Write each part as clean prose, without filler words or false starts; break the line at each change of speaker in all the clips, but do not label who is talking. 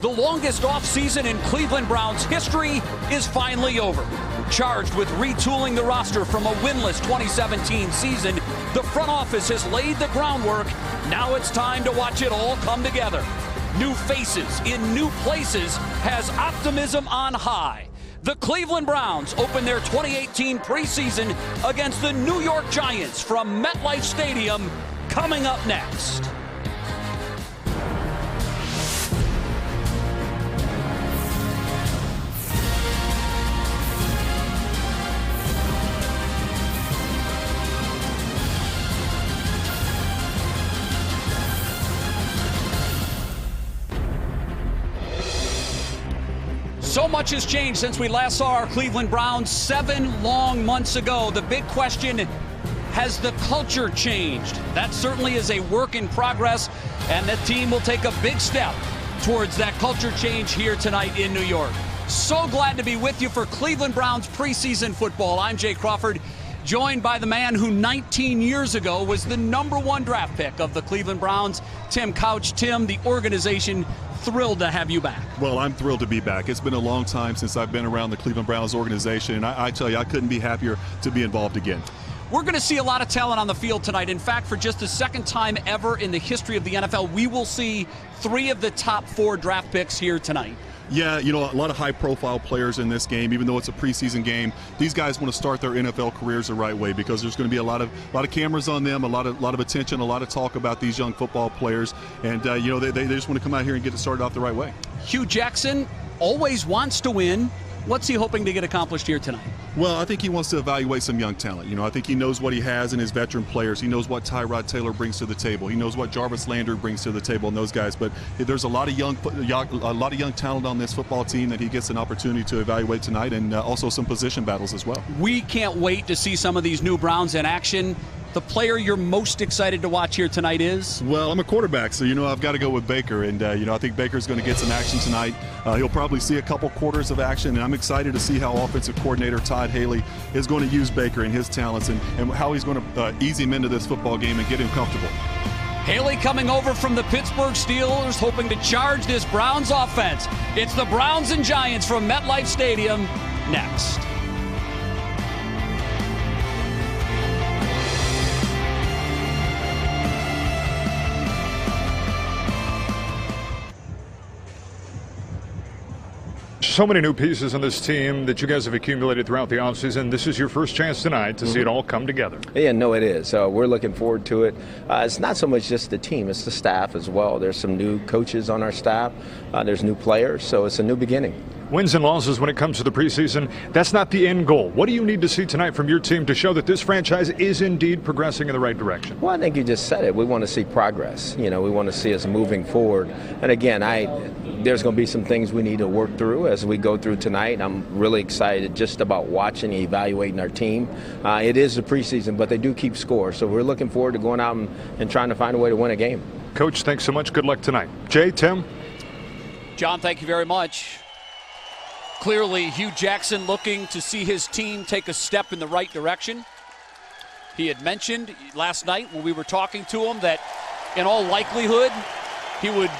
The longest offseason in Cleveland Browns history is finally over. Charged with retooling the roster from a winless 2017 season, the front office has laid the groundwork. Now it's time to watch it all come together. New faces in new places has optimism on high. The Cleveland Browns open their 2018 preseason against the New York Giants from MetLife Stadium, coming up next. So much has changed since we last saw our Cleveland Browns 7 long months ago. The big question, has the culture changed? That certainly is a work in progress, and the team will take a big step towards that culture change here tonight in New York. So glad to be with you for Cleveland Browns preseason football. I'm Jay Crawford, joined by the man who 19 years ago was the #1 draft pick of the Cleveland Browns, Tim Couch. Tim, the organization thrilled to have you back.
Well, I'm thrilled to be back. It's been a long time since I've been around the Cleveland Browns organization, and I tell you, I couldn't be happier to be involved again.
We're going to see a lot of talent on the field tonight. In fact, for just the second time ever in the history of the NFL, we will see 3 of the top 4 draft picks here tonight.
Yeah, you know, a lot of high-profile players in this game. Even though it's a preseason game, these guys want to start their NFL careers the right way because there's going to be a lot of cameras on them, a lot of attention, a lot of talk about these young football players, and you know, they just want to come out here and get it started off the right way.
Hugh Jackson always wants to win. What's he hoping to get accomplished here tonight?
Well, I think he wants to evaluate some young talent. You know, I think he knows what he has in his veteran players. He knows what Tyrod Taylor brings to the table. He knows what Jarvis Landry brings to the table and those guys. But there's a lot of young talent on this football team that he gets an opportunity to evaluate tonight, and also some position battles as well.
We can't wait to see some of these new Browns in action. The player you're most excited to watch here tonight is?
Well, I'm a quarterback, so, you know, I've got to go with Baker. And, you know, I think Baker's going to get some action tonight. He'll probably see a couple quarters of action, and I'm excited to see how offensive coordinator Todd Haley is going to use Baker and his talents and how he's going to ease him into this football game and get him comfortable.
Haley coming over from the Pittsburgh Steelers, hoping to charge this Browns offense. It's the Browns and Giants from MetLife Stadium next.
So many new pieces on this team that you guys have accumulated throughout the offseason. This is your first chance tonight to see it all come together.
Yeah, no, it is. We're looking forward to it. It's not so much just the team, it's the staff as well. There's some new coaches on our staff. There's new players, so it's a new beginning.
Wins and losses when it comes to the preseason, that's not the end goal. What do you need to see tonight from your team to show that this franchise is indeed progressing in the right direction?
Well, I think you just said it. We want to see progress. You know, we want to see us moving forward. And again, there's going to be some things we need to work through as we go through tonight. I'm really excited just about watching and evaluating our team. It is the preseason, but they do keep score. So we're looking forward to going out and trying to find a way to win a game.
Coach, thanks so much. Good luck tonight. Jay, Tim?
John, thank you very much. Clearly, Hugh Jackson looking to see his team take a step in the right direction. He had mentioned last night when we were talking to him that in all likelihood he would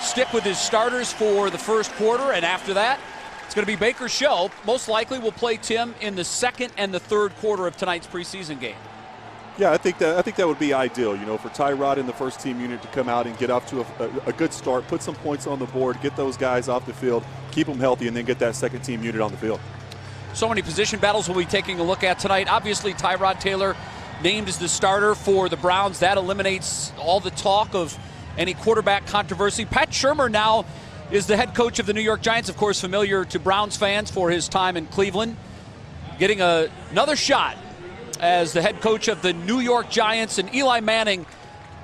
stick with his starters for the first quarter, and after that it's going to be Baker's show. Most likely we'll play Tim in the second and the third quarter of tonight's preseason game.
Yeah, I think that would be ideal, you know, for Tyrod and the first team unit to come out and get off to a good start, put some points on the board, get those guys off the field, keep them healthy, and then get that second team unit on the field.
So many position battles we'll be taking a look at tonight. Obviously, Tyrod Taylor named as the starter for the Browns. That eliminates all the talk of any quarterback controversy. Pat Shurmur now is the head coach of the New York Giants, of course familiar to Browns fans for his time in Cleveland. Getting another shot as the head coach of the New York Giants, and Eli Manning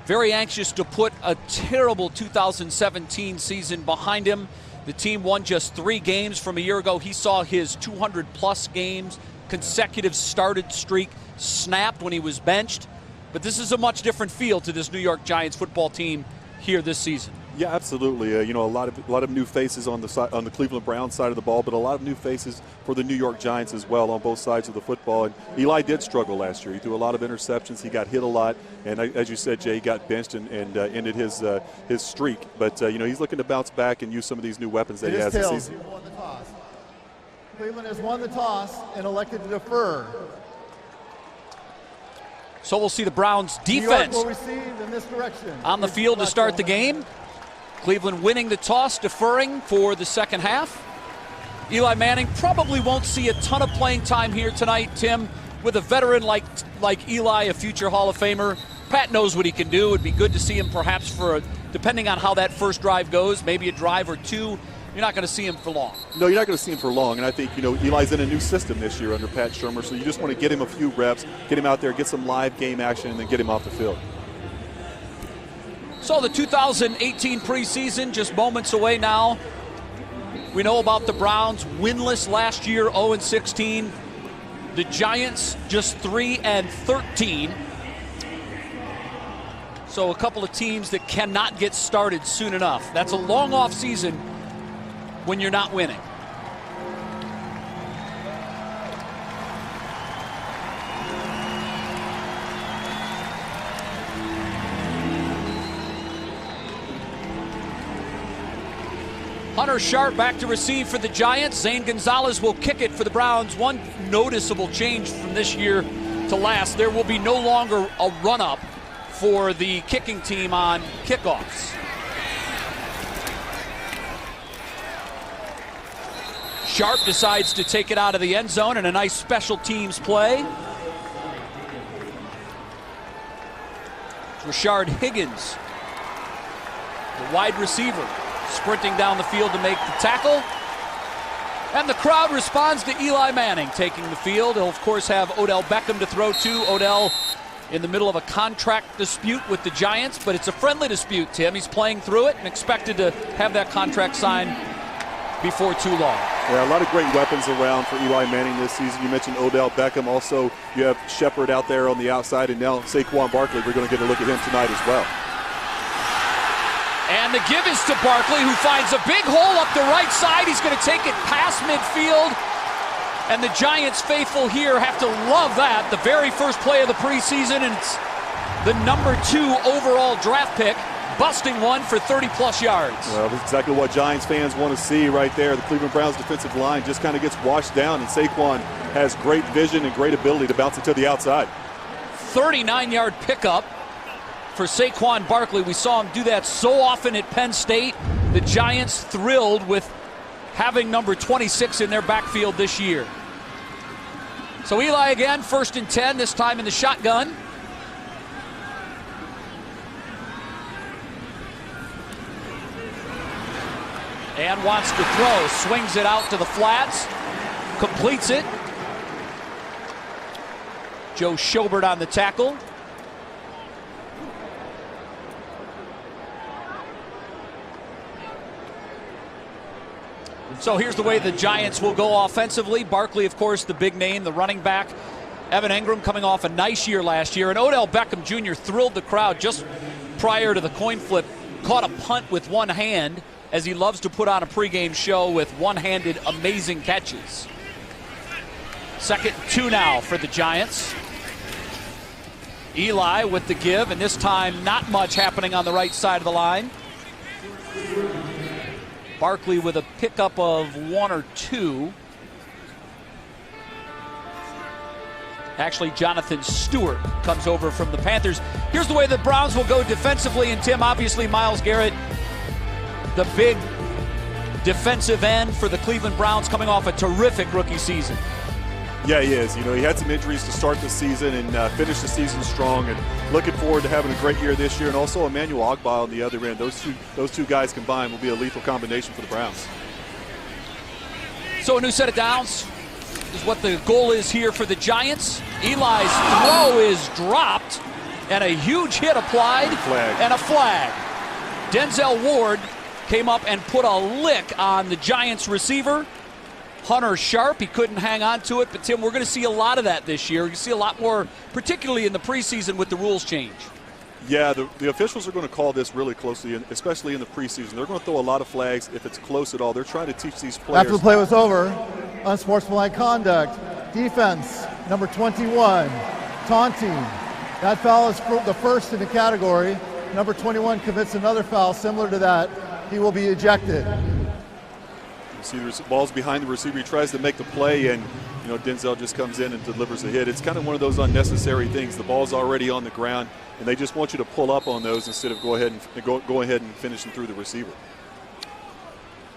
very anxious to put a terrible 2017 season behind him. The team won just 3 games from a year ago. He saw his 200-plus games, consecutive started streak snapped when he was benched. But this is a much different feel to this New York Giants football team here this season.
Yeah, absolutely. You know, a lot of new faces on the Cleveland Browns side of the ball, but a lot of new faces for the New York Giants as well on both sides of the football. And Eli did struggle last year. He threw a lot of interceptions. He got hit a lot, and as you said, Jay, he got benched and ended his streak. But you know, he's looking to bounce back and use some of these new weapons that he has this season.
Won the toss. Cleveland has won the toss and elected to defer.
So we'll see the Browns
New York
defense
will receive in this direction.
on the field to start the game. Cleveland winning the toss, deferring for the second half. Eli Manning probably won't see a ton of playing time here tonight, Tim, with a veteran like Eli, a future Hall of Famer. Pat knows what he can do. It'd be good to see him perhaps depending on how that first drive goes, maybe a drive or two. You're not going to see him for long.
No, you're not going to see him for long. And I think, you know, Eli's in a new system this year under Pat Shurmur, so you just want to get him a few reps, get him out there, get some live game action, and then get him off the field.
So the 2018 preseason just moments away now. We know about the Browns, winless last year, 0-16. The Giants just 3-13. So a couple of teams that cannot get started soon enough. That's a long off season when you're not winning. Hunter Sharp back to receive for the Giants. Zane Gonzalez will kick it for the Browns. One noticeable change from this year to last. There will be no longer a run-up for the kicking team on kickoffs. Sharp decides to take it out of the end zone, and a nice special teams play. Rashard Higgins, the wide receiver, sprinting down the field to make the tackle. And the crowd responds to Eli Manning taking the field. He'll, of course, have Odell Beckham to throw to. Odell in the middle of a contract dispute with the Giants, but it's a friendly dispute, Tim. He's playing through it and expected to have that contract signed before too long.
Yeah, a lot of great weapons around for Eli Manning this season. You mentioned Odell Beckham. Also, you have Shepard out there on the outside, and now Saquon Barkley. We're going to get a look at him tonight as well.
And the give is to Barkley, who finds a big hole up the right side. He's going to take it past midfield. And the Giants faithful here have to love that. The very first play of the preseason, and it's the number 2 overall draft pick, busting one for 30-plus yards.
Well, that's exactly what Giants fans want to see right there. The Cleveland Browns defensive line just kind of gets washed down, and Saquon has great vision and great ability to bounce it to the outside.
39-yard pickup for Saquon Barkley. We saw him do that so often at Penn State. The Giants thrilled with having number 26 in their backfield this year. So Eli again, 1st and 10, this time in the shotgun. And wants to throw, swings it out to the flats, completes it. Joe Schobert on the tackle. So here's the way the Giants will go offensively. Barkley, of course, the big name, the running back. Evan Engram coming off a nice year last year. And Odell Beckham Jr. thrilled the crowd just prior to the coin flip. Caught a punt with one hand, as he loves to put on a pregame show with one-handed amazing catches. 2nd and 2 now for the Giants. Eli with the give, and this time not much happening on the right side of the line. Barkley with a pickup of 1 or 2. Actually, Jonathan Stewart comes over from the Panthers. Here's the way the Browns will go defensively, and Tim, obviously Myles Garrett, the big defensive end for the Cleveland Browns, coming off a terrific rookie season.
Yeah, he is. You know, he had some injuries to start the season and finished the season strong, and looking forward to having a great year this year. And also Emmanuel Ogbah on the other end. Those two guys combined will be a lethal combination for the Browns.
So a new set of downs is what the goal is here for the Giants. Eli's throw is dropped, and a huge hit applied, and a flag. Denzel Ward came up and put a lick on the Giants receiver, Hunter Sharp. He couldn't hang on to it, but Tim, we're going to see a lot of that this year. You see a lot more, particularly in the preseason with the rules change.
Yeah, the officials are going to call this really closely, especially in the preseason. They're going to throw a lot of flags if it's close at all. They're trying to teach these players.
After the play was over, unsportsmanlike conduct. Defense, number 21, taunting. That foul is the first in the category. Number 21 commits another foul similar to that. He will be ejected.
You see the ball's behind the receiver. He tries to make the play, and Denzel just comes in and delivers a hit. It's kind of one of those unnecessary things. The ball's already on the ground, and they just want you to pull up on those instead of go ahead and finish them through the receiver.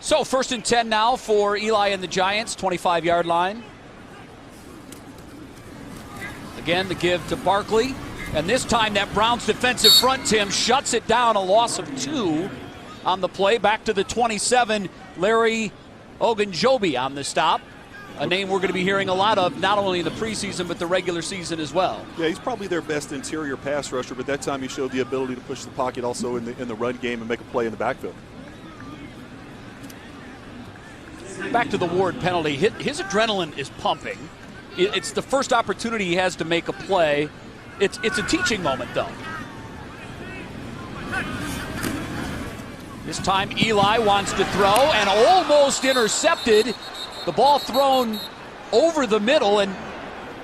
So 1st and 10 now for Eli and the Giants, 25-yard line. Again, the give to Barkley. And this time that Browns defensive front, Tim, shuts it down, a loss of 2 on the play. Back to the 27, Larry Ogunjobi on the stop. A name we're going to be hearing a lot of, not only in the preseason, but the regular season as well.
Yeah, he's probably their best interior pass rusher, but that time he showed the ability to push the pocket also in the run game and make a play in the backfield.
Back to the Ward penalty. His adrenaline is pumping. It's the first opportunity he has to make a play. It's a teaching moment, though. This time Eli wants to throw and almost intercepted. The ball thrown over the middle, and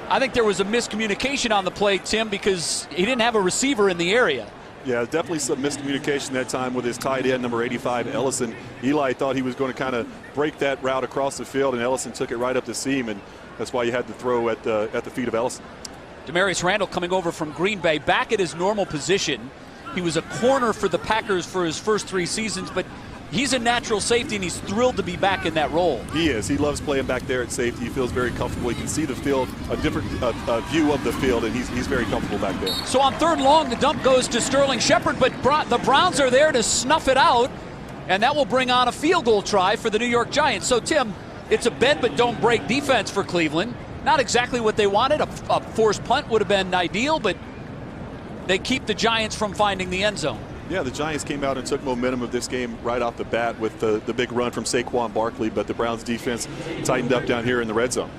I think there was a miscommunication on the play, Tim, because he didn't have a receiver in the area.
Yeah, definitely some miscommunication that time with his tight end, number 85, Ellison. Eli thought he was going to kind of break that route across the field, and Ellison took it right up the seam, and that's why you had to throw at the feet of Ellison. Demarius
Randall coming over from Green Bay, back at his normal position. He was a corner for the Packers for his first 3 seasons, but he's a natural safety, and he's thrilled to be back in that role.
He is. He loves playing back there at safety. He feels very comfortable. He can see the field, a different view of the field, and he's very comfortable back there.
So on 3rd and long, the dump goes to Sterling Shepard, but the Browns are there to snuff it out, and that will bring on a field goal try for the New York Giants. So, Tim, it's a bend but don't break defense for Cleveland. Not exactly what they wanted. A forced punt would have been ideal, but they keep the Giants from finding the end zone.
Yeah, the Giants came out and took momentum of this game right off the bat with the big run from Saquon Barkley, but the Browns defense tightened up down here in the red zone.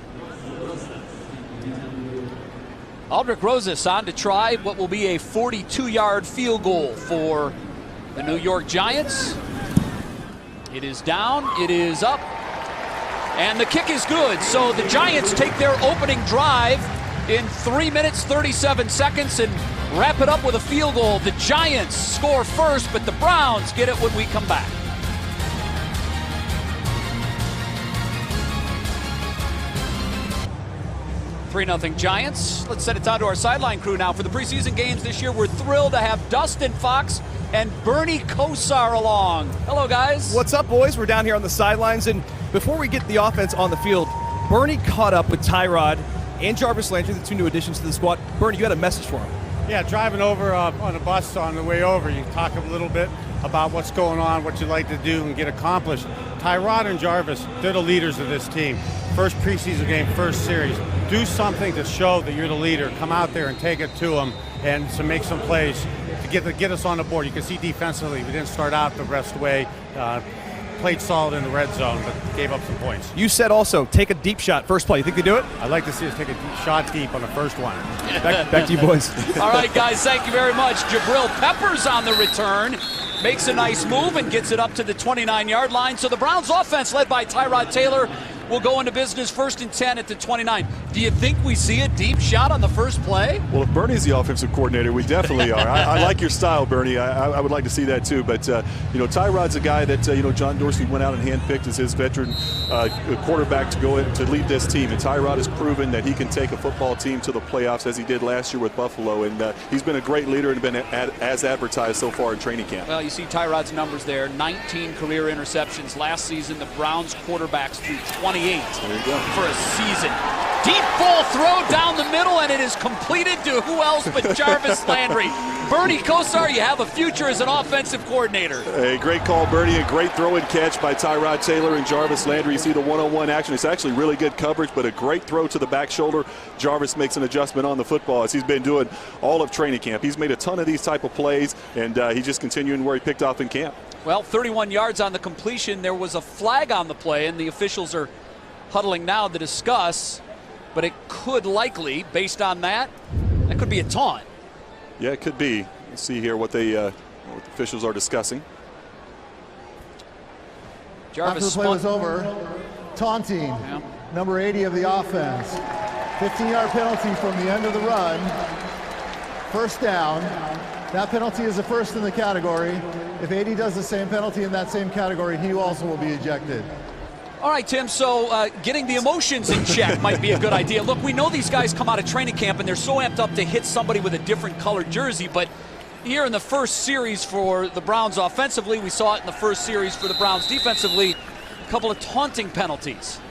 Aldrick Rosas on to try what will be a 42-yard field goal for the New York Giants. It is down, it is up, and the kick is good. So the Giants take their opening drive in 3 minutes, 37 seconds, and wrap it up with a field goal. The Giants score first, but the Browns get it when we come back. "3-0 Giants." Let's send it down to our sideline crew now for the preseason games this year. We're thrilled to have Dustin Fox and Bernie Kosar along. Hello, guys.
What's up, boys? We're down here on the sidelines, and before we get the offense on the field, Bernie caught up with Tyrod and Jarvis Landry, the 2 new additions to the squad. Bernie, you had a message for him.
Yeah, driving over on a bus on the way over, you talk a little bit about what's going on, what you'd like to do and get accomplished. Tyrod and Jarvis, they're the leaders of this team. First preseason game, first series. Do something to show that you're the leader. Come out there and take it to them and to make some plays to get us on the board. You can see defensively, we didn't start out the best way. Played solid in the red zone, but gave up some points.
You said also, take a deep shot first play. You think they do it?
I'd like to see us take a shot deep on the first one.
Back to you, boys.
All right, guys, thank you very much. Jabril Peppers on the return. Makes a nice move and gets it up to the 29-yard line. So the Browns offense, led by Tyrod Taylor, will go into business 1st and 10 at the 29. Do you think we see a deep shot on the first play?
Well, if Bernie's the offensive coordinator, we definitely are. I like your style, Bernie. I would like to see that too. But Tyrod's a guy that John Dorsey went out and handpicked as his veteran quarterback to lead this team. And Tyrod has proven that he can take a football team to the playoffs as he did last year with Buffalo. And he's been a great leader and been as advertised so far in training camp.
Well, you see Tyrod's numbers there. 19 career interceptions last season. The Browns quarterbacks threw 28 for a season. Deep ball throw down the middle, and it is completed to who else but Jarvis Landry. Bernie Kosar, you have a future as an offensive coordinator.
A great call, Bernie. A great throw and catch by Tyrod Taylor and Jarvis Landry. You see the one-on-one action. It's actually really good coverage, but a great throw to the back shoulder. Jarvis makes an adjustment on the football as he's been doing all of training camp. He's made a ton of these type of plays, and he's just continuing where he picked off in camp.
Well, 31 yards on the completion. There was a flag on the play, and the officials are huddling now to discuss, but it could likely, based on that, that could be a taunt.
Yeah, it could be. Let's see here what the officials are discussing.
After the play was over, taunting, number 80 of the offense. 15-yard penalty from the end of the run. First down. That penalty is the first in the category. If 80 does the same penalty in that same category, he also will be ejected.
All right, Tim, so getting the emotions in check might be a good idea. Look, we know these guys come out of training camp and they're so amped up to hit somebody with a different colored jersey, but here in the first series for the Browns offensively, we saw it in the first series for the Browns defensively, a couple of taunting penalties.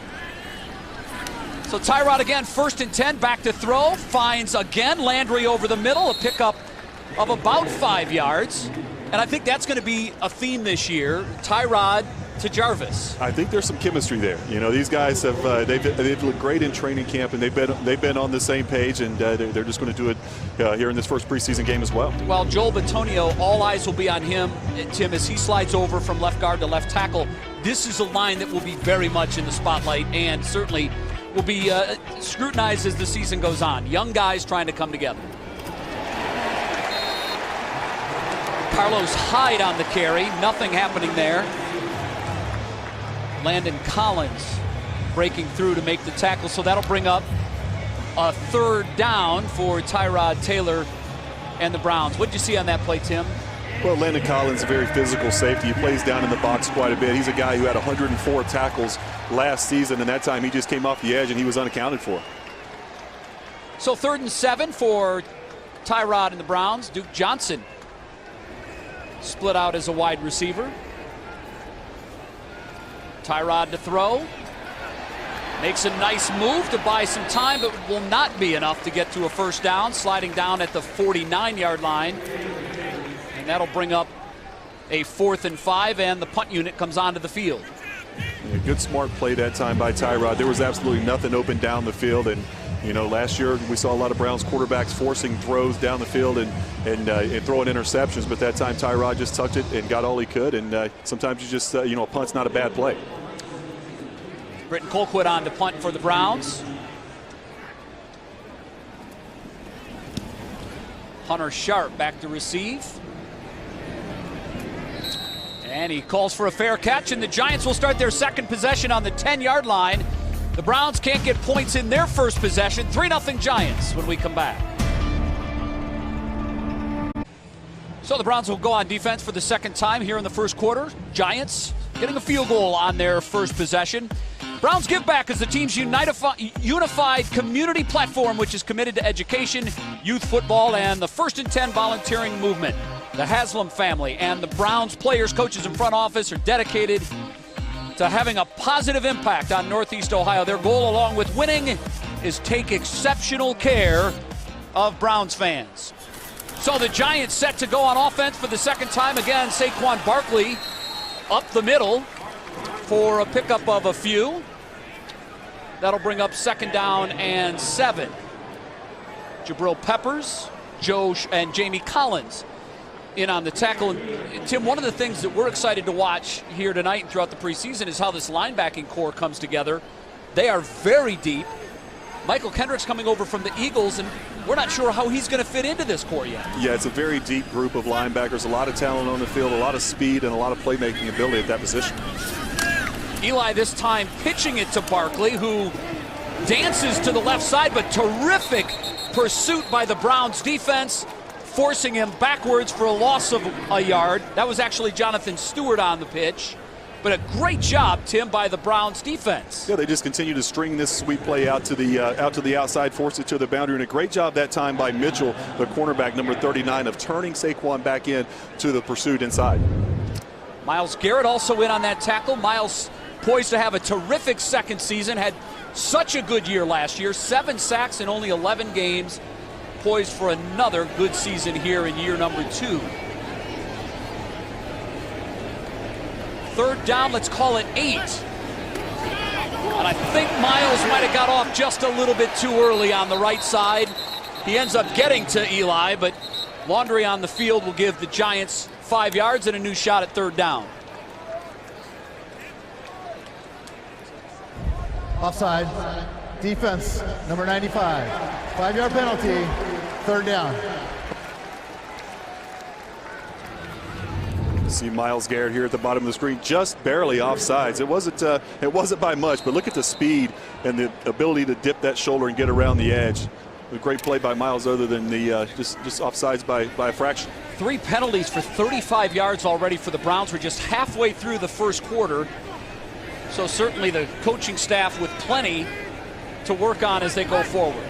So Tyrod again, 1st and 10, back to throw, finds again Landry over the middle, a pickup of about 5 yards. And I think that's going to be a theme this year, Tyrod to Jarvis.
I think there's some chemistry there. You know, these guys have they've looked great in training camp, and they've been on the same page, and they're just going to do it here in this first preseason game as well.
Well, Joel Bitonio, all eyes will be on him, Tim, as he slides over from left guard to left tackle. This is a line that will be very much in the spotlight and certainly will be scrutinized as the season goes on. Young guys trying to come together. Carlos Hyde on the carry, nothing happening there. Landon Collins breaking through to make the tackle, so that'll bring up a 3rd down for Tyrod Taylor and the Browns. What did you see on that play, Tim?
Well, Landon Collins is a very physical safety. He plays down in the box quite a bit. He's a guy who had 104 tackles last season, and that time he just came off the edge and he was unaccounted for.
So 3rd and 7 for Tyrod and the Browns. Duke Johnson split out as a wide receiver. Tyrod to throw. Makes a nice move to buy some time, but will not be enough to get to a 1st down. Sliding down at the 49-yard line. And that'll bring up a 4th and 5, and the punt unit comes onto the field.
Yeah, good smart play that time by Tyrod. There was absolutely nothing open down the field, and you know, last year we saw a lot of Browns quarterbacks forcing throws down the field and throwing interceptions, but that time Tyrod just tucked it and got all he could, and sometimes you just, you know, a punt's not a bad play.
Britton Colquitt on to punt for the Browns. Hunter Sharp back to receive. And he calls for a fair catch, and the Giants will start their 2nd possession on the 10-yard line. The Browns can't get points in their 1st possession. 3-0 Giants when we come back. So the Browns will go on defense for the 2nd time here in the 1st quarter. Giants getting a field goal on their 1st possession. Browns Give Back is the team's unified community platform, which is committed to education, youth football, and the 1st and 10 volunteering movement. The Haslam family and the Browns players, coaches, and front office are dedicated to having a positive impact on Northeast Ohio. Their goal, along with winning, is take exceptional care of Browns fans. So the Giants set to go on offense for the 2nd time. Again, Saquon Barkley up the middle for a pickup of a few. That'll bring up 2nd down and 7. Jabril Peppers, and Jamie Collins in on the tackle. And Tim, one of the things that we're excited to watch here tonight and throughout the preseason is how this linebacking core comes together. They are very deep. Michael Kendrick's coming over from the Eagles, and we're not sure how he's going to fit into this core yet.
Yeah, it's a very deep group of linebackers, a lot of talent on the field, a lot of speed, and a lot of playmaking ability at that position.
Eli this time pitching it to Barkley, who dances to the left side, but terrific pursuit by the Browns defense, forcing him backwards for a loss of a yard. That was actually Jonathan Stewart on the pitch. But a great job, Tim, by the Browns defense.
Yeah, they just continue to string this sweep play out to the outside, force it to the boundary, and a great job that time by Mitchell, the cornerback, number 39, of turning Saquon back in to the pursuit inside.
Myles Garrett also in on that tackle. Myles poised to have a terrific 2nd season, had such a good year last year, 7 sacks in only 11 games, poised for another good season here in year number 2. 3rd down, let's call it 8. And I think Myles might have got off just a little bit too early on the right side. He ends up getting to Eli, but Laundry on the field will give the Giants 5 yards and a new shot at 3rd down.
Offside. Defense, number 95. 5-yard penalty, 3rd down.
See Myles Garrett here at the bottom of the screen, just barely offsides. It wasn't by much, but look at the speed and the ability to dip that shoulder and get around the edge. A great play by Myles, other than the just offsides by a fraction.
3 penalties for 35 yards already for the Browns. We're just halfway through the first quarter, so certainly the coaching staff with plenty to work on as they go forward.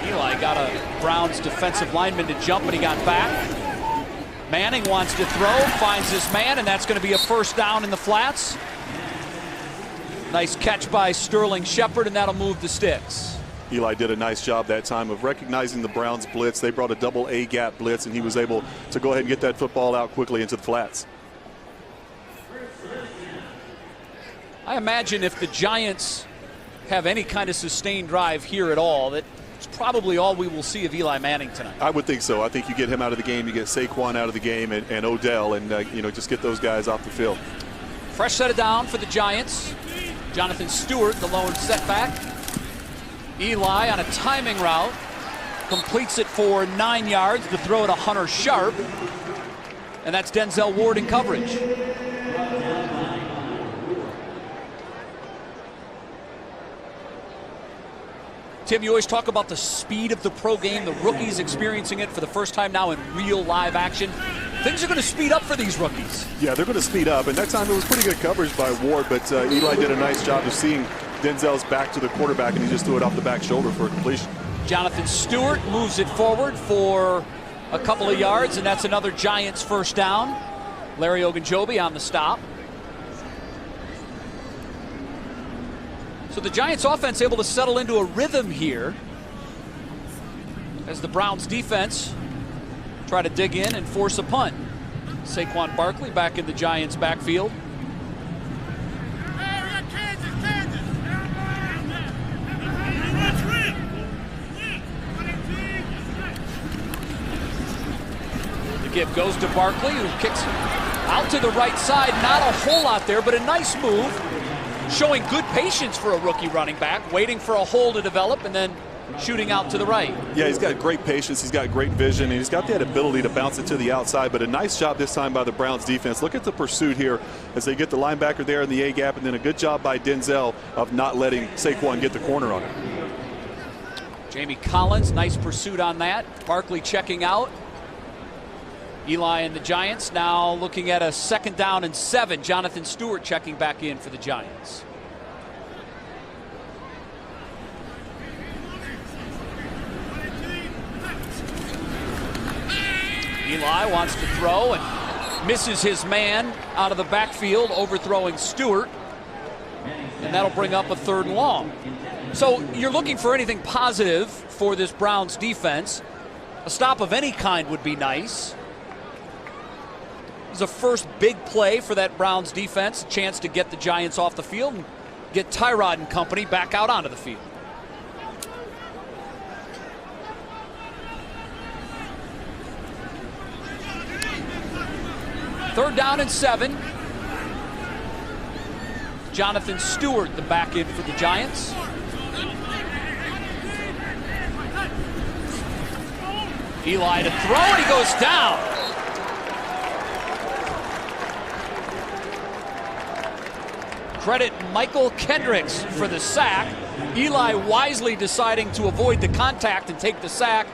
Eli got a Browns defensive lineman to jump, but he got back. Manning wants to throw, finds his man, and that's going to be a first down in the flats. Nice catch by Sterling Shepard, and that'll move the sticks.
Eli did a nice job that time of recognizing the Browns blitz. They brought a double A gap blitz, and he was able to go ahead and get that football out quickly into the flats.
I imagine if the Giants have any kind of sustained drive here at all, that's probably all we will see of Eli Manning tonight.
I would think so. I think you get him out of the game, you get Saquon out of the game, and Odell, and just get those guys off the field.
Fresh set of down for the Giants. Jonathan Stewart, the lone setback. Eli on a timing route, completes it for 9 yards. The throw to Hunter Sharp, and that's Denzel Ward in coverage. Tim, you always talk about the speed of the pro game, the rookies experiencing it for the first time now in real live action. Things are going to speed up for these rookies.
Yeah, they're going to speed up, and that time it was pretty good coverage by Ward, but Eli did a nice job of seeing Denzel's back to the quarterback, and he just threw it off the back shoulder for a completion.
Jonathan Stewart moves it forward for a couple of yards, and that's another Giants first down. Larry Ogunjobi on the stop. So the Giants offense able to settle into a rhythm here as the Browns defense try to dig in and force a punt. Saquon Barkley back in the Giants backfield. The give goes to Barkley, who kicks out to the right side. Not a whole lot there, but a nice move. Showing good patience for a rookie running back, waiting for a hole to develop and then shooting out to the right.
Yeah, he's got great patience, he's got great vision, and he's got that ability to bounce it to the outside, but a nice job this time by the Browns defense. Look at the pursuit here as they get the linebacker there in the A-gap, and then a good job by Denzel of not letting Saquon get the corner on it.
Jamie Collins, nice pursuit on that. Barkley checking out. Eli and the Giants now looking at a 2nd down and 7. Jonathan Stewart checking back in for the Giants. Eli wants to throw and misses his man out of the backfield, overthrowing Stewart. And that'll bring up a 3rd and long. So you're looking for anything positive for this Browns defense. A stop of any kind would be nice. It was a first big play for that Browns defense, a chance to get the Giants off the field and get Tyrod and company back out onto the field. Third down and 7. Jonathan Stewart, the back end for the Giants. Eli to throw, and he goes down. Credit Michael Kendricks for the sack. Eli wisely deciding to avoid the contact and take the sack.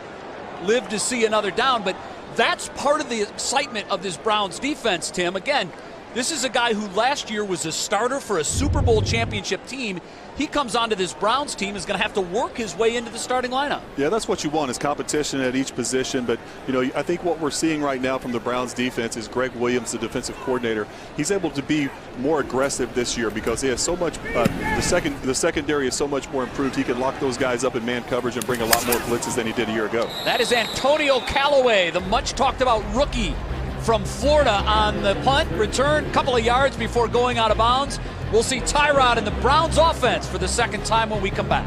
Live to see another down, but that's part of the excitement of this Browns defense, Tim. Again, this is a guy who last year was a starter for a Super Bowl championship team. He comes onto this Browns team, is going to have to work his way into the starting lineup.
Yeah, that's what you want, is competition at each position. But, I think what we're seeing right now from the Browns defense is Greg Williams, the defensive coordinator. He's able to be more aggressive this year because he has so much, the secondary is so much more improved. He can lock those guys up in man coverage and bring a lot more blitzes than he did a year ago.
That is Antonio Callaway, the much talked about rookie from Florida on the punt return, couple of yards before going out of bounds. We'll see Tyrod in the Browns offense for the 2nd time when we come back.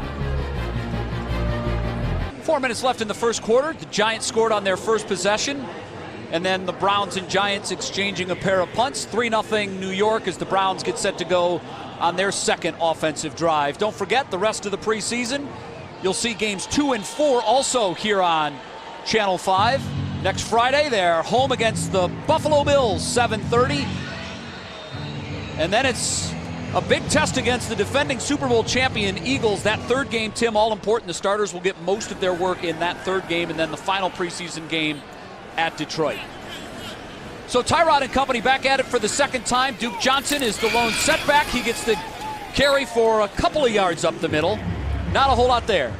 4 minutes left in the first quarter. The Giants scored on their first possession, and then the Browns and Giants exchanging a pair of punts. 3-0 New York as the Browns get set to go on their 2nd offensive drive. Don't forget the rest of the preseason. You'll see games 2 and 4 also here on Channel 5. Next Friday, they're home against the Buffalo Bills, 7:30. And then it's a big test against the defending Super Bowl champion Eagles. That third game, Tim, all important. The starters will get most of their work in that third game, and then the final preseason game at Detroit. So Tyrod and company back at it for the second time. Duke Johnson is the lone setback. He gets the carry for a couple of yards up the middle. Not a whole lot there.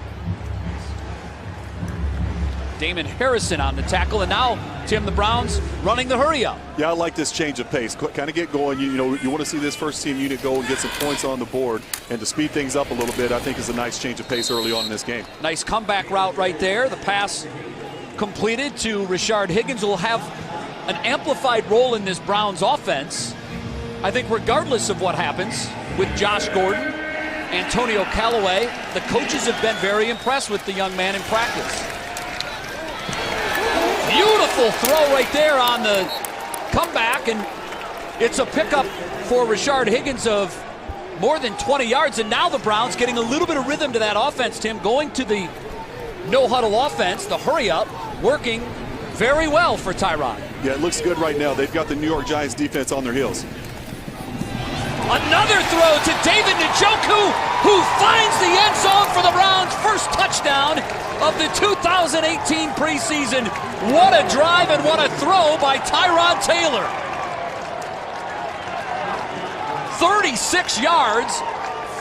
Damon Harrison on the tackle, and now, Tim, the Browns running the hurry up.
Yeah, I like this change of pace. Kind of get going. You want to see this first team unit go and get some points on the board, and to speed things up a little bit, I think is a nice change of pace early on in this game.
Nice comeback route right there. The pass completed to Rashard Higgins, who will have an amplified role in this Browns offense. I think regardless of what happens with Josh Gordon, Antonio Callaway, the coaches have been very impressed with the young man in practice. Beautiful throw right there on the comeback, and it's a pickup for Rashard Higgins of more than 20 yards, and now the Browns getting a little bit of rhythm to that offense, Tim, going to the no-huddle offense, the hurry-up, working very well for Tyrod.
Yeah, it looks good right now. They've got the New York Giants defense on their heels.
Another throw to David Njoku, who finds the end zone for the Browns' first touchdown of the 2018 preseason. What a drive and what a throw by Tyrod Taylor. 36 yards,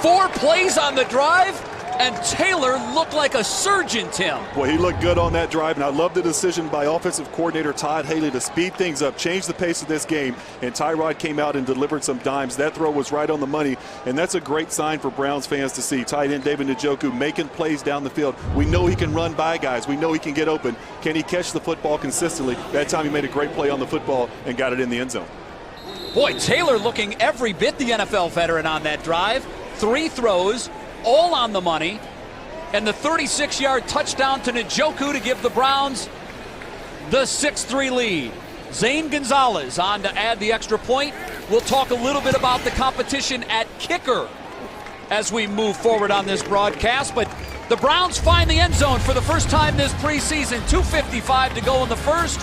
4 plays on the drive, and Taylor looked like a surgeon, Tim.
Well, he looked good on that drive, and I love the decision by offensive coordinator Todd Haley to speed things up, change the pace of this game, and Tyrod came out and delivered some dimes. That throw was right on the money, and that's a great sign for Browns fans to see. Tight end David Njoku making plays down the field. We know he can run by guys. We know he can get open. Can he catch the football consistently? That time he made a great play on the football and got it in the end zone.
Boy, Taylor looking every bit the NFL veteran on that drive. 3 throws, all on the money, and the 36-yard touchdown to Njoku to give the Browns the 6-3 lead. Zane Gonzalez on to add the extra point. We'll talk a little bit about the competition at kicker as we move forward on this broadcast, but the Browns find the end zone for the first time this preseason. 2:55 to go in the first.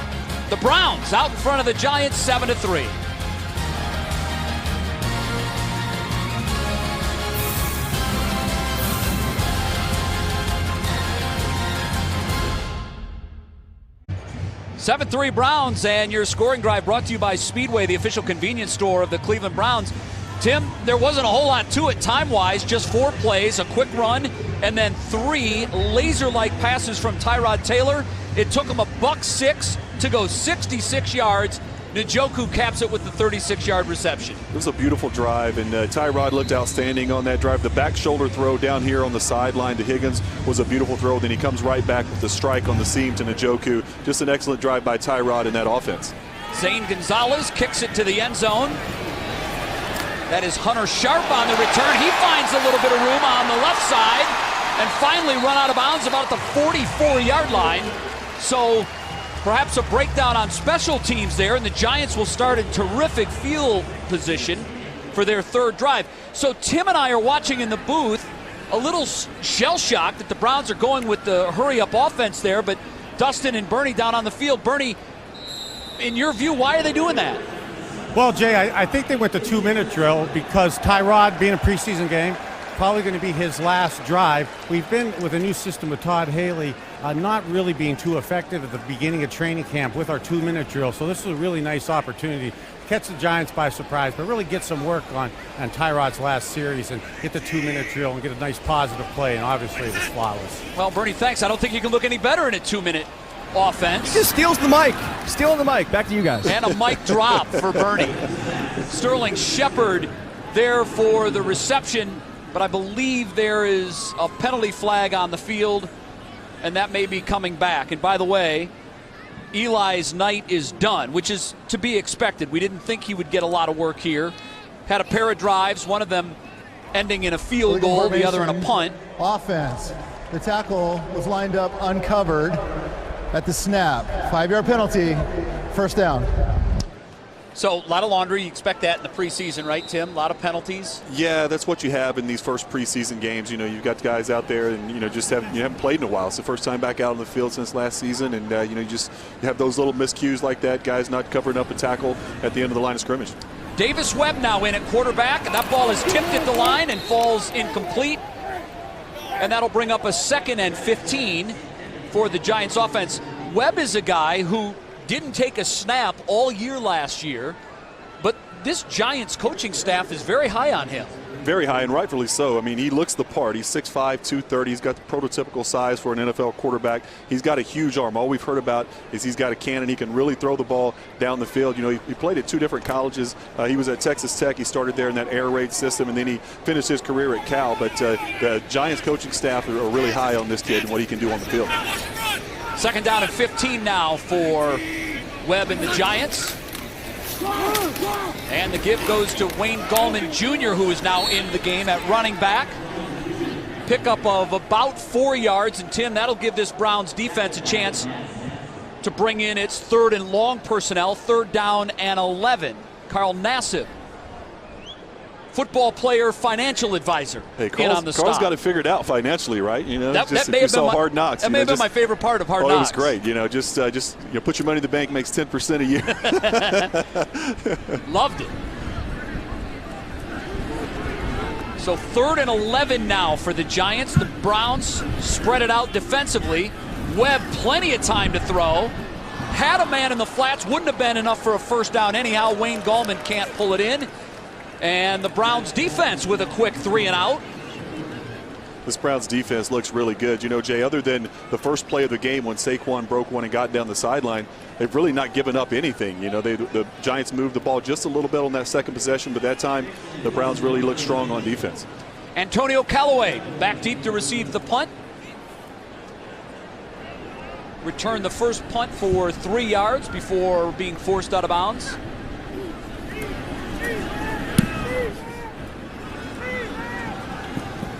The Browns out in front of the Giants 7-3. (7-3) Browns, and your scoring drive brought to you by Speedway, the official convenience store of the Cleveland Browns. Tim, there wasn't a whole lot to it time-wise, just 4 plays, a quick run, and then 3 laser-like passes from Tyrod Taylor. It took him $106 to go 66 yards. Njoku caps it with the 36-yard reception.
It was a beautiful drive, and Tyrod looked outstanding on that drive. The back shoulder throw down here on the sideline to Higgins was a beautiful throw. Then he comes right back with the strike on the seam to Njoku. Just an excellent drive by Tyrod in that offense.
Zane Gonzalez kicks it to the end zone. That is Hunter Sharp on the return. He finds a little bit of room on the left side and finally run out of bounds about the 44-yard line. So perhaps a breakdown on special teams there, and the Giants will start in terrific field position for their third drive. So Tim and I are watching in the booth, a little shell-shocked that the Browns are going with the hurry-up offense there, but Dustin and Bernie down on the field. Bernie, in your view, why are they doing that?
Well, Jay, I think they went to 2-minute drill because Tyrod, being a preseason game, probably going to be his last drive. We've been with a new system with Todd Haley, not really being too effective at the beginning of training camp with our 2-minute drill. So this is a really nice opportunity to catch the Giants by surprise, but really get some work on Tyrod's last series and get the 2-minute drill and get a nice positive play, and obviously it was flawless.
Well, Bernie, thanks. I don't think you can look any better in a 2-minute offense.
He just steals the mic. Stealing the mic. Back to you guys.
And a mic drop for Bernie. Sterling Shepard there for the reception, but I believe there is a penalty flag on the field, and that may be coming back. And by the way, Eli's night is done, which is to be expected. We didn't think he would get a lot of work here. Had a pair of drives, one of them ending in a field goal, the other in a punt.
Offense. The tackle was lined up uncovered at the snap. 5-yard penalty, first down.
So a lot of laundry. You expect that in the preseason, right, Tim? A lot of penalties.
Yeah, that's what you have in these first preseason games. You've got guys out there, and you haven't played in a while. It's the first time back out on the field since last season, and you have those little miscues like that. Guys not covering up a tackle at the end of the line of scrimmage.
Davis Webb now in at quarterback, and that ball is tipped at the line and falls incomplete, and that'll bring up a 2nd and 15 for the Giants offense. Webb is a guy who didn't take a snap all year last year, but this Giants coaching staff is very high on him.
Very high, and rightfully so. I mean, he looks the part. He's 6'5", 230. He's got the prototypical size for an NFL quarterback. He's got a huge arm. All we've heard about is he's got a cannon. He can really throw the ball down the field. He played at 2 different colleges. He was at Texas Tech. He started there in that air raid system, and then he finished his career at Cal. But the Giants coaching staff are really high on this kid and what he can do on the field.
2nd down and 15 now for Webb and the Giants. And the give goes to Wayne Gallman Jr., who is now in the game at running back. Pickup of about 4 yards, and Tim, that'll give this Browns defense a chance to bring in its 3rd and long personnel, 3rd down and 11. Carl Nassib, football player, financial advisor, in on the
Carl's
stop.
got it figured out financially, right?
That may have been
Hard Knocks.
That may have been my favorite part of Hard Knocks.
It was great. Just put your money in the bank, makes 10% a year.
Loved it. So 3rd and 11 now for the Giants. The Browns spread it out defensively. Webb plenty of time to throw. Had a man in the flats, wouldn't have been enough for a 1st down anyhow. Wayne Gallman can't pull it in. And the Browns defense with a quick 3 and out.
This Browns defense looks really good. Jay, other than the first play of the game when Saquon broke one and got down the sideline, they've really not given up anything. The Giants moved the ball just a little bit on that 2nd possession, but that time the Browns really looked strong on defense.
Antonio Callaway back deep to receive the punt. Returned the first punt for 3 yards before being forced out of bounds.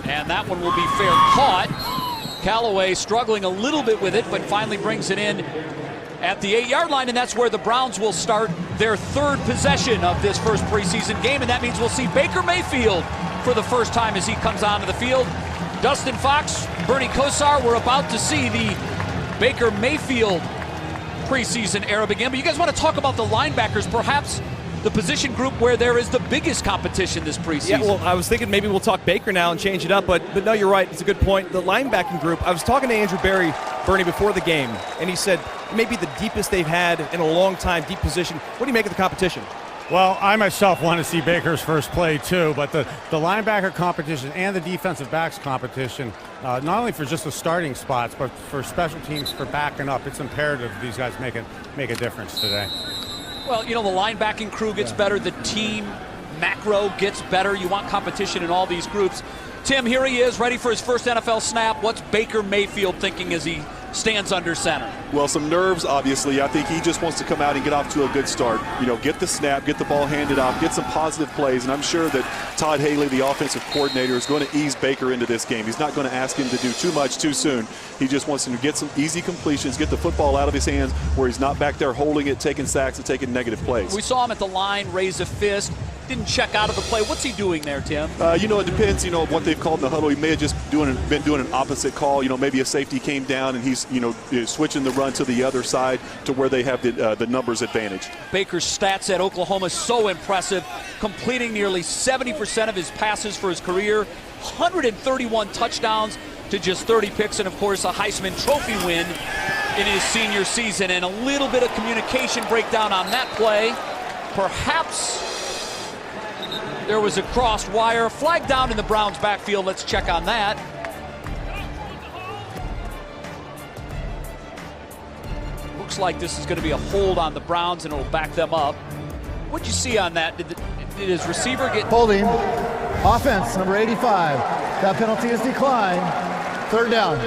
And that one will be fair caught. Callaway struggling a little bit with it, but finally brings it in at the 8-yard line, and that's where the Browns will start their 3rd possession of this first preseason game, and that means we'll see Baker Mayfield for the first time as he comes onto the field. Dustin Fox, Bernie Kosar, we're about to see the Baker Mayfield preseason era begin, but you guys want to talk about the linebackers, perhaps the position group where there is the biggest competition this preseason.
Yeah, well, I was thinking maybe we'll talk Baker now and change it up, but no, you're right. It's a good point. The linebacking group, I was talking to Andrew Bernie before the game, and he said maybe the deepest they've had in a long time, deep position. What do you make of the competition?
Well, I myself want to see Baker's first play too, but the linebacker competition and the defensive backs competition, not only for just the starting spots, but for special teams, for backing up, it's imperative these guys make a difference today.
Well, the linebacking crew gets better. The team macro gets better. You want competition in all these groups. Tim, here he is, ready for his first NFL snap. What's Baker Mayfield thinking as he stands under center?
Well, some nerves, obviously. I think he just wants to come out and get off to a good start. Get the snap, get the ball handed off, get some positive plays, and I'm sure that Todd Haley, the offensive coordinator, is going to ease Baker into this game. He's not going to ask him to do too much too soon. He just wants him to get some easy completions, get the football out of his hands where he's not back there holding it, taking sacks, and taking negative plays.
We saw him at the line raise a fist. Didn't check out of the play. What's he doing there, Tim?
It depends, what they've called in the huddle. He may have just been doing an opposite call. Maybe a safety came down and he's, switching the run to the other side to where they have the numbers advantage.
Baker's stats at Oklahoma so impressive, completing nearly 70% of his passes for his career, 131 touchdowns to just 30 picks, and of course a Heisman Trophy win in his senior season. And a little bit of communication breakdown on that play. Perhaps there was a crossed wire. Flag down in the Browns backfield. Let's check on that. Looks like this is going to be a hold on the Browns, and it'll back them up. What'd you see on that? Did his receiver get...
Holding. Offense, number 85. That penalty is declined. 3rd down.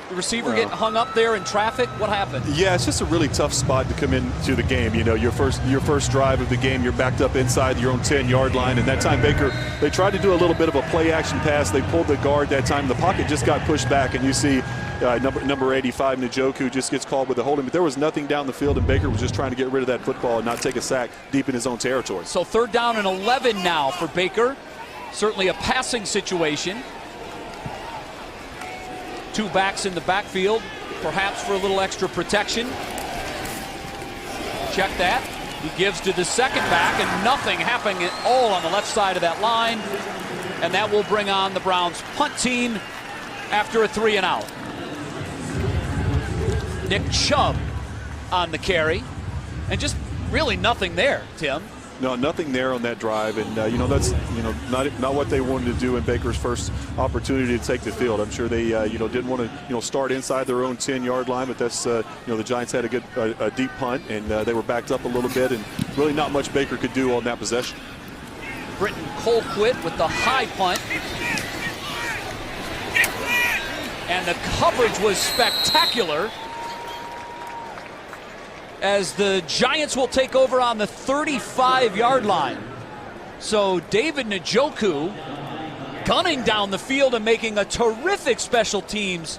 The receiver getting hung up there in traffic? What happened?
Yeah, it's just a really tough spot to come into the game. Your first drive of the game, you're backed up inside your own 10-yard line, and that time Baker, they tried to do a little bit of a play-action pass. They pulled the guard that time. The pocket just got pushed back, and you see number 85, Njoku, just gets called with a holding. But there was nothing down the field, and Baker was just trying to get rid of that football and not take a sack deep in his own territory.
So 3rd down and 11 now for Baker. Certainly a passing situation. 2 backs in the backfield, perhaps for a little extra protection. Check that. He gives to the second back, and nothing happening at all on the left side of that line. And that will bring on the Browns punt team after a 3 and out. Nick Chubb on the carry, and just really nothing there, Tim.
No, nothing there on that drive, and that's not what they wanted to do in Baker's first opportunity to take the field. I'm sure they didn't want to start inside their own 10-yard line, but that's the Giants had a deep punt, and they were backed up a little bit, and really not much Baker could do on that possession.
Britton Colquitt with the high punt. And the coverage was spectacular, as the Giants will take over on the 35-yard line. So David Njoku gunning down the field and making a terrific special teams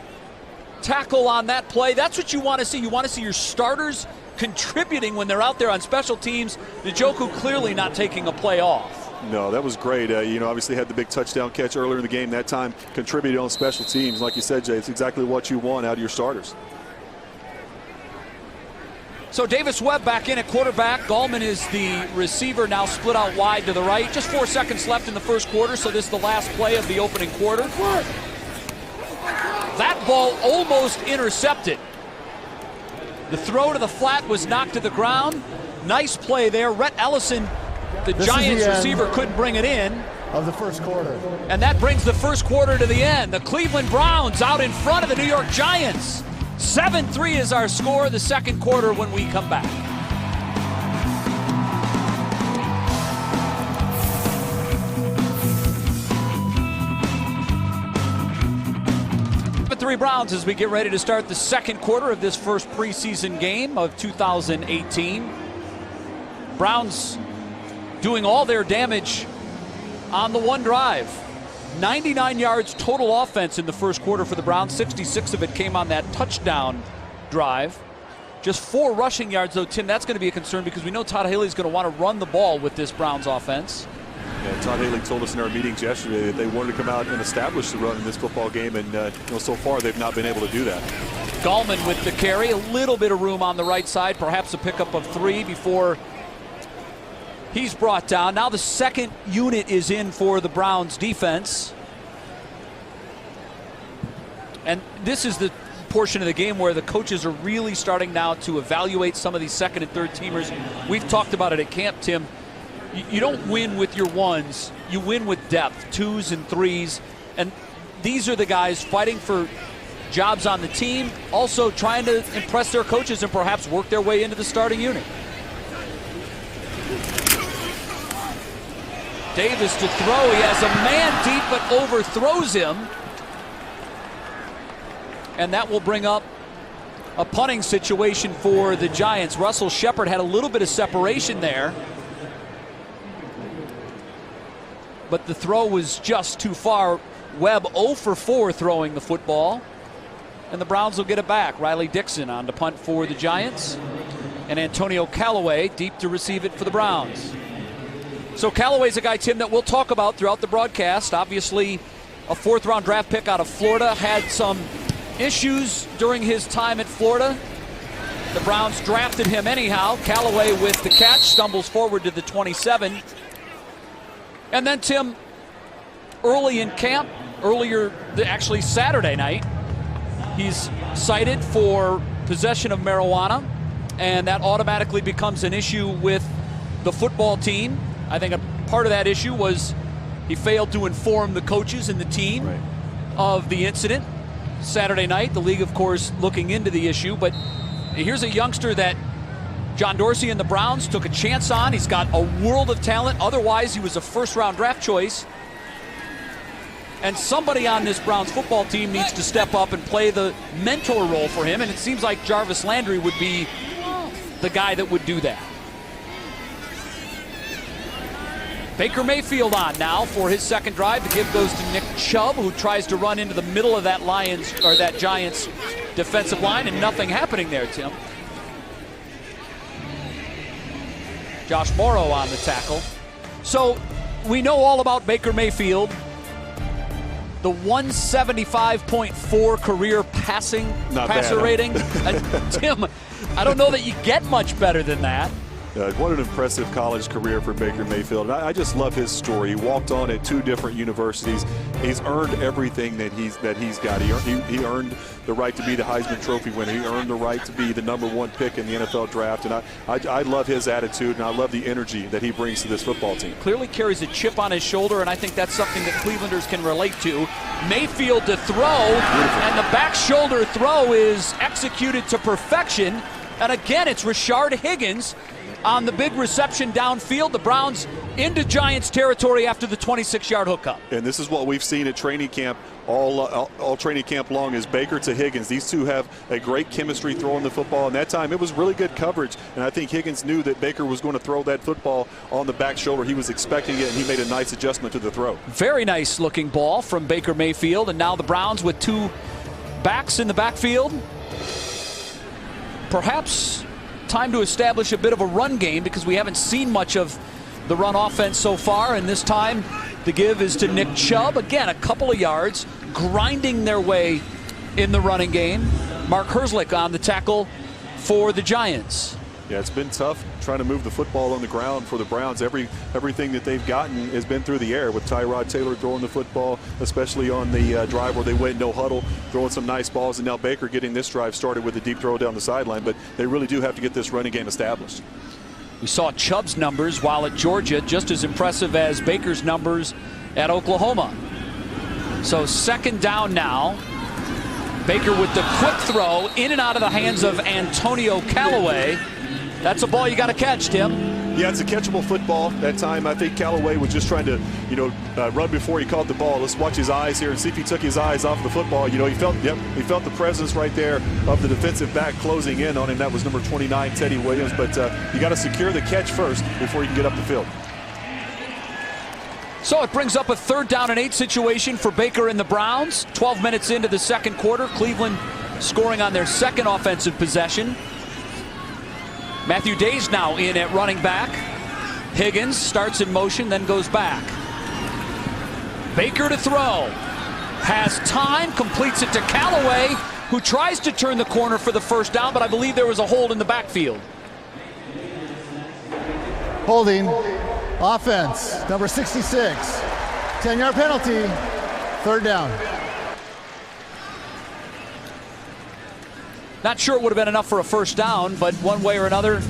tackle on that play. That's what you want to see. You want to see your starters contributing when they're out there on special teams. Njoku clearly not taking a play off.
No, that was great. Obviously had the big touchdown catch earlier in the game. That time contributed on special teams. Like you said, Jay, it's exactly what you want out of your starters.
So Davis Webb back in at quarterback. Gallman is the receiver, now split out wide to the right. Just 4 seconds left in the first quarter, so this is the last play of the opening quarter. That ball almost intercepted. The throw to the flat was knocked to the ground. Nice play there. Rhett Ellison, the Giants receiver, couldn't bring it in.
Of the first quarter.
And that brings the first quarter to the end. The Cleveland Browns out in front of the New York Giants. 7-3 is our score, the second quarter, when we come back. But 3 Browns as we get ready to start the second quarter of this first preseason game of 2018. Browns doing all their damage on the one drive. 99 yards total offense in the first quarter for the Browns. 66 of it came on that touchdown drive. Just 4 rushing yards, though, Tim. That's going to be a concern because we know Todd Haley's going to want to run the ball with this Browns offense.
Yeah, Todd Haley told us in our meetings yesterday that they wanted to come out and establish the run in this football game, and so far they've not been able to do that.
Gallman with the carry. A little bit of room on the right side. Perhaps a pickup of 3 before he's brought down. Now the second unit is in for the Browns defense. And this is the portion of the game where the coaches are really starting now to evaluate some of these second and third teamers. We've talked about it at camp, Tim. You don't win with your ones. You win with depth, 2s and 3s. And these are the guys fighting for jobs on the team, also trying to impress their coaches and perhaps work their way into the starting unit. Davis to throw. He has a man deep but overthrows him. And that will bring up a punting situation for the Giants. Russell Shepard had a little bit of separation there, but the throw was just too far. Webb 0 for 4 throwing the football, and the Browns will get it back. Riley Dixon on to punt for the Giants, and Antonio Callaway deep to receive it for the Browns. So Callaway's a guy, Tim, that we'll talk about throughout the broadcast. Obviously, a 4th-round draft pick out of Florida, had some issues during his time at Florida. The Browns drafted him anyhow. Callaway with the catch, stumbles forward to the 27. And then, Tim, early in camp, actually Saturday night, he's cited for possession of marijuana, and that automatically becomes an issue with the football team. I think a part of that issue was he failed to inform the coaches and the team of the incident Saturday night. The league, of course, looking into the issue, but here's a youngster that John Dorsey and the Browns took a chance on. He's got a world of talent. Otherwise, he was a 1st-round draft choice. And somebody on this Browns football team needs to step up and play the mentor role for him, and it seems like Jarvis Landry would be the guy that would do that. Baker Mayfield on now for his second drive. The give goes to Nick Chubb, who tries to run into the middle of that Giants defensive line, and nothing happening there, Tim. Josh Morrow on the tackle. So we know all about Baker Mayfield. The 175.4 career passer rating. Tim, I don't know that you get much better than that.
What an impressive college career for Baker Mayfield. And I just love his story. He walked on at 2 different universities. He's earned everything that he's got. He earned the right to be the Heisman Trophy winner. He earned the right to be the #1 pick in the NFL draft. And I love his attitude, and I love the energy that he brings to this football team.
Clearly carries a chip on his shoulder, and I think that's something that Clevelanders can relate to. Mayfield to throw, and the back shoulder throw is executed to perfection. And again, it's Rashard Higgins on the big reception downfield. The Browns into Giants territory after the 26-yard hookup.
And this is what we've seen at training camp all training camp long, is Baker to Higgins. These two have a great chemistry throwing the football, and that time it was really good coverage, and I think Higgins knew that Baker was going to throw that football on the back shoulder. He was expecting it, and he made a nice adjustment to the throw.
Very nice looking ball from Baker Mayfield, and now the Browns with 2 backs in the backfield. Perhaps time to establish a bit of a run game, because we haven't seen much of the run offense so far, and this time the give is to Nick Chubb. Again, a couple of yards, grinding their way in the running game. Mark Herzlich on the tackle for the Giants.
Yeah, it's been tough trying to move the football on the ground for the Browns. Everything that they've gotten has been through the air, with Tyrod Taylor throwing the football, especially on the drive where they went no huddle, throwing some nice balls, and now Baker getting this drive started with a deep throw down the sideline. But they really do have to get this running game established.
We saw Chubb's numbers while at Georgia, just as impressive as Baker's numbers at Oklahoma. So second down now. Baker with the quick throw in and out of the hands of Antonio Callaway. That's a ball you got to catch, Tim.
Yeah, it's a catchable football. That time, I think Callaway was just trying to, run before he caught the ball. Let's watch his eyes here and see if he took his eyes off the football. He felt the presence right there of the defensive back closing in on him. That was number 29, Teddy Williams. But you got to secure the catch first before you can get up the field.
So it brings up a 3rd down and 8 situation for Baker and the Browns. 12 minutes into the second quarter, Cleveland scoring on their second offensive possession. Matthew Day's now in at running back. Higgins starts in motion, then goes back. Baker to throw. Has time, completes it to Callaway, who tries to turn the corner for the first down, but I believe there was a hold in the backfield.
Holding. Offense, number 66. 10-yard penalty. 3rd down.
Not sure it would have been enough for a first down, but one way or another,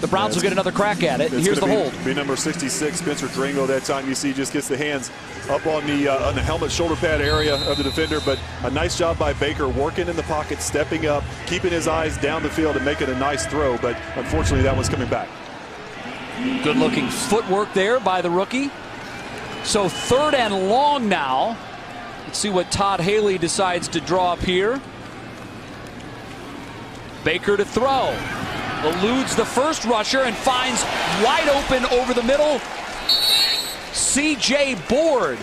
the Browns will get another crack at it. Here's the hold.
Be number 66, Spencer Dringo. That time you see just gets the hands up on the helmet shoulder pad area of the defender, but a nice job by Baker working in the pocket, stepping up, keeping his eyes down the field and making a nice throw, but unfortunately that one's coming back.
Good looking footwork there by the rookie. So 3rd and long now. Let's see what Todd Haley decides to draw up here. Baker to throw. Eludes the first rusher and finds wide open over the middle C.J. Board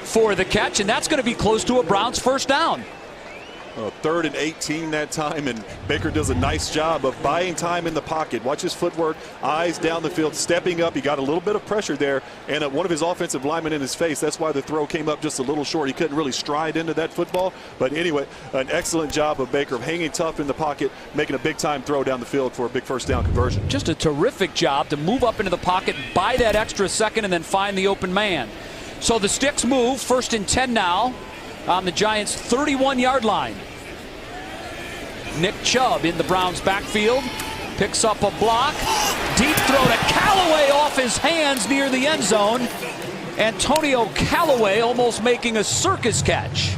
for the catch, and that's going to be close to a Browns first down.
3rd and 18 that time, and Baker does a nice job of buying time in the pocket. Watch his footwork, eyes down the field, stepping up. He got a little bit of pressure there, and one of his offensive linemen in his face. That's why the throw came up just a little short. He couldn't really stride into that football. But anyway, an excellent job of Baker of hanging tough in the pocket, making a big-time throw down the field for a big first down conversion.
Just a terrific job to move up into the pocket, buy that extra second, and then find the open man. So the sticks move. 1st and 10 now on the Giants' 31-yard line. Nick Chubb in the Browns backfield, picks up a block, deep throw to Callaway off his hands near the end zone. Antonio Callaway almost making a circus catch.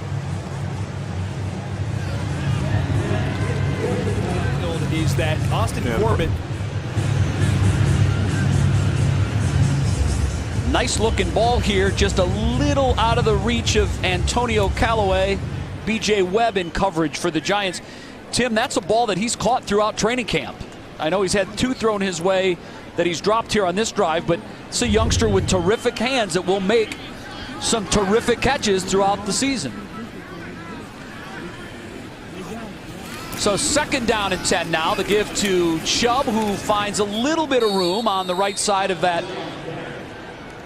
He's that Austin Corbett.
Nice looking ball here, just a little out of the reach of Antonio Callaway. B.J. Webb in coverage for the Giants. Tim, that's a ball that he's caught throughout training camp. I know he's had 2 thrown his way that he's dropped here on this drive, but it's a youngster with terrific hands that will make some terrific catches throughout the season. So 2nd down and 10 now. The give to Chubb, who finds a little bit of room on the right side of that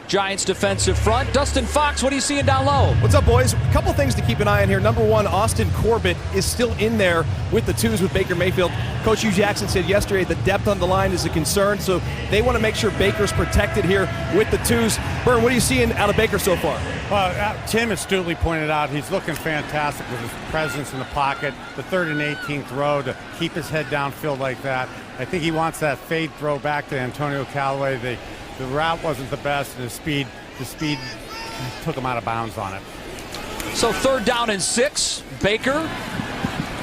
Giants defensive front. Dustin Fox, what are you seeing down low?
What's up, boys? A couple things to keep an eye on here. Number one, Austin Corbett is still in there with the twos with Baker Mayfield. Coach Hugh Jackson said yesterday the depth on the line is a concern, so they want to make sure Baker's protected here with the twos. Byrne, what are you seeing out of Baker so far?
Well, Tim astutely pointed out he's looking fantastic with his presence in the pocket, the 3rd and 18th throw to keep his head downfield like that. I think he wants that fade throw back to Antonio Callaway. The route wasn't the best, and the speed took him out of bounds on it.
So 3rd down and 6. Baker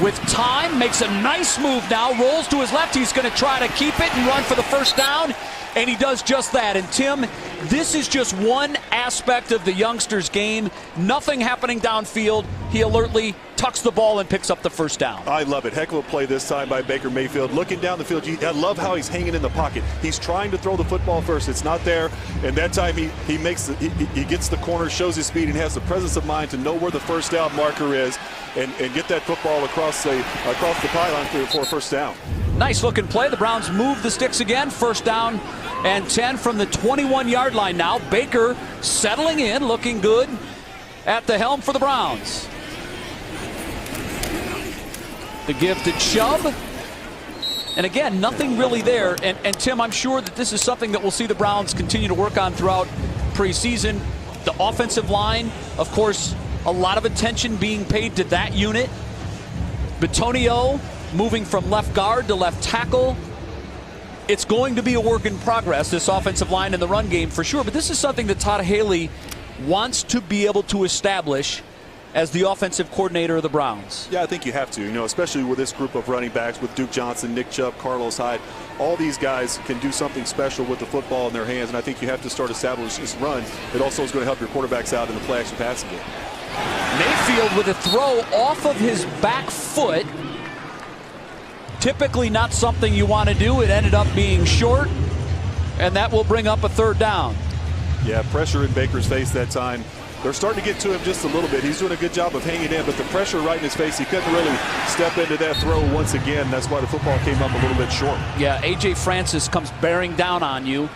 with time makes a nice move now, rolls to his left. He's going to try to keep it and run for the 1st down, and he does just that. And Tim, this is just one aspect of the youngster's game. Nothing happening downfield. He alertly tucks the ball and picks up the 1st down.
I love it. Heck of a play this time by Baker Mayfield. Looking down the field, I love how he's hanging in the pocket. He's trying to throw the football first. It's not there, and that time he gets the corner, shows his speed, and has the presence of mind to know where the 1st down marker is, and get that football across the pylon for a 1st down.
Nice looking play. The Browns move the sticks again. 1st down and 10 from the 21-yard line now. Baker settling in, looking good at the helm for the Browns. The give to Chubb. And again, nothing really there. And Tim, I'm sure that this is something that we'll see the Browns continue to work on throughout preseason. The offensive line, of course, a lot of attention being paid to that unit. Bitonio moving from left guard to left tackle. It's going to be a work in progress, this offensive line in the run game for sure. But this is something that Todd Haley wants to be able to establish as the offensive coordinator of the Browns.
Yeah, I think you have to, especially with this group of running backs with Duke Johnson, Nick Chubb, Carlos Hyde. All these guys can do something special with the football in their hands, and I think you have to start establishing this run. It also is going to help your quarterbacks out in the play action passing game.
Mayfield with a throw off of his back foot. Typically not something you want to do. It ended up being short, and that will bring up a 3rd down.
Yeah, pressure in Baker's face that time. They're starting to get to him just a little bit. He's doing a good job of hanging in, but the pressure right in his face, he couldn't really step into that throw once again. That's why the football came up a little bit short.
Yeah, A.J. Francis comes bearing down on you,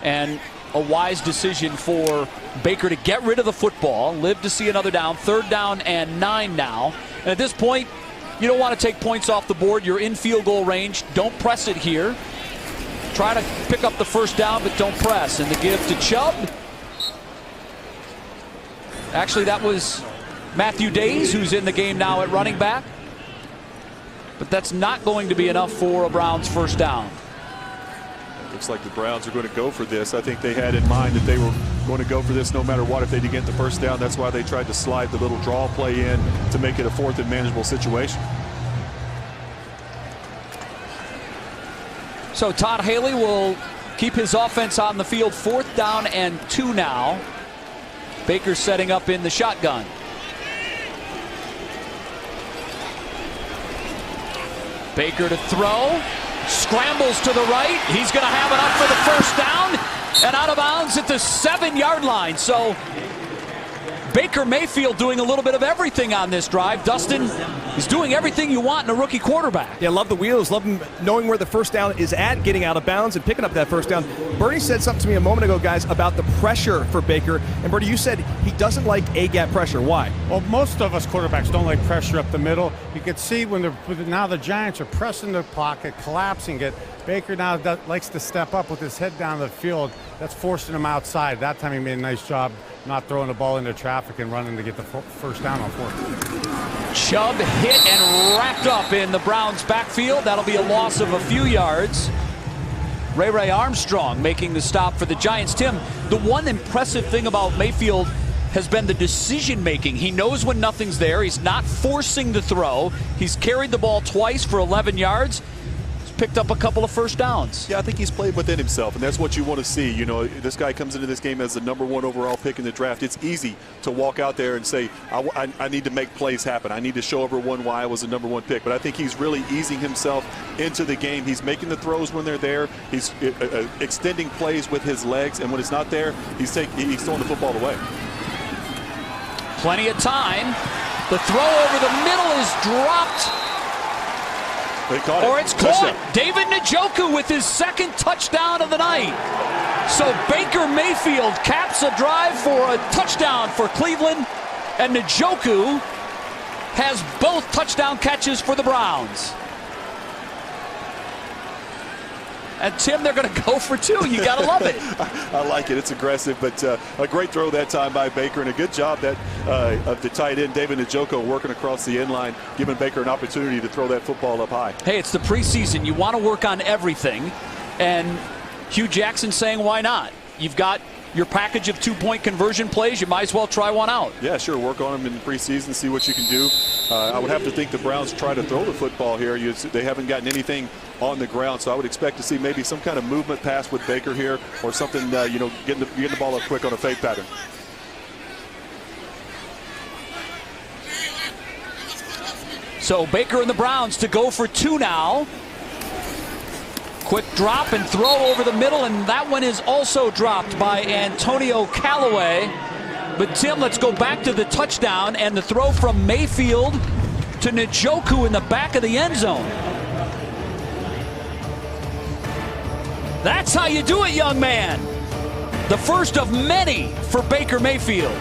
and a wise decision for Baker to get rid of the football, live to see another down. 3rd down and 9 now. And at this point, you don't want to take points off the board. You're in field goal range. Don't press it here. Try to pick up the 1st down, but don't press. And the give to Chubb. Actually, that was Matthew Days, who's in the game now at running back. But that's not going to be enough for a Browns 1st down.
Looks like the Browns are going to go for this. I think they had in mind that they were going to go for this no matter what if they didn't get the 1st down. That's why they tried to slide the little draw play in to make it a 4th and manageable situation.
So Todd Haley will keep his offense on the field. 4th down and 2 now. Baker setting up in the shotgun. Baker to throw. Scrambles to the right. He's going to have it up for the 1st down. And out of bounds at the 7-yard line. So Baker Mayfield doing a little bit of everything on this drive. Dustin is doing everything you want in a rookie quarterback.
Yeah, love the wheels. Love him knowing where the 1st down is at, getting out of bounds and picking up that 1st down. Bernie said something to me a moment ago, guys, about the pressure for Baker. And Bernie, you said he doesn't like A-gap pressure. Why?
Well, most of us quarterbacks don't like pressure up the middle. You can see now the Giants are pressing the pocket, collapsing it. Baker now likes to step up with his head down the field. That's forcing him outside. That time he made a nice job not throwing the ball into traffic and running to get the 1st down on 4th.
Chubb hit and wrapped up in the Browns backfield. That'll be a loss of a few yards. Ray Armstrong making the stop for the Giants. Tim, the one impressive thing about Mayfield has been the decision making. He knows when nothing's there. He's not forcing the throw. He's carried the ball twice for 11 yards. picked up a couple of first downs.
Yeah, I think he's played within himself, and that's what you want to see. You know, this guy comes into this game as the #1 overall pick in the draft. It's easy to walk out there and say, I need to make plays happen. I need to show everyone why I was the #1 pick. But I think he's really easing himself into the game. He's making the throws when they're there. He's extending plays with his legs, and when it's not there, he's throwing the football away.
Plenty of time. The throw over the middle is dropped.
They caught it.
Or it's caught. David Njoku with his second touchdown of the night. So Baker Mayfield caps a drive for a touchdown for Cleveland, and Njoku has both touchdown catches for the Browns. And Tim, they're going to go for 2. You got to love it.
I like it. It's aggressive, but a great throw that time by Baker, and a good job that of the tight end, David Njoku, working across the end line, giving Baker an opportunity to throw that football up high.
Hey, it's the preseason. You want to work on everything, and Hugh Jackson saying, why not? You've got your package of 2-point conversion plays. You might as well try one out.
Yeah, sure. Work on them in the preseason, see what you can do. I would have to think the Browns try to throw the football here. They haven't gotten anything on the ground, so I would expect to see maybe some kind of movement pass with Baker here, or something, getting the ball up quick on a fake pattern.
So Baker and the Browns to go for 2 now. Quick drop and throw over the middle, and that one is also dropped by Antonio Callaway. But Tim, let's go back to the touchdown and the throw from Mayfield to Njoku in the back of the end zone. That's how you do it, young man. The first of many for Baker Mayfield.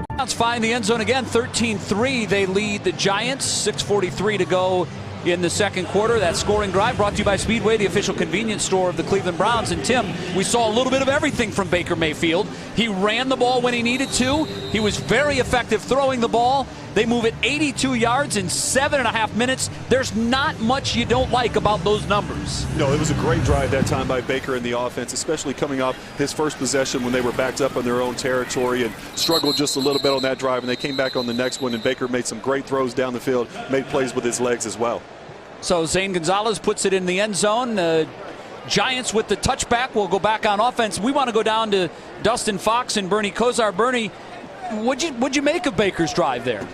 Browns find the end zone again. 13-3. They lead the Giants. 6:43 to go in the second quarter. That scoring drive brought to you by Speedway, the official convenience store of the Cleveland Browns. And Tim, we saw a little bit of everything from Baker Mayfield. He ran the ball when he needed to. He was very effective throwing the ball. They move it 82 yards in 7.5 minutes. There's not much you don't like about those numbers.
No, it was a great drive that time by Baker in the offense, especially coming off his first possession when they were backed up in their own territory and struggled just a little bit on that drive, and they came back on the next one, and Baker made some great throws down the field, made plays with his legs as well.
So Zane Gonzalez puts it in the end zone. Giants with the touchback will go back on offense. We want to go down to Dustin Fox and Bernie Kosar. Bernie, what'd you make of Baker's drive there?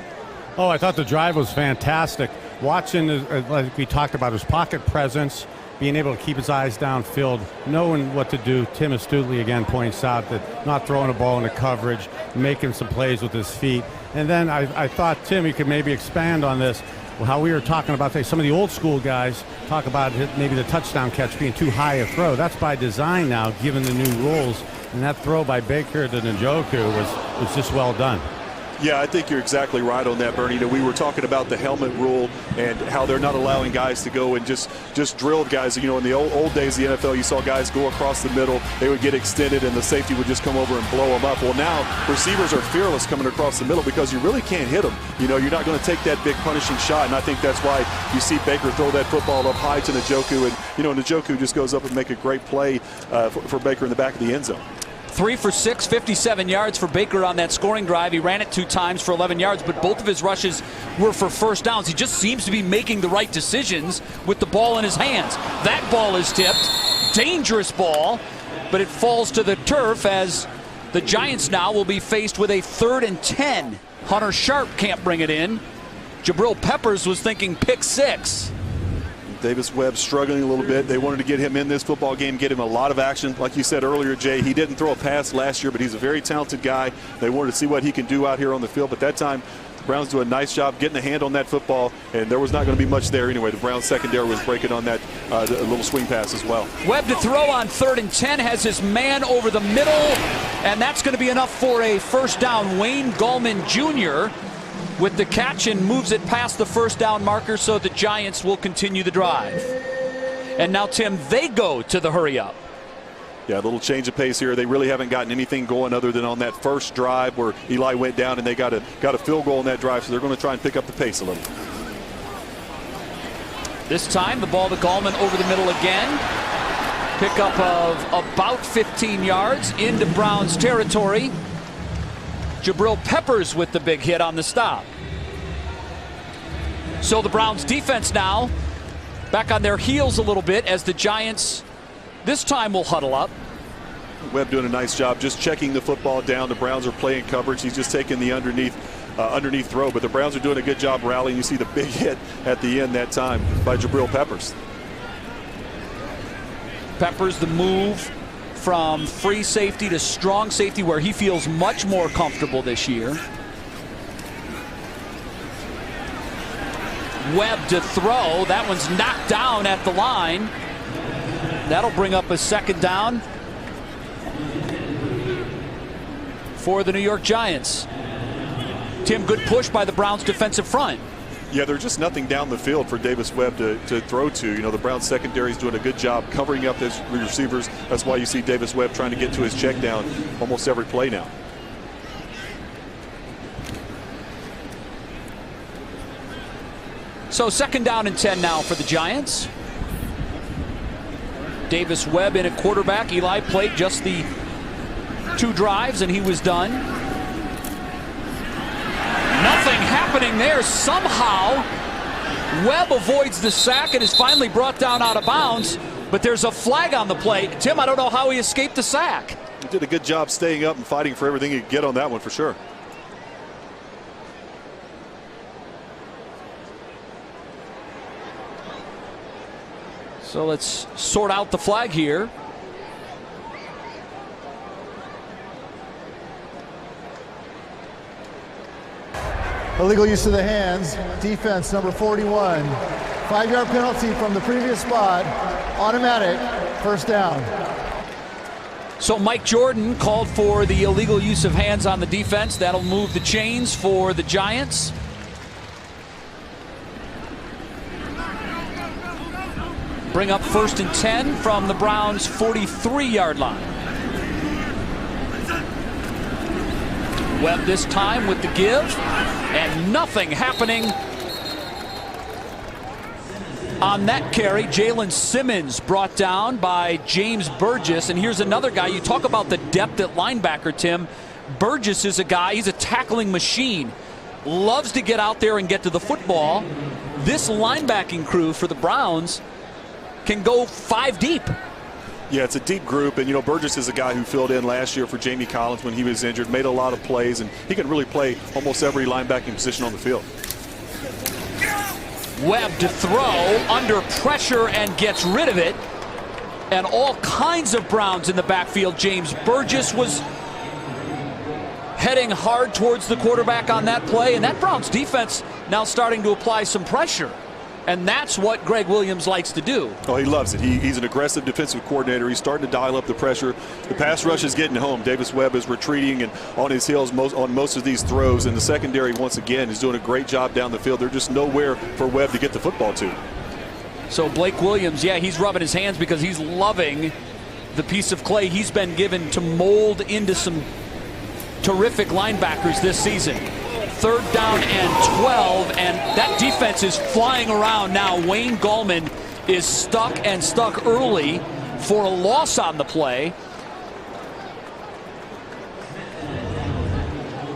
Oh, I thought the drive was fantastic. Watching, like we talked about, his pocket presence, being able to keep his eyes downfield, knowing what to do. Tim astutely again points out that not throwing a ball into coverage, making some plays with his feet. And then I thought, Tim, you could maybe expand on this. How we were talking about, say, some of the old school guys talk about maybe the touchdown catch being too high a throw. That's by design now, given the new rules. And that throw by Baker to Njoku was just well done.
Yeah, I think you're exactly right on that, Bernie. We were talking about the helmet rule and how they're not allowing guys to go and just drill guys. In the old days of the NFL, you saw guys go across the middle. They would get extended, and the safety would just come over and blow them up. Well, now receivers are fearless coming across the middle because you really can't hit them. You're not going to take that big punishing shot, and I think that's why you see Baker throw that football up high to Njoku, and Njoku just goes up and make a great play for Baker in the back of the end zone.
3 for 6, 57 yards for Baker on that scoring drive. He ran it 2 times for 11 yards, but both of his rushes were for first downs. He just seems to be making the right decisions with the ball in his hands. That ball is tipped. Dangerous ball, but it falls to the turf as the Giants now will be faced with a 3rd and 10. Hunter Sharp can't bring it in. Jabril Peppers was thinking pick 6.
Davis Webb struggling a little bit. They wanted to get him in this football game, get him a lot of action. Like you said earlier, Jay, he didn't throw a pass last year, but he's a very talented guy. They wanted to see what he can do out here on the field. But that time, the Browns do a nice job getting a hand on that football, and there was not going to be much there anyway. The Browns secondary was breaking on that little swing pass as well.
Webb to throw on 3rd and 10, has his man over the middle, and that's going to be enough for a first down. Wayne Gallman Jr. with the catch and moves it past the first down marker, so the Giants will continue the drive. And now, Tim, they go to the hurry up.
Yeah, a little change of pace here. They really haven't gotten anything going other than on that first drive where Eli went down and they got a field goal on that drive, so they're going to try and pick up the pace a little.
This time, the ball to Gallman over the middle again. Pickup of about 15 yards into Browns territory. Jabril Peppers with the big hit on the stop. So the Browns defense now back on their heels a little bit as the Giants this time will huddle up.
Webb doing a nice job just checking the football down. The Browns are playing coverage. He's just taking the underneath throw, but the Browns are doing a good job rallying. You see the big hit at the end that time by Jabril Peppers.
Peppers, the move from free safety to strong safety where he feels much more comfortable this year. Webb to throw. That one's knocked down at the line. That'll bring up a second down for the New York Giants. Tim, good push by the Browns defensive front.
Yeah, there's just nothing down the field for Davis Webb to throw to. You know, the Browns secondary is doing a good job covering up his receivers. That's why you see Davis Webb trying to get to his check down almost every play now.
So second down and 10 now for the Giants. Davis Webb in at quarterback. Eli played just the 2 drives and he was done. Nothing happening there. Somehow Webb avoids the sack and is finally brought down out of bounds, but there's a flag on the play. Tim, I don't know how he escaped the sack.
He did a good job staying up and fighting for everything he could get on that one for sure.
So let's sort out the flag here.
Illegal use of the hands. Defense number 41. 5-yard penalty from the previous spot. Automatic. First down.
So Mike Jordan called for the illegal use of hands on the defense. That'll move the chains for the Giants. Bring up 1st and 10 from the Browns' 43-yard line. Webb this time with the give, and nothing happening on that carry. Jalen Simmons brought down by James Burgess, and here's another guy. You talk about the depth at linebacker, Tim. Burgess is a guy, he's a tackling machine. Loves to get out there and get to the football. This linebacking crew for the Browns can go 5 deep.
Yeah, it's a deep group, and you know Burgess is a guy who filled in last year for Jamie Collins when he was injured, made a lot of plays, and he can really play almost every linebacking position on the field.
Webb to throw under pressure and gets rid of it, and all kinds of Browns in the backfield. James Burgess was heading hard towards the quarterback on that play, and that Browns defense now starting to apply some pressure. And that's what Greg Williams likes to do.
Oh, he loves it. He's an aggressive defensive coordinator. He's starting to dial up the pressure. The pass rush is getting home. Davis Webb is retreating and on his heels on most of these throws. And the secondary, once again, is doing a great job down the field. There's just nowhere for Webb to get the football to.
So Blake Williams, yeah, he's rubbing his hands because he's loving the piece of clay he's been given to mold into some terrific linebackers this season. 3rd down and 12, and that defense is flying around now. Wayne Gallman is stuck early for a loss on the play.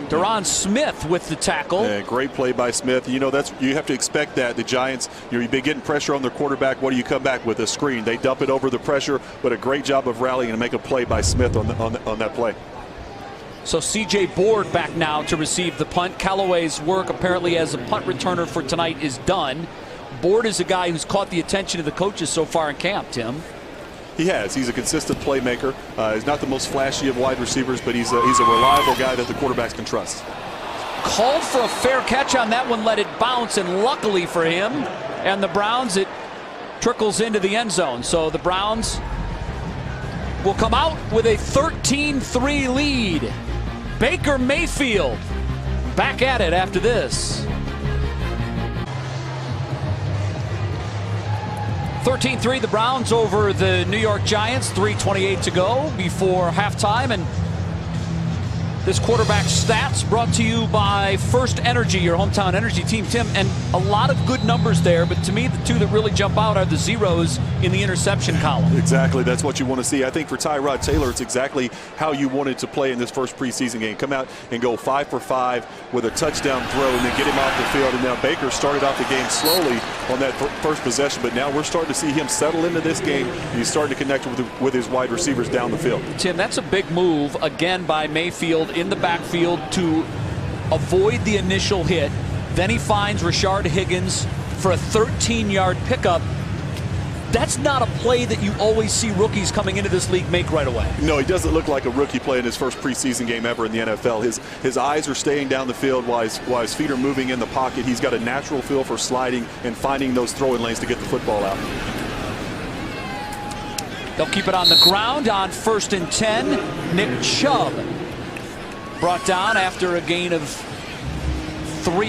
Deron Smith with the tackle.
Yeah, great play by Smith. You know, you have to expect that. The Giants, you've been getting pressure on their quarterback. What do you come back with? A screen. They dump it over the pressure, but a great job of rallying and make a play by Smith on that play.
So C.J. Board back now to receive the punt. Callaway's work apparently as a punt returner for tonight is done. Board is a guy who's caught the attention of the coaches so far in camp, Tim.
He has. He's a consistent playmaker. He's not the most flashy of wide receivers, but he's a reliable guy that the quarterbacks can trust.
Called for a fair catch on that one, let it bounce, and luckily for him and the Browns, it trickles into the end zone. So the Browns will come out with a 13-3 lead. Baker Mayfield back at it after this. 13-3 the Browns over the New York Giants. 3:28 to go before halftime, and This quarterback stats brought to you by First Energy, your hometown energy team, Tim. And a lot of good numbers there, but to me, the two that really jump out are the zeros in the interception column.
Exactly. That's what you want to see. I think for Tyrod Taylor, it's exactly how you wanted to play in this first preseason game. Come out and go 5 for 5 with a touchdown throw and then get him off the field. And now Baker started off the game slowly on that first possession, but now we're starting to see him settle into this game. He's starting to connect with his wide receivers down the field.
Tim, that's a big move, again, by Mayfield in the backfield to avoid the initial hit. Then he finds Rashard Higgins for a 13-yard pickup. That's not a play that you always see rookies coming into this league make right away.
No, he doesn't look like a rookie playing his first preseason game ever in the NFL. His eyes are staying down the field while his feet are moving in the pocket. He's got a natural feel for sliding and finding those throwing lanes to get the football out.
They'll keep it on the ground on 1st and 10. Nick Chubb brought down after a gain of 2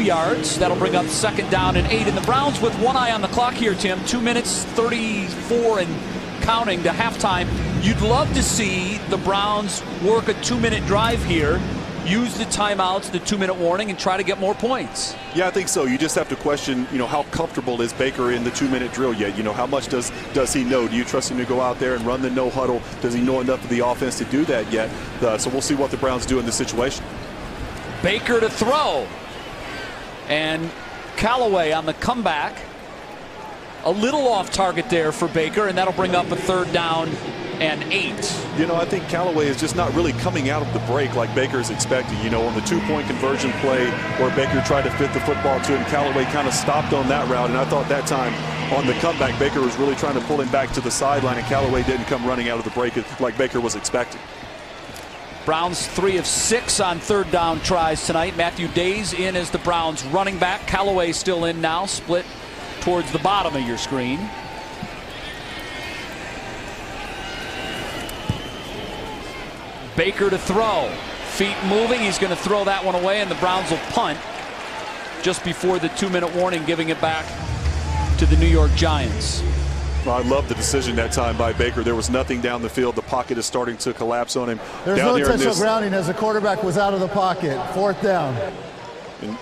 yards. That'll bring up 2nd down and 8. And the Browns with one eye on the clock here, Tim. 2 minutes 34 and counting to halftime. You'd love to see the Browns work a 2-minute drive here, use the timeouts, the 2-minute warning, and try to get more points.
Yeah, I think so. You just have to question, how comfortable is Baker in the 2-minute drill yet? How much does he know? Do you trust him to go out there and run the no huddle? Does he know enough of the offense to do that yet? So we'll see what the Browns do in this situation.
Baker to throw. And Callaway on the comeback. A little off target there for Baker, and that'll bring up a 3rd down and 8.
I think Callaway is just not really coming out of the break like Baker is expecting. On the 2-point conversion play where Baker tried to fit the football to him, Callaway kind of stopped on that route, and I thought that time on the comeback, Baker was really trying to pull him back to the sideline, and Callaway didn't come running out of the break like Baker was expecting.
Browns 3 of 6 on 3rd down tries tonight. Matthew Days in as the Browns running back. Callaway still in now, split towards the bottom of your screen. Baker to throw. Feet moving. He's going to throw that one away, and the Browns will punt just before the 2-minute warning, giving it back to the New York Giants.
Well, I love the decision that time by Baker. There was nothing down the field. The pocket is starting to collapse on him.
There's no intentional grounding as the quarterback was out of the pocket. 4th down.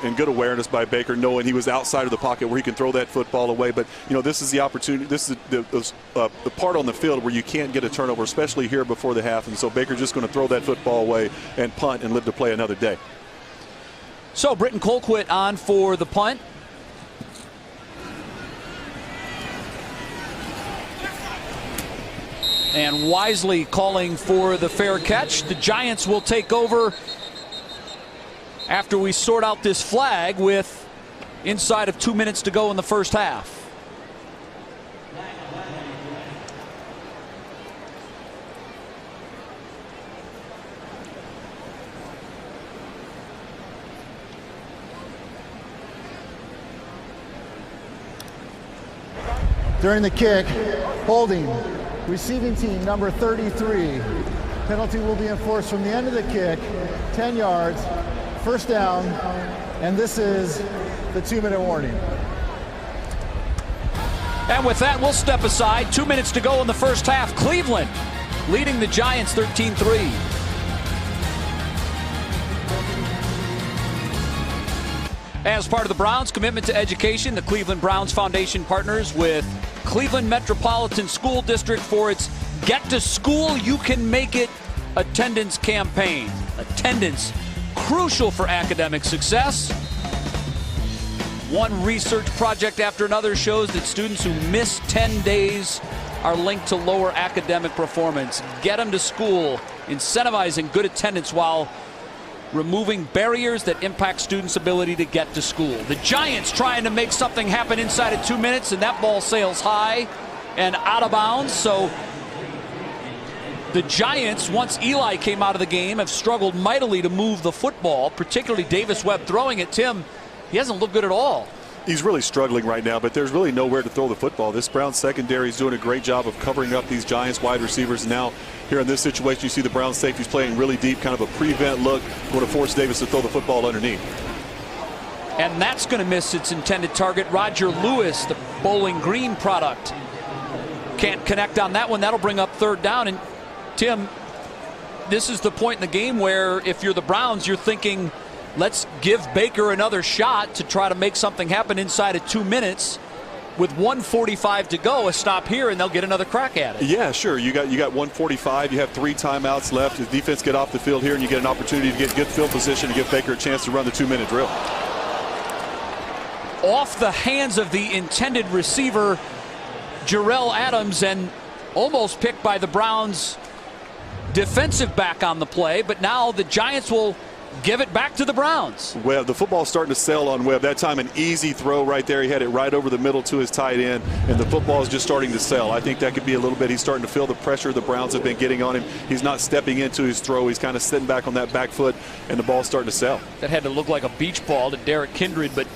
And good awareness by Baker, knowing he was outside of the pocket where he can throw that football away. But, this is the opportunity. This is the part on the field where you can't get a turnover, especially here before the half. And so Baker's just going to throw that football away and punt and live to play another day.
So Britton Colquitt on for the punt. And wisely calling for the fair catch. The Giants will take over after we sort out this flag with inside of 2 minutes to go in the first half.
During the kick, holding. Receiving team number 33. Penalty will be enforced from the end of the kick, 10 yards, 1st down, and this is the 2-minute warning.
And with that, we'll step aside. 2 minutes to go in the first half. Cleveland leading the Giants 13-3. As part of the Browns' commitment to education, the Cleveland Browns Foundation partners with Cleveland Metropolitan School District for its Get to School You Can Make It attendance campaign. Attendance, crucial for academic success. One research project after another shows that students who miss 10 days are linked to lower academic performance. Get them to school, incentivizing good attendance while removing barriers that impact students' ability to get to school. The Giants trying to make something happen inside of 2 minutes, and that ball sails high and out of bounds. So the Giants, once Eli came out of the game, have struggled mightily to move the football, particularly Davis Webb throwing it. Tim, he hasn't looked good at all.
He's really struggling right now, but there's really nowhere to throw the football. This Browns secondary is doing a great job of covering up these Giants wide receivers. Now, here in this situation, you see the Browns safeties playing really deep, kind of a prevent look, going to force Davis to throw the football underneath.
And that's going to miss its intended target. Roger Lewis, the Bowling Green product, can't connect on that one. That'll bring up 3rd down. And Tim, this is the point in the game where if you're the Browns, you're thinking, let's give Baker another shot to try to make something happen inside of 2 minutes. With 1:45 to go, a stop here, and they'll get another crack at it.
Yeah, sure. You got 1:45. You have 3 timeouts left. The defense get off the field here, and you get an opportunity to get good field position to give Baker a chance to run the 2-minute drill.
Off the hands of the intended receiver, Jarrell Adams, and almost picked by the Browns defensive back on the play, but now the Giants will give it back to the Browns.
Webb, the football's starting to sell on Webb. That time an easy throw right there. He had it right over the middle to his tight end, and the football is just starting to sell. I think that could be a little bit. He's starting to feel the pressure the Browns have been getting on him. He's not stepping into his throw. He's kind of sitting back on that back foot, and the ball's starting to sell.
That had to look like a beach ball to Derek Kindred, but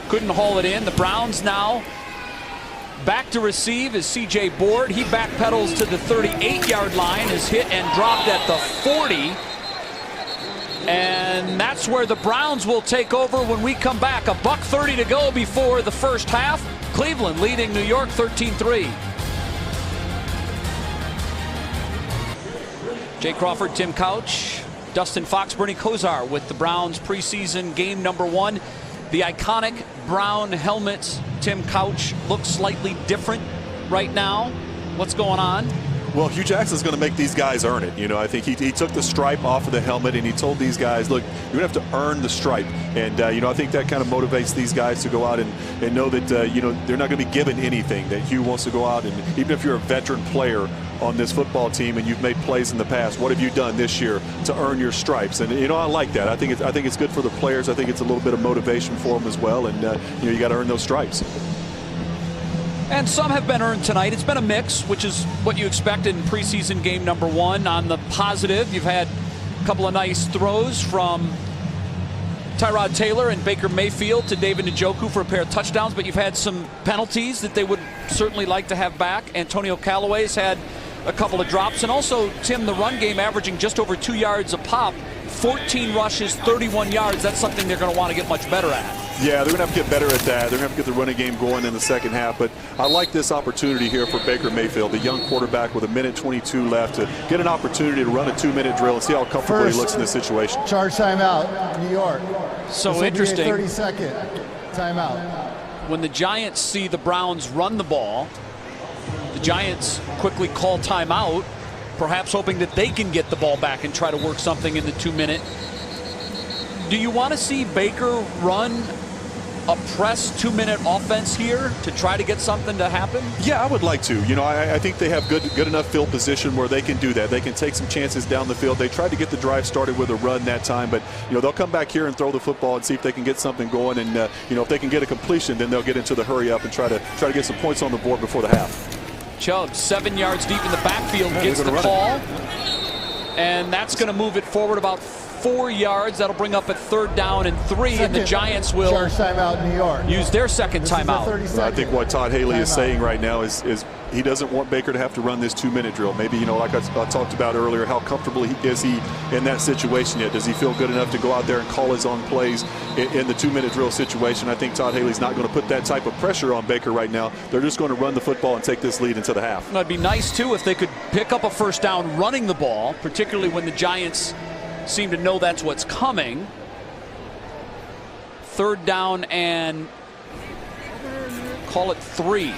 couldn't haul it in. The Browns now back to receive is C.J. Board. He backpedals to the 38-yard line, is hit and dropped at the 40. And that's where the Browns will take over when we come back. $1:30 to go before the first half. Cleveland leading New York 13-3. Jay Crawford, Tim Couch, Dustin Fox, Bernie Kosar with the Browns preseason game number 1. The iconic brown helmet. Tim Couch looks slightly different right now. What's going on?
Well, Hugh Jackson's going to make these guys earn it. You know, I think he took the stripe off of the helmet, and he told these guys, look, you're going to have to earn the stripe. And, you know, I think that kind of motivates these guys to go out and know that, you know, they're not going to be given anything, that Hugh wants to go out, and even if you're a veteran player on this football team and you've made plays in the past, what have you done this year to earn your stripes? And, you know, I like that. I think it's good for the players. I think it's a little bit of motivation for them as well. And, you know, you got to earn those stripes.
And some have been earned tonight. It's been a mix, which is what you expect in preseason game number 1. On the positive, you've had a couple of nice throws from Tyrod Taylor and Baker Mayfield to David Njoku for a pair of touchdowns, but you've had some penalties that they would certainly like to have back. Antonio Callaway's had a couple of drops. And also, Tim, the run game averaging just over 2 yards a pop. 14 rushes, 31 yards. That's something they're going to want to get much better at.
Yeah, they're going to have to get better at that. They're going to have to get the running game going in the second half. But I like this opportunity here for Baker Mayfield, the young quarterback with 1:22 left, to get an opportunity to run a 2-minute drill and see how comfortable he looks in this situation.
Charge timeout, New York.
So interesting.
30-second timeout.
When the Giants see the Browns run the ball, the Giants quickly call timeout, perhaps hoping that they can get the ball back and try to work something in the 2-minute. Do you want to see Baker run a press 2-minute offense here to try to get something to happen?
Yeah, I would like to. You know, I think they have good enough field position where they can do that. They can take some chances down the field. They tried to get the drive started with a run that time, but you know, they'll come back here and throw the football and see if they can get something going. And you know, if they can get a completion, then they'll get into the hurry up and try to get some points on the board before the half.
Chubb 7 yards deep in the backfield, gets the call, and that's going to move it forward about 4 yards. That'll bring up a 3rd down and 3, and the Giants will
timeout, New York.
Use their second timeout.
I think what Todd Haley is saying right now is he doesn't want Baker to have to run this 2-minute drill. Maybe, you know, like I talked about earlier, how comfortable is he in that situation yet? Does he feel good enough to go out there and call his own plays in the 2-minute drill situation? I think Todd Haley's not going to put that type of pressure on Baker right now. They're just going to run the football and take this lead into the half.
It'd be nice, too, if they could pick up a first down running the ball, particularly when the Giants seem to know that's what's coming. 3rd down and call it 3.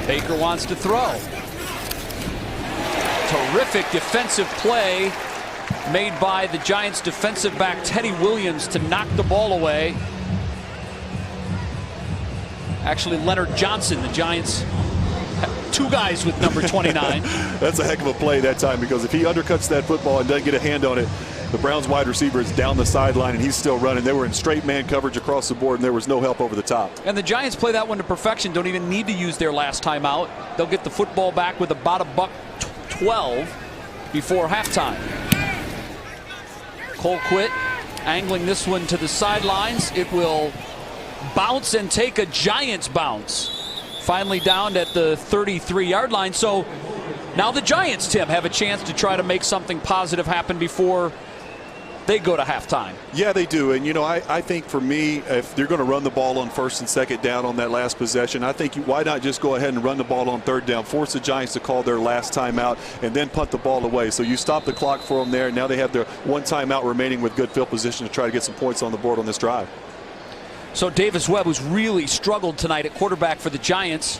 Baker wants to throw. Terrific defensive play made by the Giants defensive back Teddy Williams to knock the ball away. Actually, Leonard Johnson, the Giants have 2 guys with number 29.
That's a heck of a play that time, because if he undercuts that football and doesn't get a hand on it, the Browns wide receiver is down the sideline and he's still running. They were in straight man coverage across the board and there was no help over the top.
And the Giants play that one to perfection. Don't even need to use their last timeout. They'll get the football back with about $1:12 before halftime. Colquitt angling this one to the sidelines. It will bounce and take a Giants bounce. Finally down at the 33-yard line. So now the Giants, Tim, have a chance to try to make something positive happen before they go to halftime.
Yeah, they do. And, you know, I think for me, if they're going to run the ball on first and second down on that last possession, I think why not just go ahead and run the ball on third down, force the Giants to call their last timeout, and then punt the ball away. So you stop the clock for them there. Now they have their one timeout remaining with good field position to try to get some points on the board on this drive.
So Davis Webb, who's really struggled tonight at quarterback for the Giants,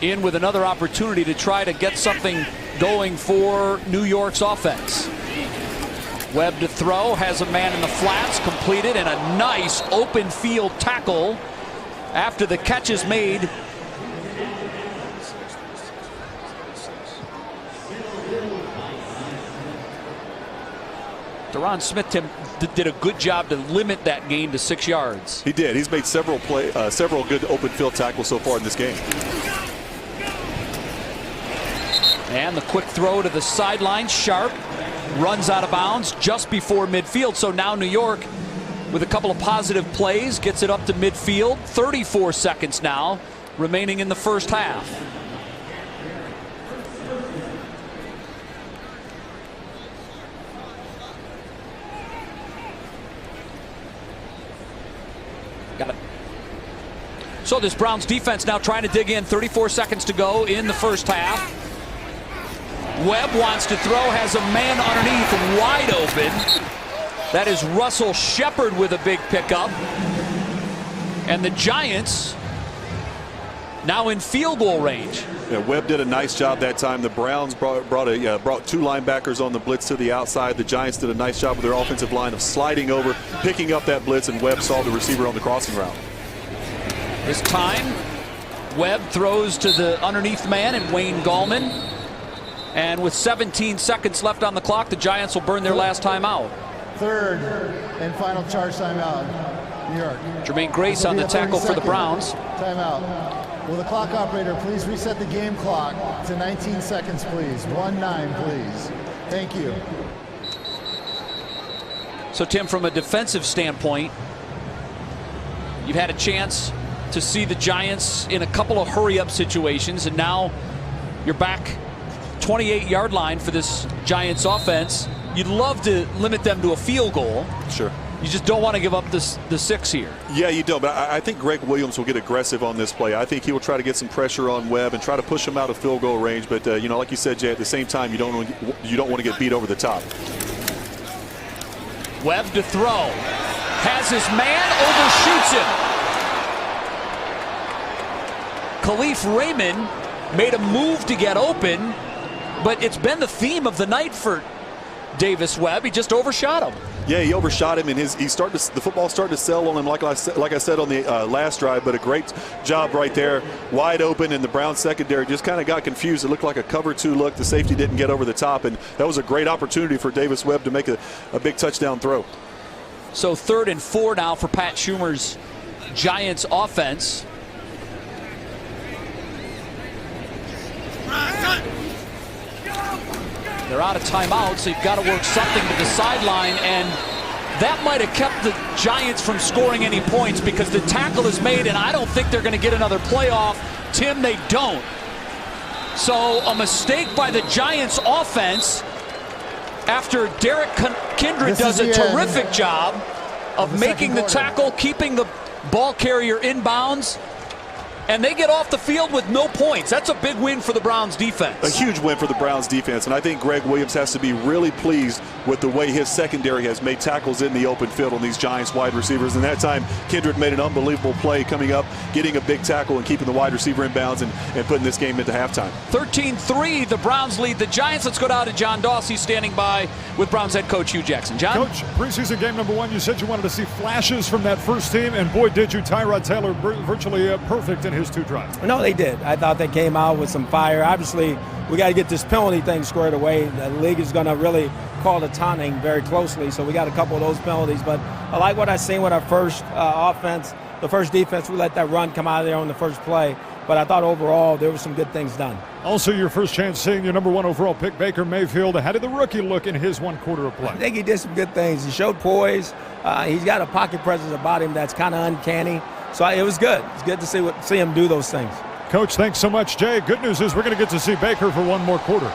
in with another opportunity to try to get something going for New York's offense. Webb to throw, has a man in the flats, completed, and a nice open field tackle after the catch is made. Deron Smith, Tim, did a good job to limit that gain to 6 yards.
He did. He's made several good open field tackles so far in this game.
And the quick throw to the sideline, sharp, runs out of bounds just before midfield. So now New York, with a couple of positive plays, gets it up to midfield. 34 seconds now remaining in the first half. Got it. So this Browns defense now trying to dig in. 34 seconds to go in the first half. Webb wants to throw, has a man underneath, wide open. That is Russell Shepard with a big pickup. And the Giants now in field goal range.
Yeah, Webb did a nice job that time. The Browns brought two linebackers on the blitz to the outside. The Giants did a nice job with their offensive line of sliding over, picking up that blitz, and Webb saw the receiver on the crossing route.
This time, Webb throws to the underneath man and Wayne Gallman. And with 17 seconds left on the clock, the Giants will burn their last timeout.
Third and final charge timeout, New York.
Jermaine Grace on the tackle for the Browns.
Timeout. Will the clock operator please reset the game clock to 19 seconds, please? 1-9, please. Thank you.
So, Tim, from a defensive standpoint, you've had a chance to see the Giants in a couple of hurry-up situations, and now you're back 28-yard line for this Giants offense. You'd love to limit them to a field goal.
Sure.
You just don't want to give up the 6 here.
Yeah, you don't. But I think Greg Williams will get aggressive on this play. I think he will try to get some pressure on Webb and try to push him out of field goal range. But you know, like you said, Jay, at the same time, you don't want to get beat over the top.
Webb to throw, has his man, overshoots him. Khalif Raymond made a move to get open, but it's been the theme of the night for Davis Webb. He just overshot him.
Yeah, he overshot him, and the football started to sell on him, like I said on the last drive. But a great job right there, wide open, and the Browns secondary just kind of got confused. It looked like a cover 2 look. The safety didn't get over the top, and that was a great opportunity for Davis Webb to make a big touchdown throw.
So 3rd and 4 now for Pat Schumer's Giants offense. They're out of timeout, so you've got to work something to the sideline, and that might have kept the Giants from scoring any points because the tackle is made, and I don't think they're going to get another playoff. Tim, they don't. So a mistake by the Giants offense after Derek Kindred does a terrific job of making the tackle, keeping the ball carrier inbounds. And they get off the field with no points. That's a big win for the Browns defense.
A huge win for the Browns defense. And I think Greg Williams has to be really pleased with the way his secondary has made tackles in the open field on these Giants wide receivers. And that time, Kindred made an unbelievable play coming up, getting a big tackle and keeping the wide receiver in bounds and putting this game into halftime.
13-3, the Browns lead the Giants. Let's go down to John Doss. He's standing by with Browns head coach Hugh Jackson. John?
Coach, preseason game number 1, you said you wanted to see flashes from that first team, and boy, did you. Tyrod Taylor virtually perfect in his 2 drives.
No, they did. I thought they came out with some fire. Obviously, we got to get this penalty thing squared away. The league is going to really call the taunting very closely, so we got a couple of those penalties. But I like what I seen with our first offense. The first defense, we let that run come out of there on the first play. But I thought overall there were some good things done.
Also, your first chance seeing your number 1 overall pick, Baker Mayfield. How did the rookie look in his 1 quarter of play?
I think he did some good things. He showed poise. He's got a pocket presence about him that's kind of uncanny. So it was good. It's good to see him do those things.
Coach, thanks so much. Jay, good news is we're going to get to see Baker for 1 more quarter.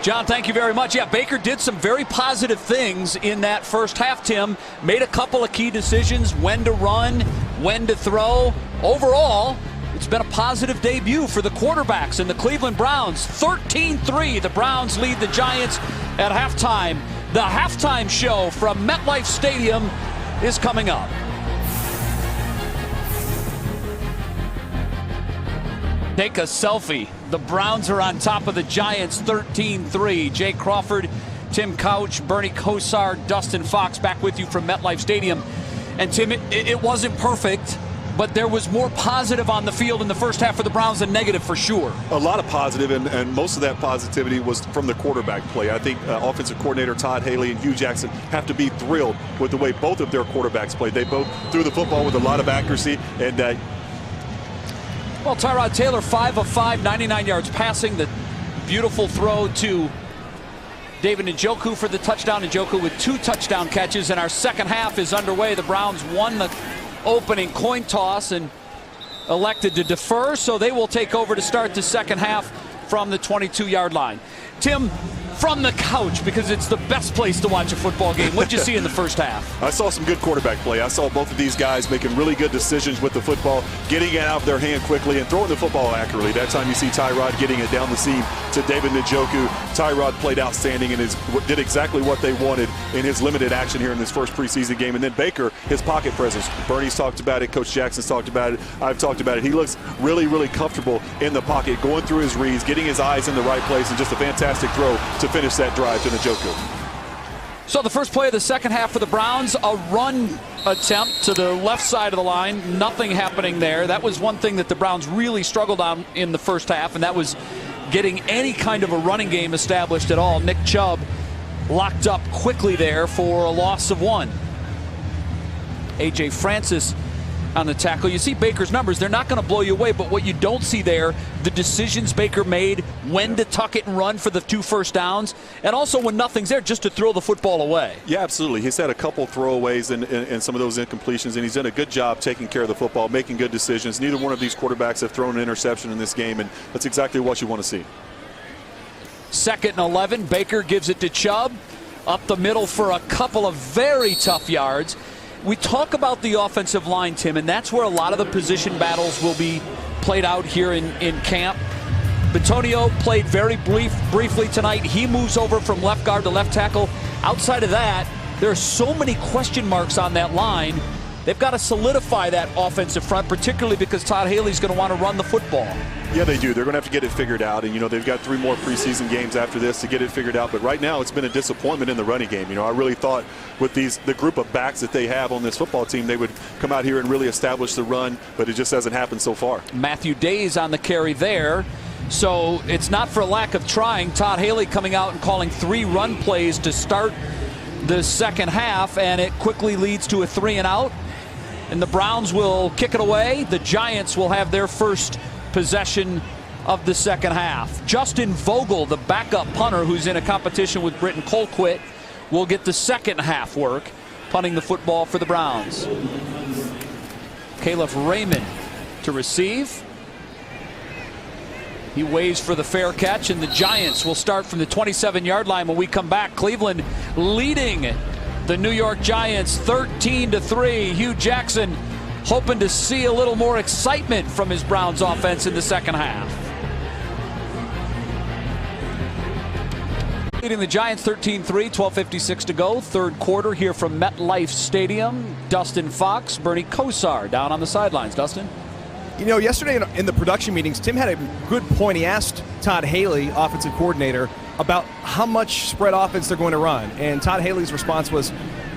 John, thank you very much. Yeah, Baker did some very positive things in that first half, Tim. Made a couple of key decisions, when to run, when to throw. Overall, it's been a positive debut for the quarterbacks and the Cleveland Browns. 13-3, the Browns lead the Giants at halftime. The halftime show from MetLife Stadium is coming up. Take a selfie. The Browns are on top of the Giants 13-3. Jay Crawford, Tim Couch, Bernie Kosar, Dustin Fox back with you from MetLife Stadium. And Tim, it wasn't perfect, but there was more positive on the field in the first half for the Browns than negative for sure.
A lot of positive, and most of that positivity was from the quarterback play. I think offensive coordinator Todd Haley and Hugh Jackson have to be thrilled with the way both of their quarterbacks played. They both threw the football with a lot of accuracy, and
well, Tyrod Taylor, 5 of 5, 99 yards passing. The beautiful throw to David Njoku for the touchdown. Njoku with 2 touchdown catches, and our second half is underway. The Browns won the opening coin toss and elected to defer, so they will take over to start the second half from the 22-yard line. Tim, from the couch, because it's the best place to watch a football game, what did you see in the first half?
I saw some good quarterback play. I saw both of these guys making really good decisions with the football, getting it out of their hand quickly and throwing the football accurately. That time you see Tyrod getting it down the seam to David Njoku. Tyrod played outstanding and did exactly what they wanted in his limited action here in this first preseason game. And then Baker, his pocket presence. Bernie's talked about it. Coach Jackson's talked about it. I've talked about it. He looks really, really comfortable in the pocket, going through his reads, getting his eyes in the right place, and just a fantastic throw to finish that drive to Njoku.
So the first play of the second half for the Browns, a run attempt to the left side of the line. Nothing happening there. That was one thing that the Browns really struggled on in the first half, and that was getting any kind of a running game established at all. Nick Chubb locked up quickly there for a loss of 1. A.J. Francis on the tackle. You see Baker's numbers. They're not going to blow you away, but what you don't see there, the decisions Baker made, when to tuck it and run for the 2 first downs, and also when nothing's there, just to throw the football away.
Yeah, absolutely. He's had a couple throwaways and some of those incompletions, and he's done a good job taking care of the football, making good decisions. Neither one of these quarterbacks have thrown an interception in this game, and that's exactly what you want to see.
2nd and 11. Baker gives it to Chubb up the middle for a couple of very tough yards. We talk about the offensive line, Tim, and that's where a lot of the position battles will be played out here in camp. Bitonio played very briefly tonight. He moves over from left guard to left tackle. Outside of that, there are so many question marks on that line. They've got to solidify that offensive front, particularly because Todd Haley's going to want to run the football.
Yeah, they do. They're going to have to get it figured out. And, they've got 3 more preseason games after this to get it figured out. But right now, it's been a disappointment in the running game. I really thought with the group of backs that they have on this football team, they would come out here and really establish the run. But it just hasn't happened so far. Matthew
Day's on the carry there. So it's not for lack of trying. Todd Haley coming out and calling 3 run plays to start the second half. And it quickly leads to a 3-and-out. And the Browns will kick it away. The Giants will have their first possession of the second half. Justin Vogel, the backup punter who's in a competition with Britton Colquitt, will get the second half work, punting the football for the Browns. Caleb Raymond to receive. He waves for the fair catch, and the Giants will start from the 27-yard line when we come back. Cleveland leading the New York Giants 13-3. Hugh Jackson hoping to see a little more excitement from his Browns offense in the second half. Leading the Giants 13-3, 12:56 to go. Third quarter here from MetLife Stadium. Dustin Fox, Bernie Kosar down on the sidelines. Dustin?
Yesterday in the production meetings, Tim had a good point. He asked Todd Haley, offensive coordinator, about how much spread offense they're going to run. And Todd Haley's response was,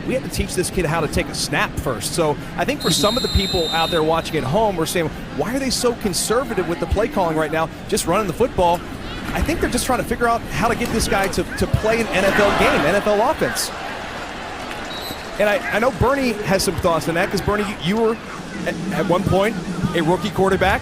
we have to teach this kid how to take a snap first. So I think for some of the people out there watching at home, we're saying, why are they so conservative with the play calling right now, just running the football? I think they're just trying to figure out how to get this guy to play an NFL game, NFL offense. And I know Bernie has some thoughts on that, because Bernie, you were at one point a rookie quarterback.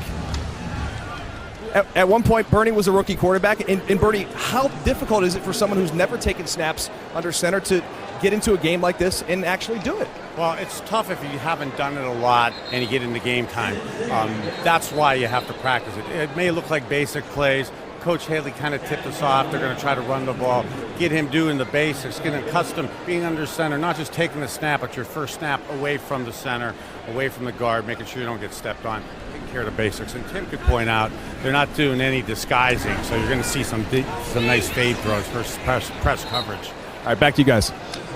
At one point, Bernie was a rookie quarterback. And Bernie, how difficult is it for someone who's never taken snaps under center to get into a game like this and actually do it?
Well, it's tough if you haven't done it a lot and you get into game time. That's why you have to practice it. It may look like basic plays, Coach Haley kind of tipped us off. They're going to try to run the ball, get him doing the basics, getting accustomed being under center, not just taking the snap, but your first snap away from the center, away from the guard, making sure you don't get stepped on, taking care of the basics. And Tim could point out they're not doing any disguising, so you're going to see some nice fade throws versus press coverage.
All right, back to you guys.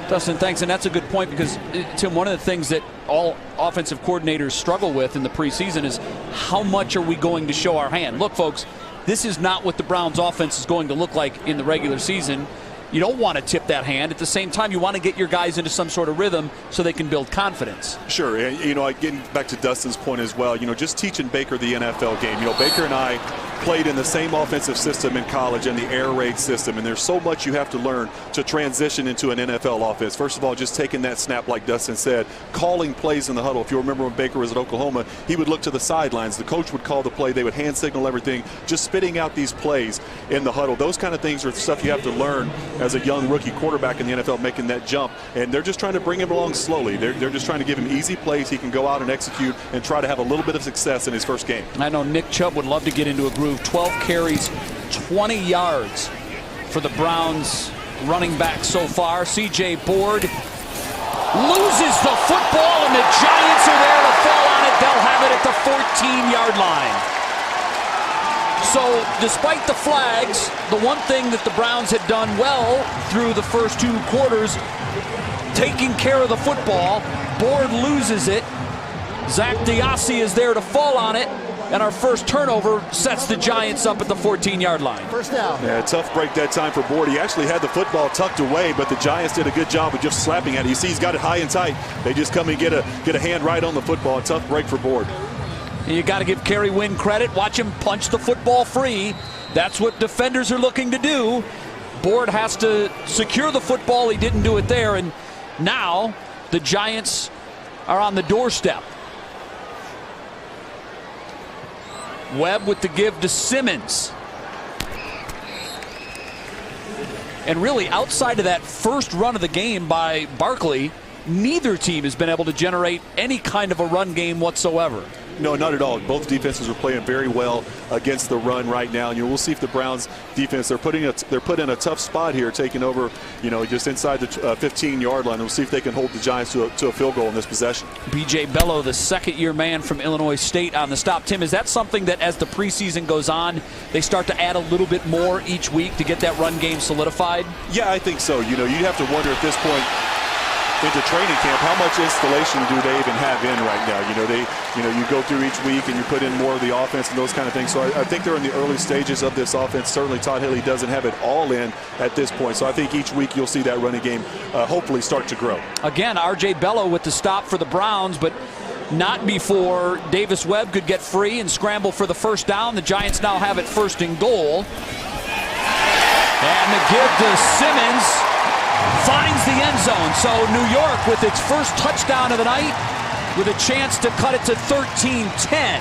Dustin, thanks, and that's a good point because, Tim, one of the things that all offensive coordinators struggle with in the preseason is how much are we going to show our hand? Look, folks, this is not what the Browns' offense is going to look like in the regular season. You don't want to tip that hand. At the same time, you want to get your guys into some sort of rhythm so they can build confidence.
Sure. And, getting back to Dustin's point as well, just teaching Baker the NFL game. Baker and I played in the same offensive system in college and the air raid system, and there's so much you have to learn to transition into an NFL offense. First of all, just taking that snap like Dustin said, calling plays in the huddle. If you remember when Baker was at Oklahoma, he would look to the sidelines. The coach would call the play. They would hand signal everything, just spitting out these plays in the huddle. Those kind of things are stuff you have to learn as a young rookie quarterback in the NFL, making that jump. And they're just trying to bring him along slowly. They're just trying to give him easy plays he can go out and execute and try to have a little bit of success in his first game.
I know Nick Chubb would love to get into a groove. 12 carries, 20 yards for the Browns running back so far. C.J. Board loses the football, and the Giants are there to fall on it. They'll have it at the 14-yard line. So despite the flags, the one thing that the Browns had done well through the first two quarters, taking care of the football, Board loses it. Zach Diassi is there to fall on it, and our first turnover sets the Giants up at the 14-yard line.
First down.
Yeah, tough break that time for Board. He actually had the football tucked away, but the Giants did a good job of just slapping at it. You see he's got it high and tight. They just come and get a hand right on the football. A tough break for Board.
You got to give Kerry Wynn credit. Watch him punch the football free. That's what defenders are looking to do. Board has to secure the football. He didn't do it there, and now the Giants are on the doorstep. Webb with the give to Simmons. And really, outside of that first run of the game by Barkley, neither team has been able to generate any kind of a run game whatsoever.
No, not at all. Both defenses are playing very well against the run right now. And we'll see if the Browns defense, they're put in a tough spot here, taking over, just inside the 15-yard line. We'll see if they can hold the Giants to a field goal in this possession. B.J.
Bello, the second-year man from Illinois State on the stop. Tim, is that something that as the preseason goes on, they start to add a little bit more each week to get that run game solidified?
Yeah, I think so. You have to wonder at this point into training camp, how much installation do they even have in right now? You go through each week and you put in more of the offense and those kind of things. So I think they're in the early stages of this offense. Certainly Todd Haley doesn't have it all in at this point. So I think each week you'll see that running game hopefully start to grow.
Again, R.J. Bello with the stop for the Browns, but not before Davis Webb could get free and scramble for the first down. The Giants now have it first and goal. And the give to Simmons finds the end zone. So New York with its first touchdown of the night with a chance to cut it to 13-10.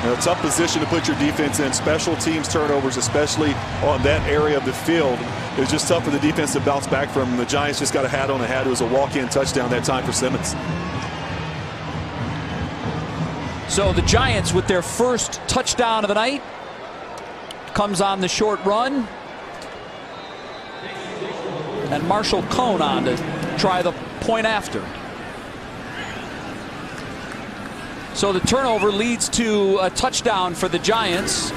A tough position to put your defense in. Special teams turnovers, especially on that area of the field, it was just tough for the defense to bounce back from. The Giants just got a hat on the hat. It was a walk-in touchdown that time for Simmons.
So the Giants with their first touchdown of the night comes on the short run. And Marshall Cone on to try the point after. So the turnover leads to a touchdown for the Giants.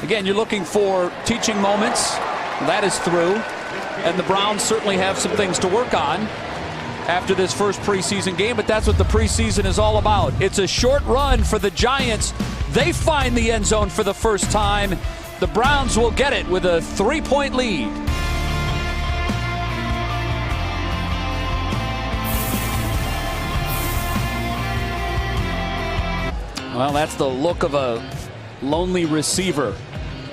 Again, you're looking for teaching moments. That is through. And the Browns certainly have some things to work on after this first preseason game, but that's what the preseason is all about. It's a short run for the Giants. They find the end zone for the first time. The Browns will get it with a 3-point lead. Well, that's the look of a lonely receiver.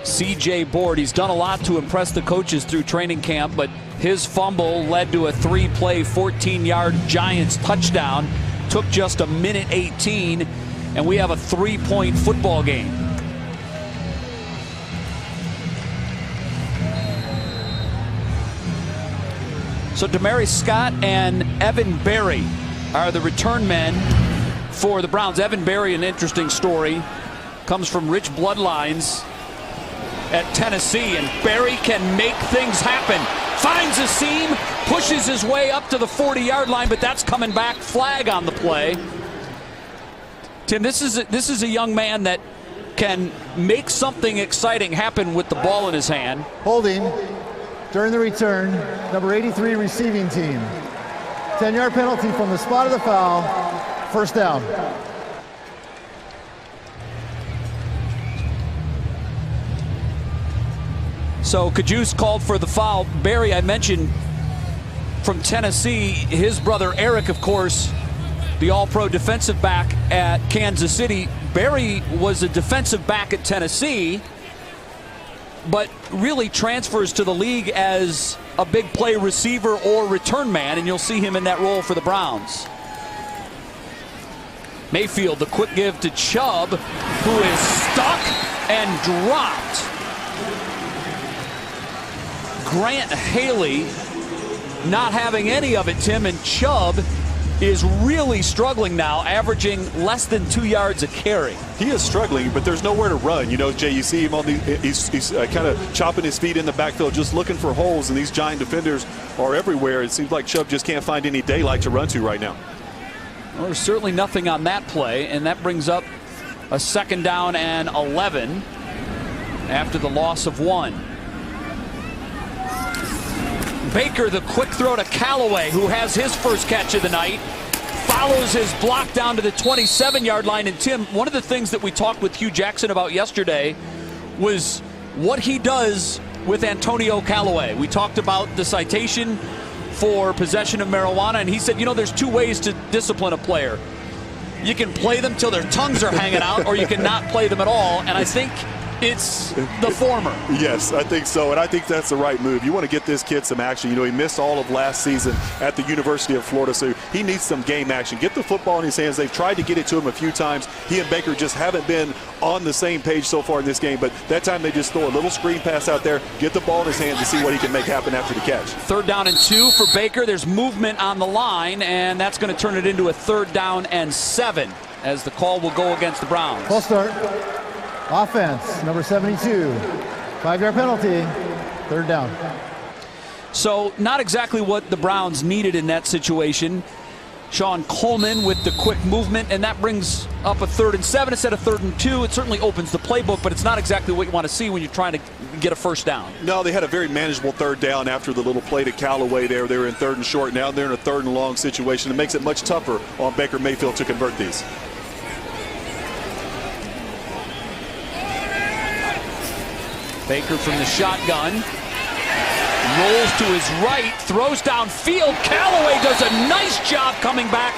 C.J. Board, he's done a lot to impress the coaches through training camp, but his fumble led to a 3-play, 14-yard Giants touchdown. Took just a minute 18, and we have a 3-point football game. So Demary Scott and Evan Berry are the return men for the Browns. Evan Berry, an interesting story, comes from rich bloodlines. at Tennessee, and Barry can make things happen. Finds a seam, pushes his way up to the 40-yard line, but that's coming back. Flag on the play. Tim, this is a young man that can make something exciting happen with the ball in his hand.
Holding during the return, number 83 receiving team. 10-yard penalty from the spot of the foul. First down.
So Kajus called for the foul. Barry, I mentioned from Tennessee, his brother Eric, of course, the all-pro defensive back at Kansas City. Barry was a defensive back at Tennessee, but really transfers to the league as a big play receiver or return man, and you'll see him in that role for the Browns. Mayfield, the quick give to Chubb, who is stuck and dropped. Grant Haley not having any of it, Tim, and Chubb is really struggling now, averaging less than 2 yards a carry.
He is struggling, but there's nowhere to run. You know, Jay, you see him on the, he's kind of chopping his feet in the backfield, just looking for holes, and these giant defenders are everywhere. It seems like Chubb just can't find any daylight to run to right now.
Well, there's certainly nothing on that play, and that brings up a 2nd down and 11 after the loss of 1. Baker, the quick throw to Callaway, who has his first catch of the night, follows his block down to the 27-yard line. And Tim, one of the things that we talked with Hugh Jackson about yesterday was what he does with Antonio Callaway. We talked about the citation for possession of marijuana, and he said, you know, there's 2 ways to discipline a player. You can play them till their tongues are hanging out, or you can not play them at all. And I think it's the former.
Yes, I think so, and I think that's the right move. You want to get this kid some action. You know, he missed all of last season at the University of Florida, so he needs some game action. Get the football in his hands. They've tried to get it to him a few times. He and Baker just haven't been on the same page so far in this game, but that time they just throw a little screen pass out there, get the ball in his hands, and see what he can make happen after the catch.
3rd down and 2 for Baker. There's movement on the line, and that's going to turn it into a 3rd down and 7 as the call will go against the Browns.
Full start. Offense, number 72. 5-yard penalty. 3rd down.
So not exactly what the Browns needed in that situation. Sean Coleman with the quick movement, and that brings up a 3rd and 7 instead of 3rd and 2. It certainly opens the playbook, but it's not exactly what you want to see when you're trying to get a 1st down.
No, they had a very manageable 3rd down after the little play to Callaway there. They were in 3rd and short. Now they're in a 3rd and long situation. It makes it much tougher on Baker Mayfield to convert these.
Baker from the shotgun, rolls to his right, throws downfield. Callaway does a nice job coming back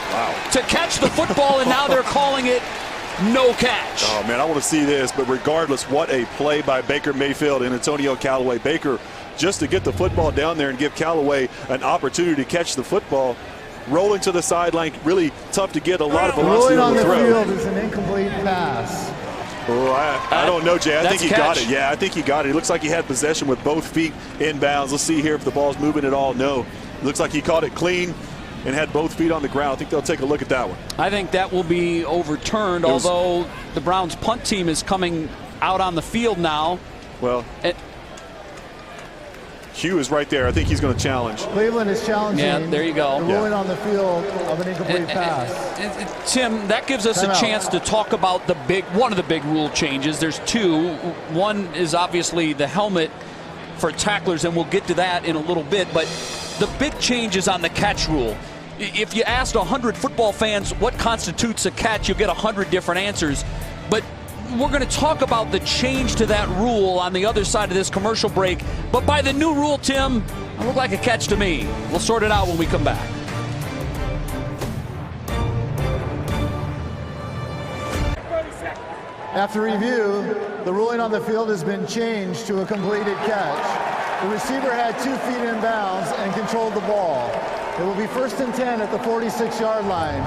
to catch the football, and now they're calling it no catch.
Oh, man, I want to see this, but regardless, what a play by Baker Mayfield and Antonio Callaway. Baker, just to get the football down there and give Callaway an opportunity to catch the football, rolling to the sideline, really tough to get a lot of velocity on the throw.
Rolling on the field is an incomplete pass.
Oh, I don't know, Jay. I think he got it. Yeah, I think he got it. It looks like he had possession with both feet inbounds. Let's see here if the ball's moving at all. No. It looks like he caught it clean and had both feet on the ground. I think they'll take a look at that one.
I think that will be overturned, although the Browns punt team is coming out on the field now.
Well, Hugh is right there. I think he's going to challenge.
Cleveland is challenging.
Yeah, there you go.
The ruling on the field of an incomplete pass.
Tim, that gives us a chance to talk about one of the big rule changes. There's 2. One is obviously the helmet for tacklers, and we'll get to that in a little bit. But the big change is on the catch rule. If you asked 100 football fans what constitutes a catch, you'll get 100 different answers. But we're going to talk about the change to that rule on the other side of this commercial break. But by the new rule, Tim, it looked like a catch to me. We'll sort it out when we come back.
After review, the ruling on the field has been changed to a completed catch. The receiver had 2 feet in bounds and controlled the ball. It will be 1st and 10 at the 46-yard line.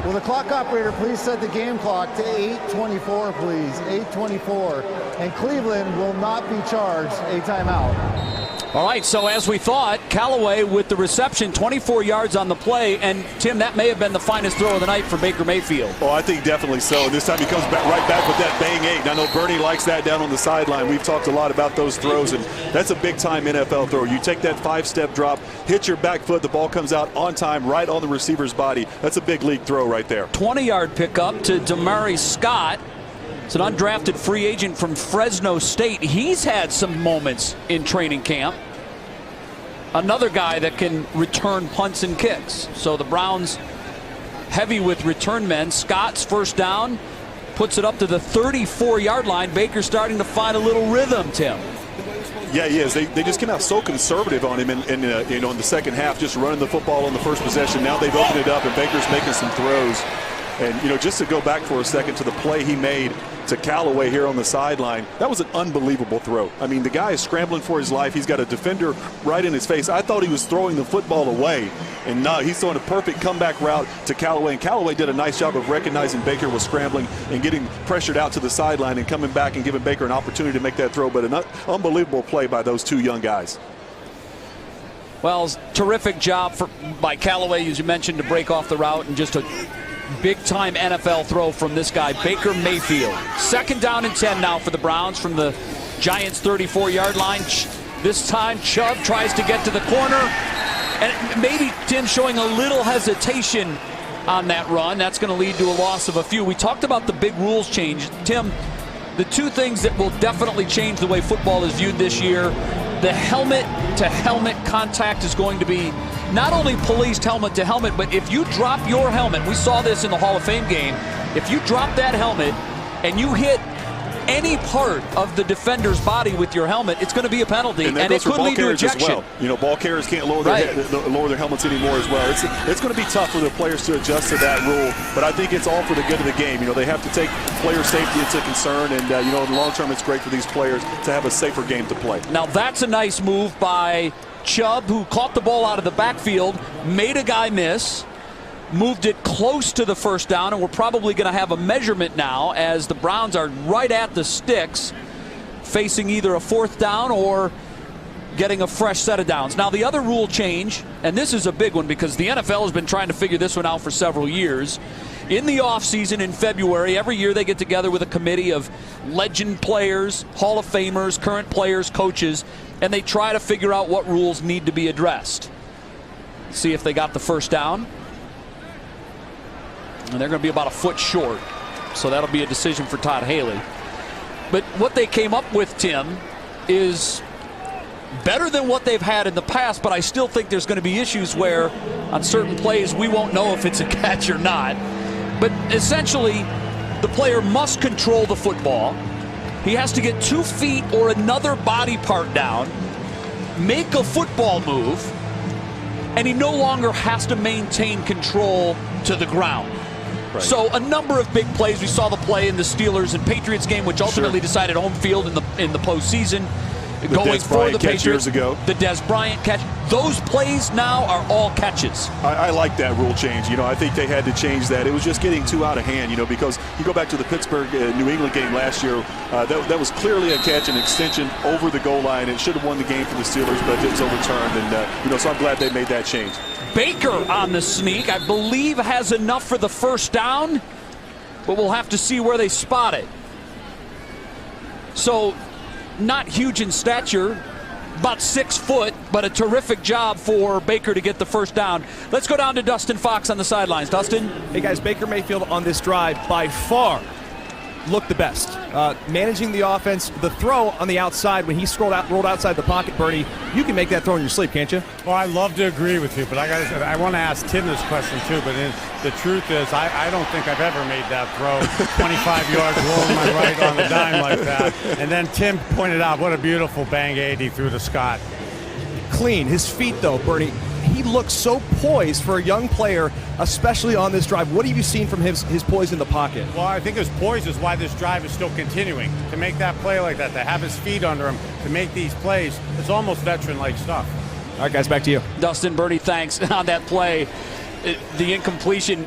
Will the clock operator please set the game clock to 8:24, please? 8:24. And Cleveland will not be charged a timeout.
All right, so as we thought, Callaway with the reception, 24 yards on the play, and Tim, that may have been the finest throw of the night for Baker Mayfield.
Oh, I think definitely so. And this time he comes back right back with that bang 8. And I know Bernie likes that down on the sideline. We've talked a lot about those throws, and that's a big-time NFL throw. You take that 5-step drop, hit your back foot, the ball comes out on time, right on the receiver's body. That's a big league throw right there.
20-yard pickup to Damari Scott. It's an undrafted free agent from Fresno State. He's had some moments in training camp. Another guy that can return punts and kicks. So the Browns heavy with return men. Scott's first down puts it up to the 34-yard line. Baker's starting to find a little rhythm, Tim.
Yeah, he is. They just came out so conservative on him in the second half, just running the football on the first possession. Now they've opened it up, and Baker's making some throws. And, just to go back for a second to the play he made to Callaway here on the sideline, that was an unbelievable throw. I mean, the guy is scrambling for his life. He's got a defender right in his face. I thought he was throwing the football away, and no, he's throwing a perfect comeback route to Callaway. And Callaway did a nice job of recognizing Baker was scrambling and getting pressured out to the sideline and coming back and giving Baker an opportunity to make that throw. But an unbelievable play by those two young guys.
Well, terrific job by Callaway, as you mentioned, to break off the route, and just a big-time NFL throw from this guy, Baker Mayfield. 2nd down and 10 now for the Browns from the Giants' 34-yard line. This time, Chubb tries to get to the corner. And maybe Tim showing a little hesitation on that run. That's going to lead to a loss of a few. We talked about the big rules change. Tim, the two things that will definitely change the way football is viewed this year, the helmet-to-helmet contact is going to be not only policed helmet to helmet, but if you drop your helmet, we saw this in the Hall of Fame game, if you drop that helmet and you hit any part of the defender's body with your helmet, it's going to be a penalty, and it could lead to ejection.
Well. Ball carriers can't lower their helmets anymore as well. It's going to be tough for the players to adjust to that rule, but I think it's all for the good of the game. They have to take player safety into concern, and in the long term, it's great for these players to have a safer game to play.
Now that's a nice move by Chubb, who caught the ball out of the backfield, made a guy miss, moved it close to the first down, and we're probably going to have a measurement now as the Browns are right at the sticks, facing either a 4th down or getting a fresh set of downs. Now the other rule change, and this is a big one because the NFL has been trying to figure this one out for several years. In the offseason in February, every year they get together with a committee of legend players, Hall of Famers, current players, coaches, and they try to figure out what rules need to be addressed. See if they got the first down. And they're going to be about a foot short. So that'll be a decision for Todd Haley. But what they came up with, Tim, is better than what they've had in the past, but I still think there's going to be issues where on certain plays we won't know if it's a catch or not. But essentially, the player must control the football. He has to get 2 feet or another body part down, make a football move, and he no longer has to maintain control to the ground. Right. So a number of big plays. We saw the play in the Steelers and Patriots game, which ultimately decided home field in the postseason. Going for the Patriots
years ago.
The Des Bryant catch. Those plays now are all catches.
I like that rule change. I think they had to change that. It was just getting too out of hand, because you go back to the Pittsburgh New England game last year. That was clearly a catch, an extension over the goal line. It should have won the game for the Steelers, but it was overturned. And, so I'm glad they made that change.
Baker on the sneak, I believe, has enough for the first down, but we'll have to see where they spot it. So, not huge in stature, about 6 foot, but a terrific job for Baker to get the first down. Let's go down to Dustin Fox on the sidelines. Dustin?
Hey guys, Baker Mayfield on this drive by far looked the best. Managing the offense, the throw on the outside when he rolled outside the pocket, Bernie, you can make that throw in your sleep, can't you?
Well, I love to agree with you, but I want to ask Tim this question too, but the truth is I don't think I've ever made that throw 25 yards rolling my right on the dime like that. And then Tim pointed out what a beautiful bang 80 threw to Scott.
Clean. His feet, though, Bernie, he looks so poised for a young player, especially on this drive. What have you seen from his poise in the pocket?
Well, I think his poise is why this drive is still continuing. To make that play like that, to have his feet under him, to make these plays, it's almost veteran-like stuff.
All right, guys, back to you.
Dustin, Bernie, thanks on that play. The incompletion,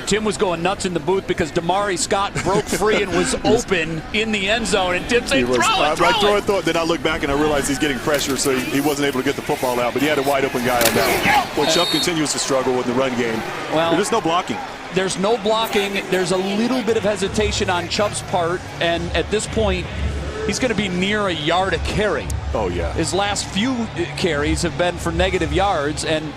Tim was going nuts in the booth because Damari Scott broke free and was open in the end zone, and Tim said, throw it.
Then I look back and I realized he's getting pressure, so he wasn't able to get the football out, but he had a wide open guy on that. Well, Chubb continues to struggle with the run game.
Well,
there's no blocking.
There's no blocking. There's a little bit of hesitation on Chubb's part, and at this point, he's going to be near a yard a carry.
Oh, yeah.
His last few carries have been for negative yards, and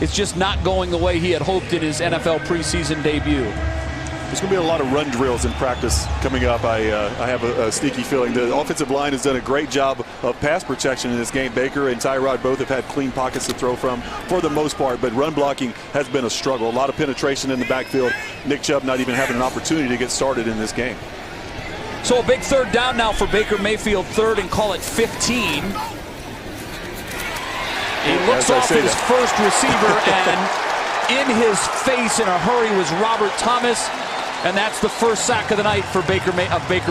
it's just not going the way he had hoped in his NFL preseason debut.
There's going to be a lot of run drills in practice coming up. I have a sneaky feeling the offensive line has done a great job of pass protection in this game. Baker and Tyrod both have had clean pockets to throw from for the most part, but run blocking has been a struggle. A lot of penetration in the backfield. Nick Chubb not even having an opportunity to get started in this game.
So a big third down now for Baker Mayfield, third and call it 15. He looks off his first receiver, and in his face in a hurry was Robert Thomas, and that's the first sack of the night for Baker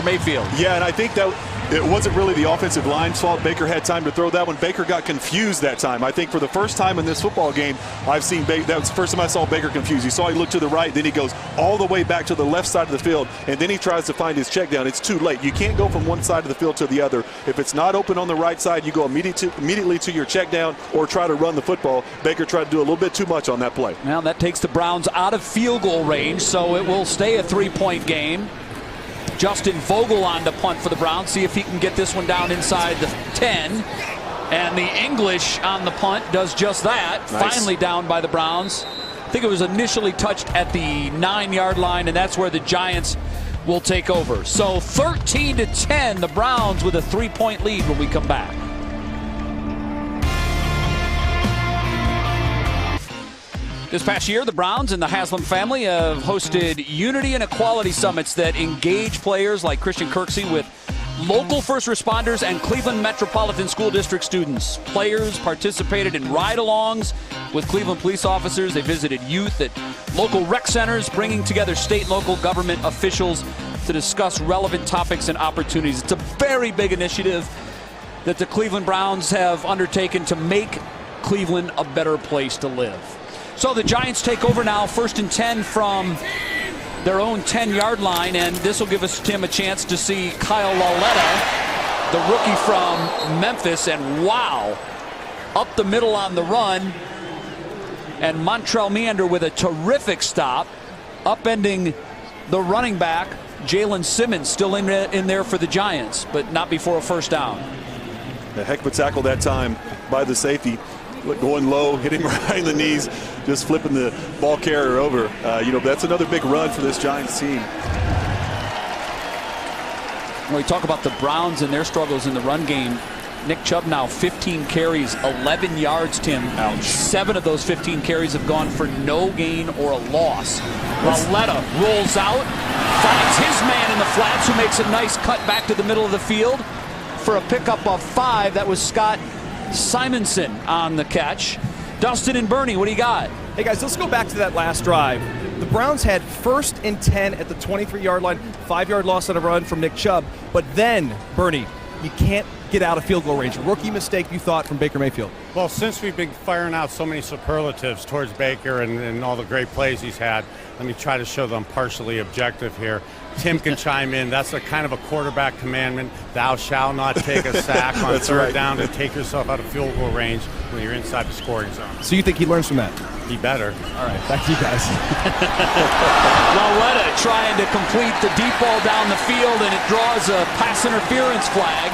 Mayfield.
Yeah, and I think that it wasn't really the offensive line's fault. Baker had time to throw that one. Baker got confused that time. I think for the first time in this football game, I've seen that was the first time I saw Baker confused. You saw he looked to the right, then he goes all the way back to the left side of the field, and then he tries to find his check down. It's too late. You can't go from one side of the field to the other. If it's not open on the right side, you go immediately to your check down or try to run the football. Baker tried to do a little bit too much on that play.
Well, that takes the Browns out of field goal range, so it will stay a 3-point game. Justin Vogel on the punt for the Browns. See if he can get this one down inside the 10. And the English on the punt does just that. Nice. Finally down by the Browns. I think it was initially touched at the 9-yard line, and that's where the Giants will take over. So 13-10, the Browns with a 3-point lead when we come back. This past year, the Browns and the Haslam family have hosted unity and equality summits that engage players like Christian Kirksey with local first responders and Cleveland Metropolitan School District students. Players participated in ride-alongs with Cleveland police officers. They visited youth at local rec centers, bringing together state and local government officials to discuss relevant topics and opportunities. It's a very big initiative that the Cleveland Browns have undertaken to make Cleveland a better place to live. So the Giants take over now, 1st and 10 from their own 10-yard line, and this will give us, Tim, a chance to see Kyle Lauletta, the rookie from Memphis, and wow, up the middle on the run, and Montrell Meander with a terrific stop, upending the running back, Jalen Simmons, still in there for the Giants, but not before a first down.
A heck of a tackle that time by the safety. Going low, hitting right in the knees, just flipping the ball carrier over. That's another big run for this Giants team.
When we talk about the Browns and their struggles in the run game, Nick Chubb now 15 carries, 11 yards, Tim. Ouch. 7 of those 15 carries have gone for no gain or a loss. Lauletta rolls out, finds his man in the flats, who makes a nice cut back to the middle of the field for a pickup of 5. That was Scott Simonson on the catch. Dustin and Bernie, what do you got?
Hey guys, let's go back to that last drive. The Browns had 1st and 10 at the 23-yard line, 5-yard loss on a run from Nick Chubb. But then, Bernie, you can't get out of field goal range. Rookie mistake, you thought, from Baker Mayfield.
Well, since we've been firing out so many superlatives towards Baker and all the great plays he's had, let me try to show them partially objective here. Tim can chime in. That's a kind of a quarterback commandment. Thou shalt not take a sack on third down to take yourself out of field goal range when you're inside the scoring zone.
So you think he learns from that?
He better.
All right, back to you guys.
Lauletta trying to complete the deep ball down the field, and it draws a pass interference flag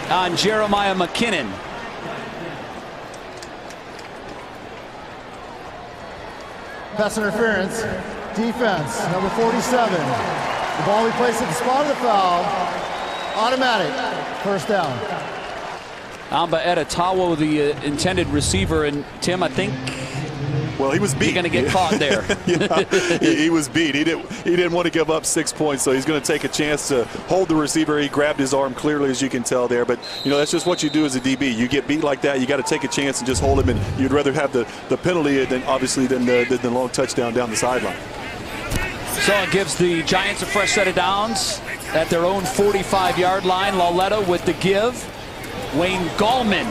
on Jeremiah McKinnon.
Pass interference. Defense, number 47. The ball we placed at the spot of the foul. Automatic. First down.
Amba Edatawo, the intended receiver, and Tim, I think.
Well, he was beat.
He's going to get caught there.
he was beat. He didn't want to give up 6 points, so he's going to take a chance to hold the receiver. He grabbed his arm clearly, as you can tell there. But, that's just what you do as a DB. You get beat like that, you got to take a chance and just hold him. And you'd rather have the penalty than the long touchdown down the sideline.
So it gives the Giants a fresh set of downs at their own 45-yard line. Lauletta with the give. Wayne Gallman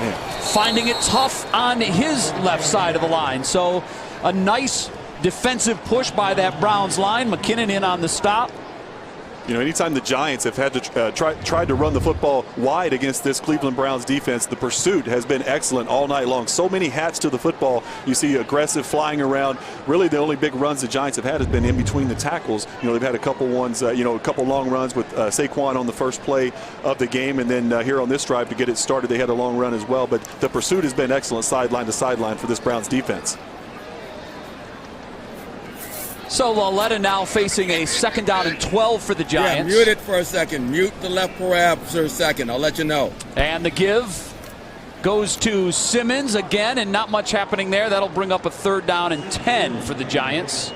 finding it tough on his left side of the line. So A nice defensive push by that Browns line. McKinnon in on the stop.
You know, anytime the Giants have had to tried to run the football wide against this Cleveland Browns defense, the pursuit has been excellent all night long. So many hats to the football. You see aggressive flying around. Really, the only big runs the Giants have had has been in between the tackles. You know, they've had a couple ones, a couple long runs with Saquon on the first play of the game, and then here on this drive to get it started, they had a long run as well. But the pursuit has been excellent sideline to sideline for this Browns defense.
So Lauletta now facing a 2nd down and 12 for the Giants.
Yeah, mute it for a second. Mute the left grab for a second. I'll let you know.
And the give goes to Simmons again, and not much happening there. That'll bring up a 3rd down and 10 for the Giants.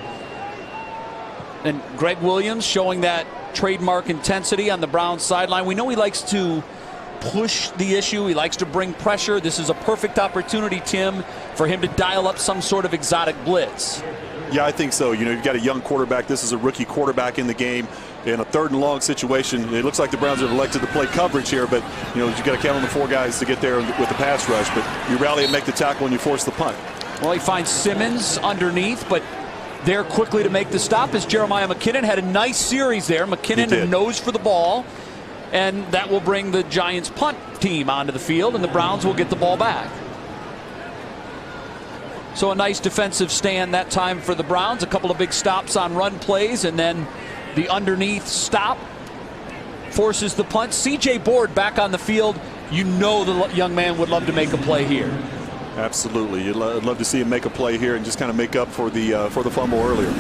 And Greg Williams showing that trademark intensity on the Browns sideline. We know he likes to push the issue. He likes to bring pressure. This is a perfect opportunity, Tim, for him to dial up some sort of exotic blitz.
Yeah, I think so. You know, you've got a young quarterback. This is a rookie quarterback in the game. In a 3rd and long situation, it looks like the Browns have elected to play coverage here, but, you know, you've got to count on the 4 guys to get there with the pass rush. But you rally and make the tackle and you force the punt.
Well, he finds Simmons underneath, but there quickly to make the stop is Jeremiah McKinnon. Had a nice series there. McKinnon a nose for the ball, and that will bring the Giants punt team onto the field, and the Browns will get the ball back. So a nice defensive stand that time for the Browns. A couple of big stops on run plays, and then the underneath stop forces the punt. C.J. Board back on the field. You know the young man would love to make a play here.
Absolutely. You'd love to see him make a play here and just kind of make up for the fumble earlier.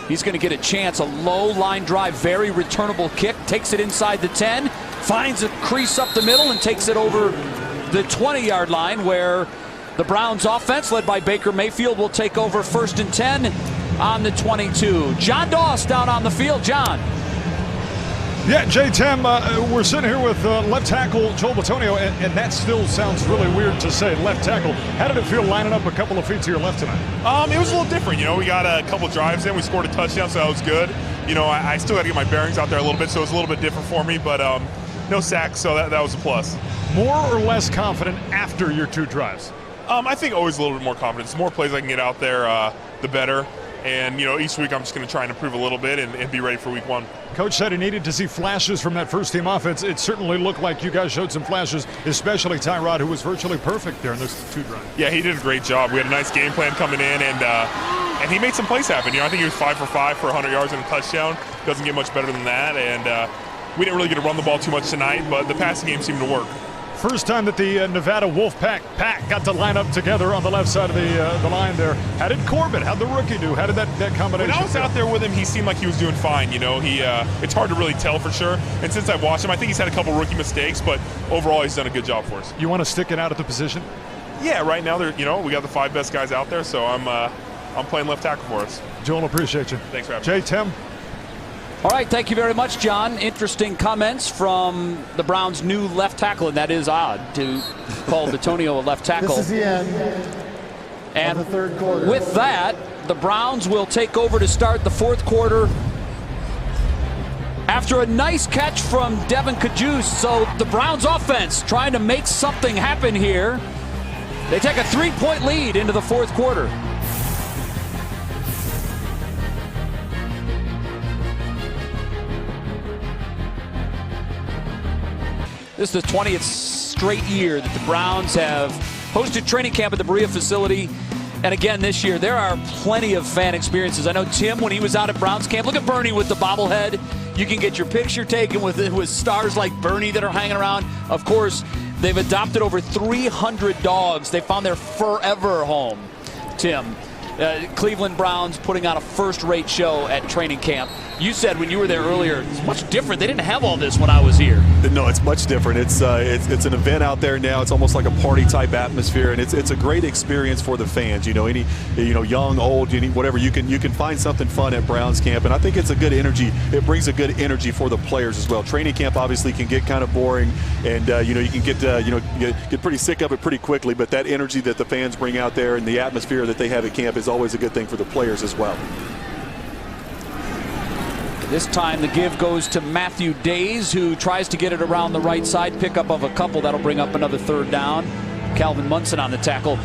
He's going to get a chance. A low line drive, very returnable kick. Takes it inside the 10, finds a crease up the middle, and takes it over the 20-yard line, where the Browns offense, led by Baker Mayfield, will take over 1st and 10 on the 22. John Doss down on the field. John.
Yeah, Jay, Tim, we're sitting here with left tackle Joel Bitonio, and that still sounds really weird to say, left tackle. How did it feel lining up a couple of feet to your left tonight?
It was a little different. You know, we got a couple drives in. We scored a touchdown, so that was good. You know, I still got to get my bearings out there a little bit, so it was a little bit different for me, but no sacks, so that was a plus.
More or less confident after your 2 drives?
I think always a little bit more confidence. The more plays I can get out there, the better. And, you know, each week I'm just going to try and improve a little bit and be ready for week 1.
Coach said he needed to see flashes from that first-team offense. It certainly looked like you guys showed some flashes, especially Tyrod, who was virtually perfect there in those 2 drives.
Yeah, he did a great job. We had a nice game plan coming in, and he made some plays happen. You know, I think he was 5 for 5 for 100 yards and a touchdown. Doesn't get much better than that. And we didn't really get to run the ball too much tonight, but the passing game seemed to work.
First time that the Nevada Wolfpack pack got to line up together on the left side of the line there. How did Corbett, how'd the rookie do? How did that combination?
When I was out there with him, he seemed like he was doing fine. You know, it's hard to really tell for sure. And since I've watched him, I think he's had a couple rookie mistakes, but overall he's done a good job for us.
You want to stick it out at the position?
Yeah, right now we got the 5 best guys out there, so I'm playing left tackle for us.
Joel, appreciate you.
Thanks for having me.
Jay, Tim.
All right, thank you very much, John. Interesting comments from the Browns' new left tackle, and that is odd to call Bitonio a left tackle.
This is the end
and
of the 3rd quarter.
With that, the Browns will take over to start the 4th quarter after a nice catch from Devin Kajus. So the Browns offense trying to make something happen here. They take a 3-point lead into the 4th quarter. This is the 20th straight year that the Browns have hosted training camp at the Berea facility. And again, this year, there are plenty of fan experiences. I know Tim, when he was out at Browns camp, look at Bernie with the bobblehead. You can get your picture taken with stars like Bernie that are hanging around. Of course, they've adopted over 300 dogs. They found their forever home, Tim. Cleveland Browns putting on a first-rate show at training camp. You said when you were there earlier, it's much different. They didn't have all this when I was here.
No, it's much different. It's an event out there now. It's almost like a party-type atmosphere, and it's a great experience for the fans. You know, young, old, whatever. You can find something fun at Browns camp, and I think it's a good energy. It brings a good energy for the players as well. Training camp obviously can get kind of boring, and you can get pretty sick of it pretty quickly. But that energy that the fans bring out there and the atmosphere that they have at camp is always a good thing for the players as well.
This time the give goes to Matthew Days, who tries to get it around the right side. Pickup of a couple. That'll bring up another 3rd down. Calvin Munson on the tackle.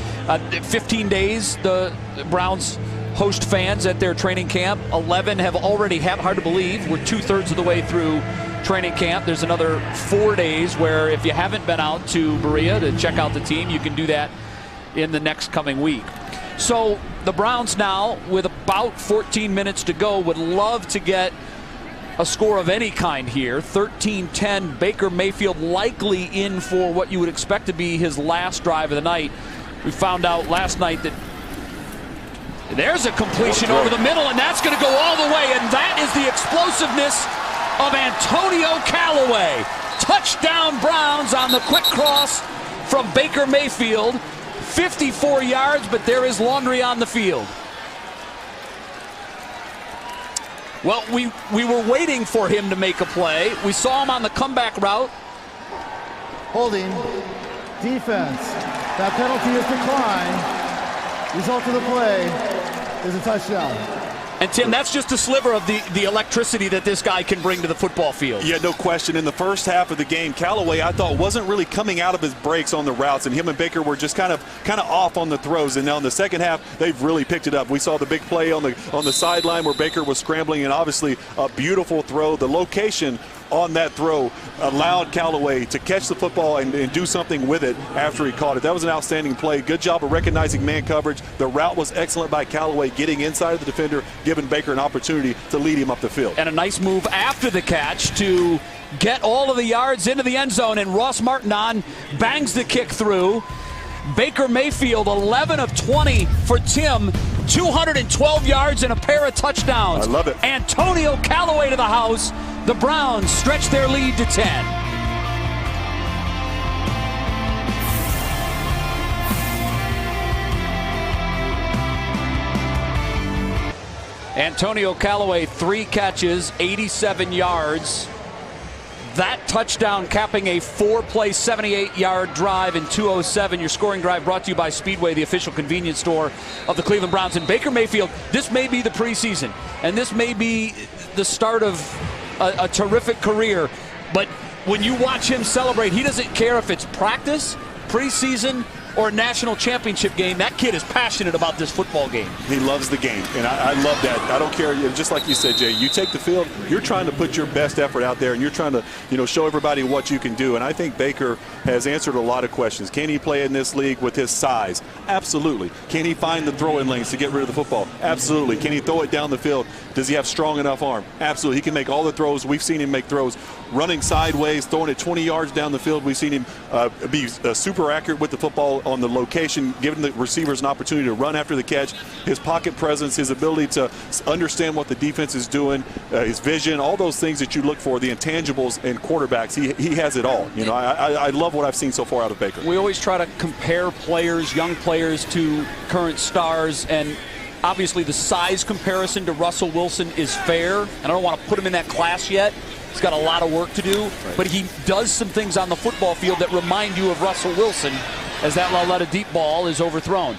15 days, the Browns host fans at their training camp. 11 have already, hard to believe, we're 2/3 of the way through training camp. There's another 4 days where if you haven't been out to Berea to check out the team, you can do that in the next coming week. So the Browns now, with about 14 minutes to go, would love to get a score of any kind here. 13-10, Baker Mayfield likely in for what you would expect to be his last drive of the night. We found out last night that there's a completion over the middle, and that's going to go all the way, and that is the explosiveness of Antonio Callaway. Touchdown Browns on the quick cross from Baker Mayfield. 54 yards, but there is laundry on the field. Well, we were waiting for him to make a play. We saw him on the comeback route.
Holding. Defense. That penalty is declined. Result of the play is a touchdown.
And Tim, that's just a sliver of the electricity that this guy can bring to the football field.
Yeah, no question. In the first half of the game, Callaway, I thought, wasn't really coming out of his breaks on the routes, and him and Baker were just kind of off on the throws. And now in the second half, they've really picked it up. We saw the big play on the sideline where Baker was scrambling, and obviously a beautiful throw. The location on that throw allowed Callaway to catch the football and do something with it after he caught it. That was an outstanding play. Good job of recognizing man coverage. The route was excellent by Callaway, getting inside of the defender, giving Baker an opportunity to lead him up the field.
And a nice move after the catch to get all of the yards into the end zone, and Ross Martin bangs the kick through. Baker Mayfield, 11 of 20 for Tim, 212 yards and a pair of touchdowns.
I love it.
Antonio Callaway to the house. The Browns stretch their lead to 10. Antonio Callaway, 3 catches, 87 yards. That touchdown capping a 4-play, 78-yard drive in 2:07. Your scoring drive brought to you by Speedway, the official convenience store of the Cleveland Browns. And Baker Mayfield, this may be the preseason, and this may be the start of a terrific career. But when you watch him celebrate, he doesn't care if it's practice, preseason, or a national championship game. That kid is passionate about this football game.
He loves the game, and I love that. I don't care, just like you said, Jay, you take the field, you're trying to put your best effort out there, and you're trying to, show everybody what you can do. And I think Baker has answered a lot of questions. Can he play in this league with his size? Absolutely. Can he find the throwing lanes to get rid of the football? Absolutely. Can he throw it down the field? Does he have strong enough arm? Absolutely. He can make all the throws. We've seen him make throws running sideways, throwing it 20 yards down the field. We've seen him be super accurate with the football on the location, giving the receivers an opportunity to run after the catch. His pocket presence, his ability to understand what the defense is doing, his vision, all those things that you look for, the intangibles in quarterbacks, he has it all. I love what I've seen so far out of Baker.
We always try to compare players, young players, to current stars, and obviously the size comparison to Russell Wilson is fair, and I don't want to put him in that class yet. He's got a lot of work to do, but he does some things on the football field that remind you of Russell Wilson as that Laletta deep ball is overthrown.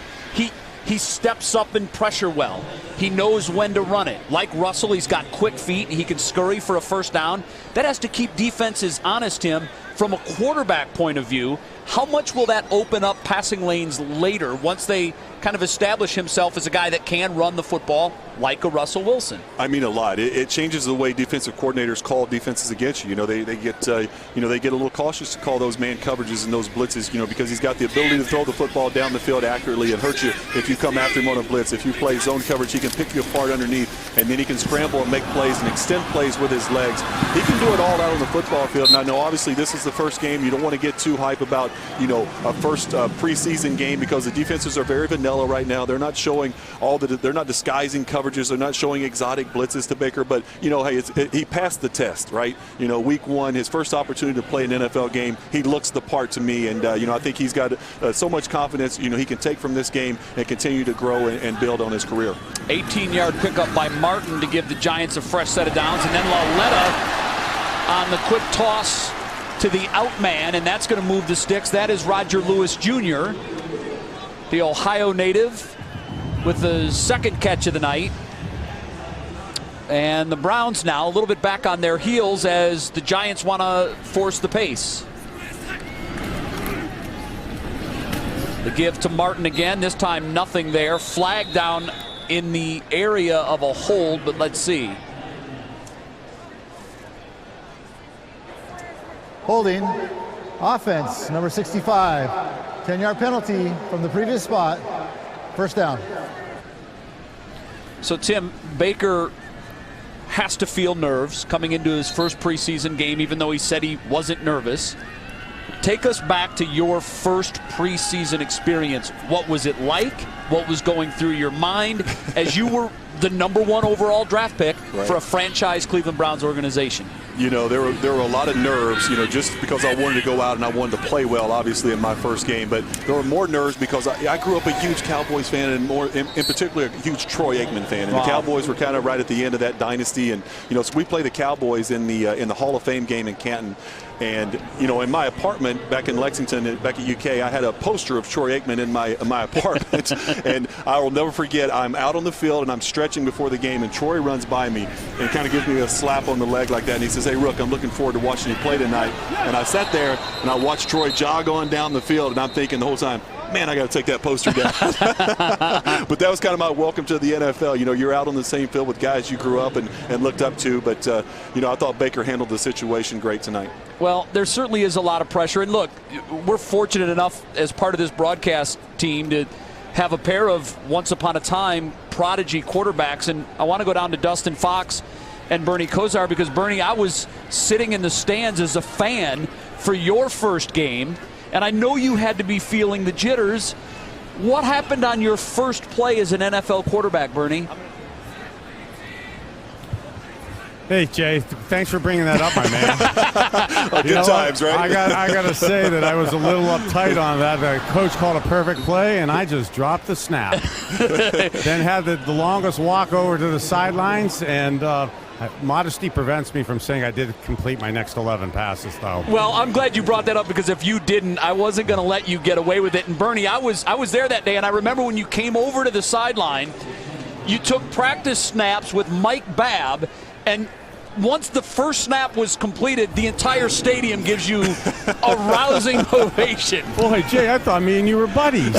He steps up and pressure well. He knows when to run it. Like Russell, he's got quick feet. He can scurry for a first down. That has to keep defenses honest, Tim. From a quarterback point of view, how much will that open up passing lanes later once they kind of establish himself as a guy that can run the football like a Russell Wilson?
I mean, a lot. It changes the way defensive coordinators call defenses against you. They get a little cautious to call those man coverages and those blitzes, because he's got the ability to throw the football down the field accurately and hurt you if you come after him on a blitz. If you play zone coverage, he can pick you apart underneath, and then he can scramble and make plays and extend plays with his legs. He can do it all out on the football field. And I know obviously this is the first game. You don't want to get too hype about, a first preseason game because the defenses are very vanilla right now. They're not showing they're not disguising coverages. They're not showing exotic blitzes to Baker. But, hey, he passed the test, right? Week 1, his first opportunity to play an NFL game, he looks the part to me. And, I think he's got so much confidence, he can take from this game and continue to grow and build on his career.
18-yard pickup by Martin to give the Giants a fresh set of downs. And then Laletta on the quick toss to the out man, and that's going to move the sticks. That is Roger Lewis Jr., the Ohio native, with the second catch of the night. And the Browns now a little bit back on their heels as the Giants want to force the pace. The give to Martin again. This time nothing there. Flag down in the area of a hold, but let's see.
Holding. Offense, number 65. 10-yard penalty from the previous spot. First down.
So, Tim, Baker has to feel nerves coming into his first preseason game, even though he said he wasn't nervous. Take us back to your first preseason experience. What was it like? What was going through your mind as you were the #1 overall draft pick for a franchise Cleveland Browns organization?
You know, there were a lot of nerves, you know, just because I wanted to go out and I wanted to play well, obviously, in my first game. But there were more nerves because I grew up a huge Cowboys fan, and more in particular a huge Troy Aikman fan. And the Cowboys were kind of right at the end of that dynasty. And, you know, so we played the Cowboys in the Hall of Fame game in Canton. And, you know, in my apartment back in Lexington, back at UK, I had a poster of Troy Aikman in my apartment. And I will never forget, I'm out on the field and I'm stretching before the game, and Troy runs by me and kind of gives me a slap on the leg like that. And he says, "Hey, Rook, I'm looking forward to watching you play tonight." And I sat there and I watched Troy jog on down the field, and I'm thinking the whole time, man, I got to take that poster down. But that was kind of my welcome to the NFL. You know, you're out on the same field with guys you grew up and looked up to. But, you know, I thought Baker handled the situation great tonight.
Well, there certainly is a lot of pressure. And look, we're fortunate enough as part of this broadcast team to have a pair of once upon a time prodigy quarterbacks. And I want to go down to Dustin Fox and Bernie Kosar, because, Bernie, I was sitting in the stands as a fan for your first game, and I know you had to be feeling the jitters. What happened on your first play as an NFL quarterback, Bernie?
Hey, Jay, thanks for bringing that up, my man.
Good times, right?
I got to say that I was a little uptight on that. The coach called a perfect play, and I just dropped the snap. Then had the longest walk over to the sidelines, and modesty prevents me from saying I did complete my next 11 passes, though.
Well, I'm glad you brought that up, because if you didn't, I wasn't going to let you get away with it. And, Bernie, I was there that day, and I remember when you came over to the sideline, you took practice snaps with Mike Babb, and once the first snap was completed, the entire stadium gives you a rousing ovation.
Boy, Jay, I thought me and you were buddies.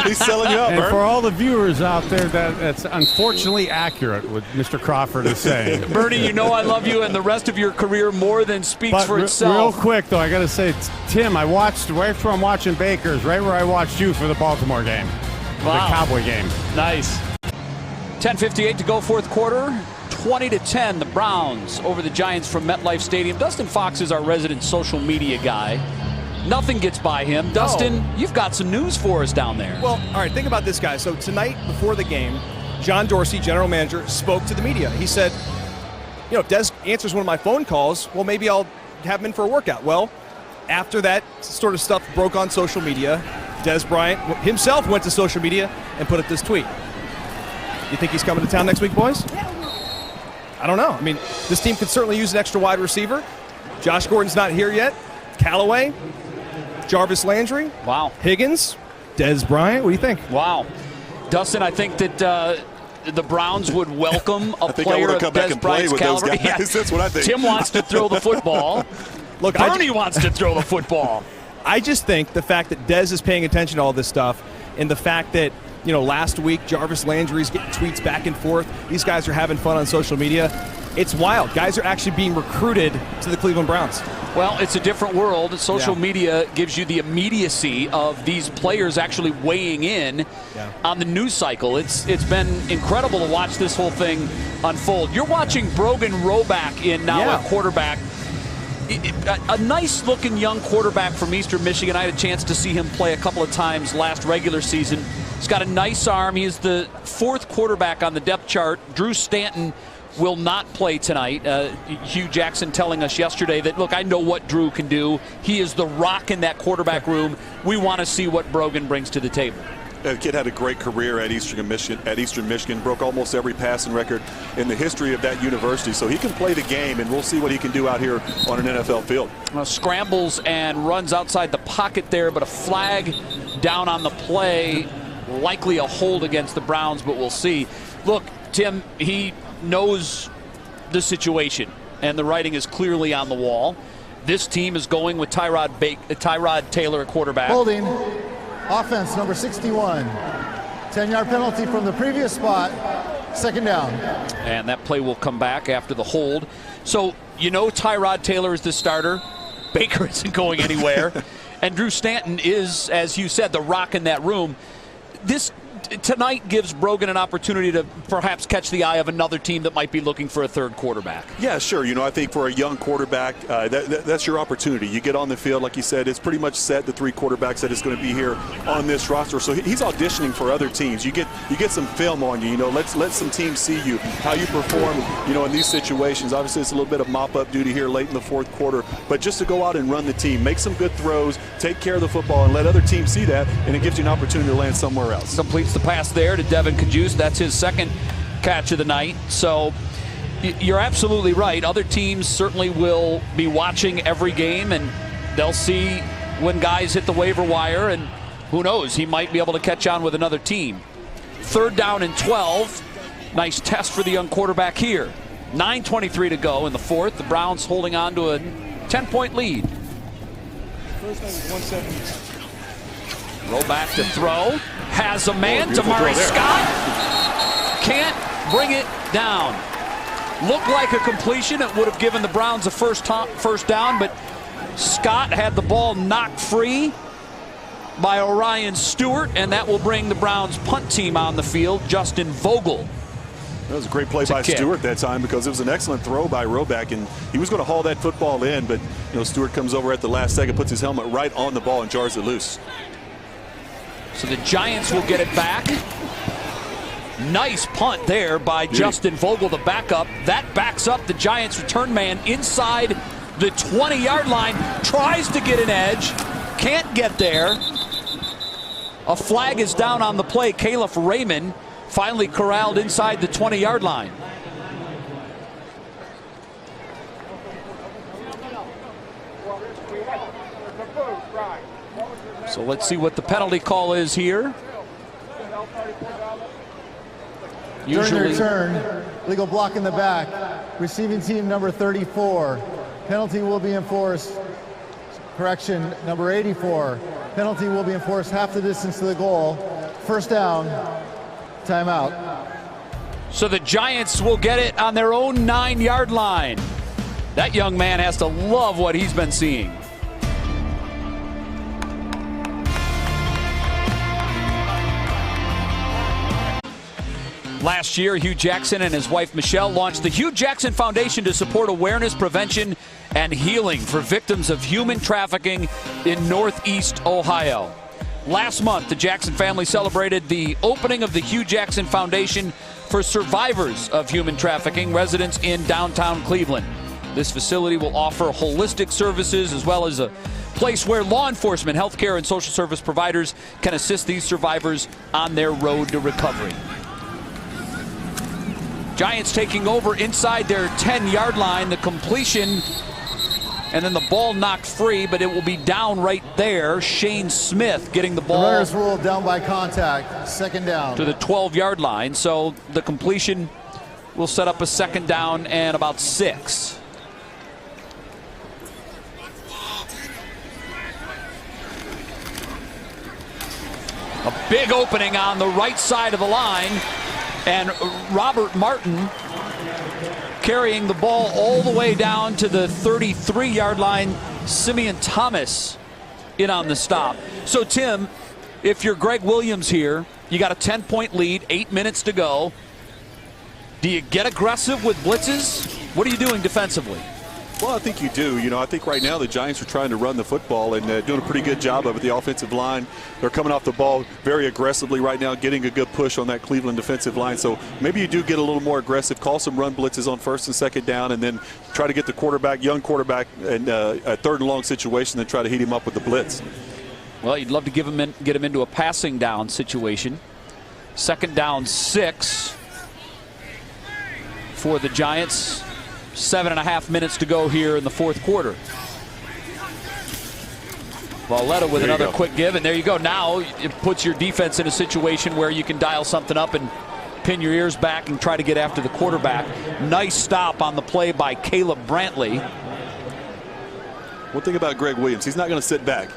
He's selling you up,
And
Bert.
for all the viewers out there, that's unfortunately accurate what Mr. Crawford is saying.
Bernie, you know I love you, and the rest of your career more than speaks for itself.
Real quick, though, I got to say, Tim, I watched right where I'm watching Baker's, right where I watched you for the Baltimore game, the Cowboy game.
Nice. 10:58 to go, fourth quarter. 20-10, the Browns over the Giants from MetLife Stadium. Dustin Fox is our resident social media guy. Nothing gets by him. Dustin, you've got some news for us down there.
Well, all right, think about this, guy. So tonight, before the game, John Dorsey, general manager, spoke to the media. He said, you know, if Des answers one of my phone calls, well, maybe I'll have him in for a workout. Well, after that sort of stuff broke on social media, Des Bryant himself went to social media and put up this tweet. You think he's coming to town next week, boys? I don't know. I mean, this team could certainly use an extra wide receiver. Josh Gordon's not here yet. Callaway, Jarvis Landry.
Wow.
Higgins, Des Bryant. What do you think?
Wow. Dustin, I think that the Browns would welcome a player of Des Bryant's caliber.
Yeah. That's what I think.
Tim wants to throw the football.
Look,
Bernie wants to throw the football.
I just think the fact that Des is paying attention to all this stuff, and the fact that, you know, last week Jarvis Landry's getting tweets back and forth. These guys are having fun on social media. It's wild. Guys are actually being recruited to the Cleveland Browns.
Well, it's a different world. Social media gives you the immediacy of these players actually weighing in on the news cycle. It's been incredible to watch this whole thing unfold. You're watching Brogan Roback in now at quarterback. A nice-looking young quarterback from Eastern Michigan. I had a chance to see him play a couple of times last regular season. He's got a nice arm. He is the fourth quarterback on the depth chart. Drew Stanton will not play tonight. Hugh Jackson telling us yesterday that, look, I know what Drew can do. He is the rock in that quarterback room. We want to see what Brogan brings to the table.
The kid had a great career at Eastern Michigan, broke almost every passing record in the history of that university. So he can play the game, and we'll see what he can do out here on an NFL field.
Scrambles and runs outside the pocket there, but a flag down on the play. Likely a hold against the Browns, but we'll see. Look, Tim, he knows the situation, and the writing is clearly on the wall. This team is going with Tyrod Taylor at quarterback.
Holding. Offense, number 61. 10-yard penalty from the previous spot. Second down.
And that play will come back after the hold. So, you know Tyrod Taylor is the starter. Baker isn't going anywhere. And Drew Stanton is, as you said, the rock in that room. This tonight gives Brogan an opportunity to perhaps catch the eye of another team that might be looking for a third quarterback.
Yeah, sure. You know, I think for a young quarterback, that's your opportunity. You get on the field, like you said, it's pretty much set, the three quarterbacks that is going to be here on this roster. So he's auditioning for other teams. You get some film on you. You know, let some teams see you, how you perform, you know, in these situations. Obviously, it's a little bit of mop-up duty here late in the fourth quarter, but just to go out and run the team, make some good throws, take care of the football, and let other teams see that, and it gives you an opportunity to land somewhere else.
Completes the pass there to Devin Kajus. That's his second catch of the night. So you're absolutely right. Other teams certainly will be watching every game, and they'll see when guys hit the waiver wire, and who knows, he might be able to catch on with another team. 3rd down and 12. Nice test for the young quarterback here. 9:23 to go in the fourth. The Browns holding on to a 10-point lead.
First down is 170.
Roll back to throw. Has a man. Damari Scott can't bring it down. Looked like a completion. It would have given the Browns a first down, but Scott had the ball knocked free by Orion Stewart, and that will bring the Browns punt team on the field. Justin Vogel.
That was a great play by Stewart that time, because it was an excellent throw by Roback, and he was going to haul that football in, but you know, Stewart comes over at the last second, puts his helmet right on the ball and jars it loose.
So the Giants will get it back. Nice punt there by Justin Vogel, the backup. That backs up the Giants return man inside the 20-yard line. Tries to get an edge. Can't get there. A flag is down on the play. Caleb Raymond finally corralled inside the 20-yard line. So let's see what the penalty call is here.
During the return, legal block in the back. Receiving team number 34. Penalty will be enforced. Correction, number 84. Penalty will be enforced half the distance to the goal. First down. Timeout.
So the Giants will get it on their own 9-yard line. That young man has to love what he's been seeing. Last year, Hugh Jackson and his wife Michelle launched the Hugh Jackson Foundation to support awareness, prevention, and healing for victims of human trafficking in Northeast Ohio. Last month, the Jackson family celebrated the opening of the Hugh Jackson Foundation for survivors of human trafficking residents in downtown Cleveland. This facility will offer holistic services as well as a place where law enforcement, healthcare, and social service providers can assist these survivors on their road to recovery. Giants taking over inside their 10-yard line. The completion, and then the ball knocked free, but it will be down right there. Shane Smith getting the ball.
The runner's ruled down by contact. Second down.
To the 12-yard line. So the completion will set up a second down and about 6. A big opening on the right side of the line. And Robert Martin carrying the ball all the way down to the 33-yard line. Simeon Thomas in on the stop. So, Tim, if you're Greg Williams here, you got a 10-point lead, 8 minutes to go. Do you get aggressive with blitzes? What are you doing defensively?
Well, I think you do. You know, I think right now the Giants are trying to run the football and doing a pretty good job of it. The offensive line, they're coming off the ball very aggressively right now, getting a good push on that Cleveland defensive line. So maybe you do get a little more aggressive, call some run blitzes on first and second down, and then try to get the quarterback, young quarterback, in a third and long situation, then try to heat him up with the blitz.
Well, you'd love to get him into a passing down situation. Second down 6 for the Giants. 7.5 minutes to go here in the fourth quarter. Valletta with another quick give, and there you go. Now it puts your defense in a situation where you can dial something up and pin your ears back and try to get after the quarterback. Nice stop on the play by Caleb Brantley.
One thing about Greg Williams, he's not going to sit back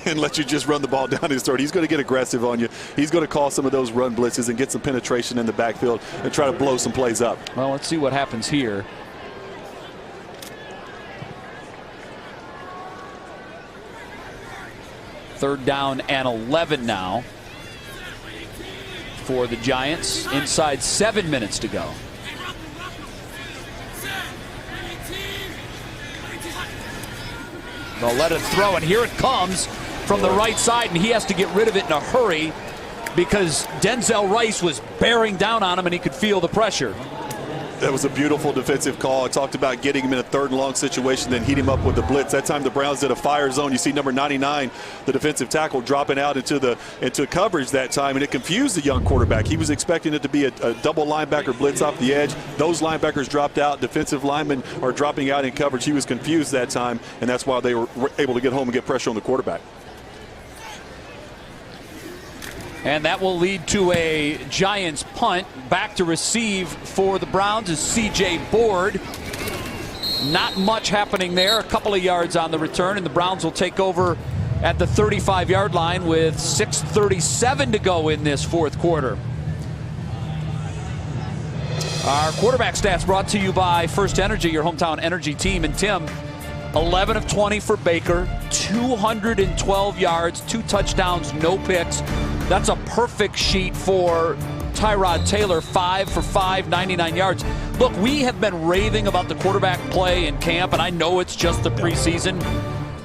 and let you just run the ball down his throat. He's going to get aggressive on you. He's going to call some of those run blitzes and get some penetration in the backfield and try to blow some plays up.
Well, let's see what happens here. Third down and 11 now for the Giants. Inside 7 minutes to go. They'll let it throw, and here it comes from the right side, and he has to get rid of it in a hurry because Denzel Rice was bearing down on him, and he could feel the pressure.
That was a beautiful defensive call. I talked about getting him in a third and long situation, then heat him up with the blitz. That time the Browns did a fire zone. You see number 99, the defensive tackle, dropping out into coverage that time, and it confused the young quarterback. He was expecting it to be a double linebacker blitz off the edge. Those linebackers dropped out. Defensive linemen are dropping out in coverage. He was confused that time, and that's why they were able to get home and get pressure on the quarterback.
And that will lead to a Giants punt. Back to receive for the Browns is C.J. Board. Not much happening there. A couple of yards on the return, and the Browns will take over at the 35-yard line with 6:37 to go in this fourth quarter. Our quarterback stats brought to you by First Energy, your hometown energy team. And Tim, 11 of 20 for Baker, 212 yards, 2 touchdowns, no picks. That's a perfect sheet for Tyrod Taylor, 5 for 5, 99 yards. Look, we have been raving about the quarterback play in camp, and I know it's just the preseason,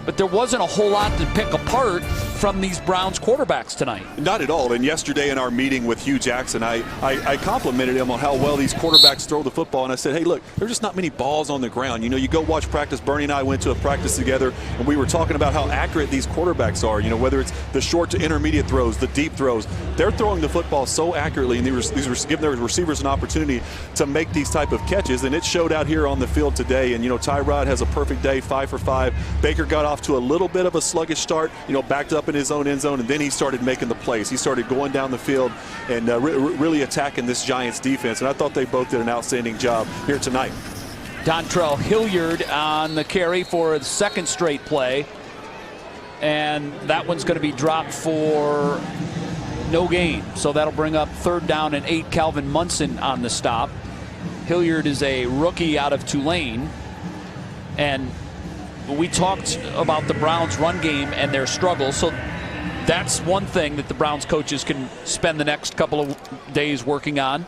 but there wasn't a whole lot to pick apart from these Browns quarterbacks tonight.
Not at all. And yesterday in our meeting with Hugh Jackson, I complimented him on how well these quarterbacks throw the football. And I said, hey, look, there's just not many balls on the ground. You know, you go watch practice. Bernie and I went to a practice together, and we were talking about how accurate these quarterbacks are. You know, whether it's the short to intermediate throws, the deep throws, they're throwing the football so accurately, and these are giving their receivers an opportunity to make these type of catches. And it showed out here on the field today. And, you know, Tyrod has a perfect day, 5 for 5. Baker got off to a little bit of a sluggish start, you know, backed up in his own end zone, and then he started making the plays. He started going down the field and really attacking this Giants defense, and I thought they both did an outstanding job here tonight.
Dontrell Hilliard on the carry for the second straight play, and that one's going to be dropped for no gain. So that'll bring up 3rd down and 8. Calvin Munson on the stop. Hilliard is a rookie out of Tulane, and we talked about the Browns' run game and their struggles. So that's one thing that the Browns coaches can spend the next couple of days working on.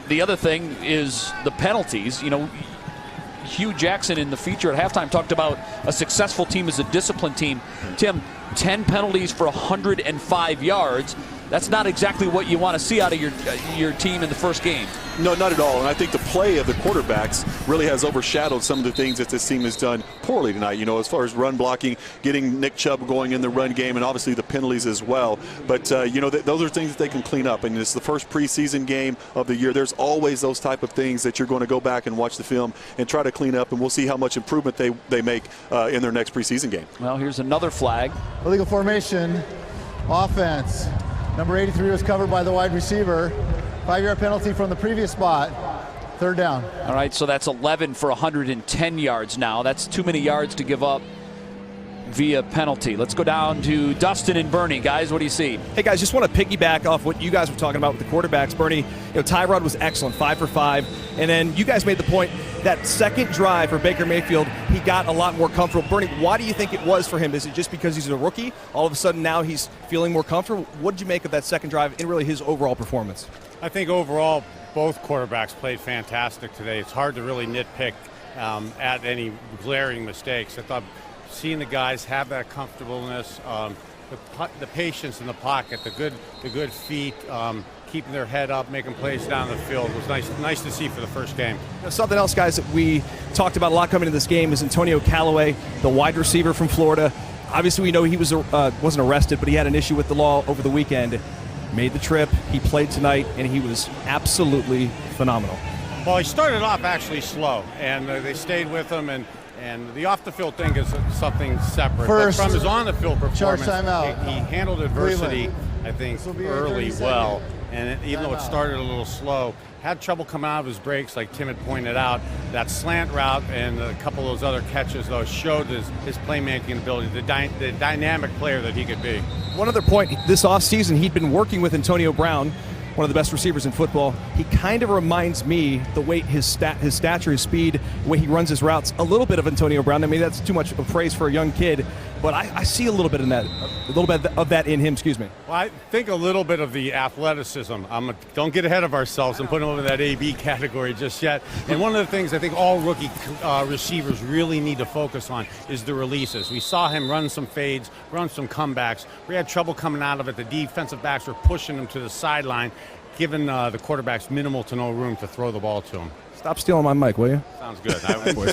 The other thing is the penalties. You know, Hugh Jackson in the feature at halftime talked about a successful team as a disciplined team. Tim, 10 penalties for 105 yards. That's not exactly what you want to see out of your team in the first game.
No, not at all. And I think the play of the quarterbacks really has overshadowed some of the things that this team has done poorly tonight, you know, as far as run blocking, getting Nick Chubb going in the run game, and obviously the penalties as well. But, you know, those are things that they can clean up. And it's the first preseason game of the year. There's always those type of things that you're going to go back and watch the film and try to clean up, and we'll see how much improvement they make in their next preseason game.
Well, here's another flag.
Illegal formation, offense. Number 83 was covered by the wide receiver. 5-yard penalty from the previous spot. 3rd down.
All right, so that's 11 for 110 yards now. That's too many yards to give up via penalty. Let's go down to Dustin and Bernie. Guys, what do you see?
Hey, guys, just want to piggyback off what you guys were talking about with the quarterbacks. Bernie, you know, Tyrod was excellent, 5 for 5. And then you guys made the point that second drive for Baker Mayfield, he got a lot more comfortable. Bernie, why do you think it was for him? Is it just because he's a rookie? All of a sudden now he's feeling more comfortable? What did you make of that second drive and really his overall performance?
I think overall both quarterbacks played fantastic today. It's hard to really nitpick at any glaring mistakes. I thought seeing the guys have that comfortableness, the patience in the pocket, the good feet, keeping their head up, making plays down the field was nice to see for the first game.
Now, something else, guys, that we talked about a lot coming into this game is Antonio Callaway, the wide receiver from Florida. Obviously, we know he wasn't arrested, but he had an issue with the law over the weekend. Made the trip, he played tonight, and he was absolutely phenomenal.
Well, he started off actually slow, and they stayed with him, and the off-the-field thing is something separate.
First,
but from his on-the-field performance,
timeout.
he handled adversity, I think, early well. And even though it started a little slow, had trouble coming out of his breaks, like Tim had pointed out. That slant route and a couple of those other catches, though, showed his playmaking ability, the dynamic player that he could be.
One other point, this offseason, he'd been working with Antonio Brown, one of the best receivers in football. He kind of reminds me, the weight, his stature, his speed, the way he runs his routes, a little bit of Antonio Brown. I mean, that's too much of praise for a young kid, but I see a little bit in that, in him. Excuse me.
Well, I think a little bit of the athleticism. Don't get ahead of ourselves and put him over that AB category just yet. And one of the things I think all rookie receivers really need to focus on is the releases. We saw him run some fades, run some comebacks. We had trouble coming out of it. The defensive backs were pushing him to the sideline, giving the quarterbacks minimal to no room to throw the ball to him.
Stop stealing my mic, will you?
Sounds good.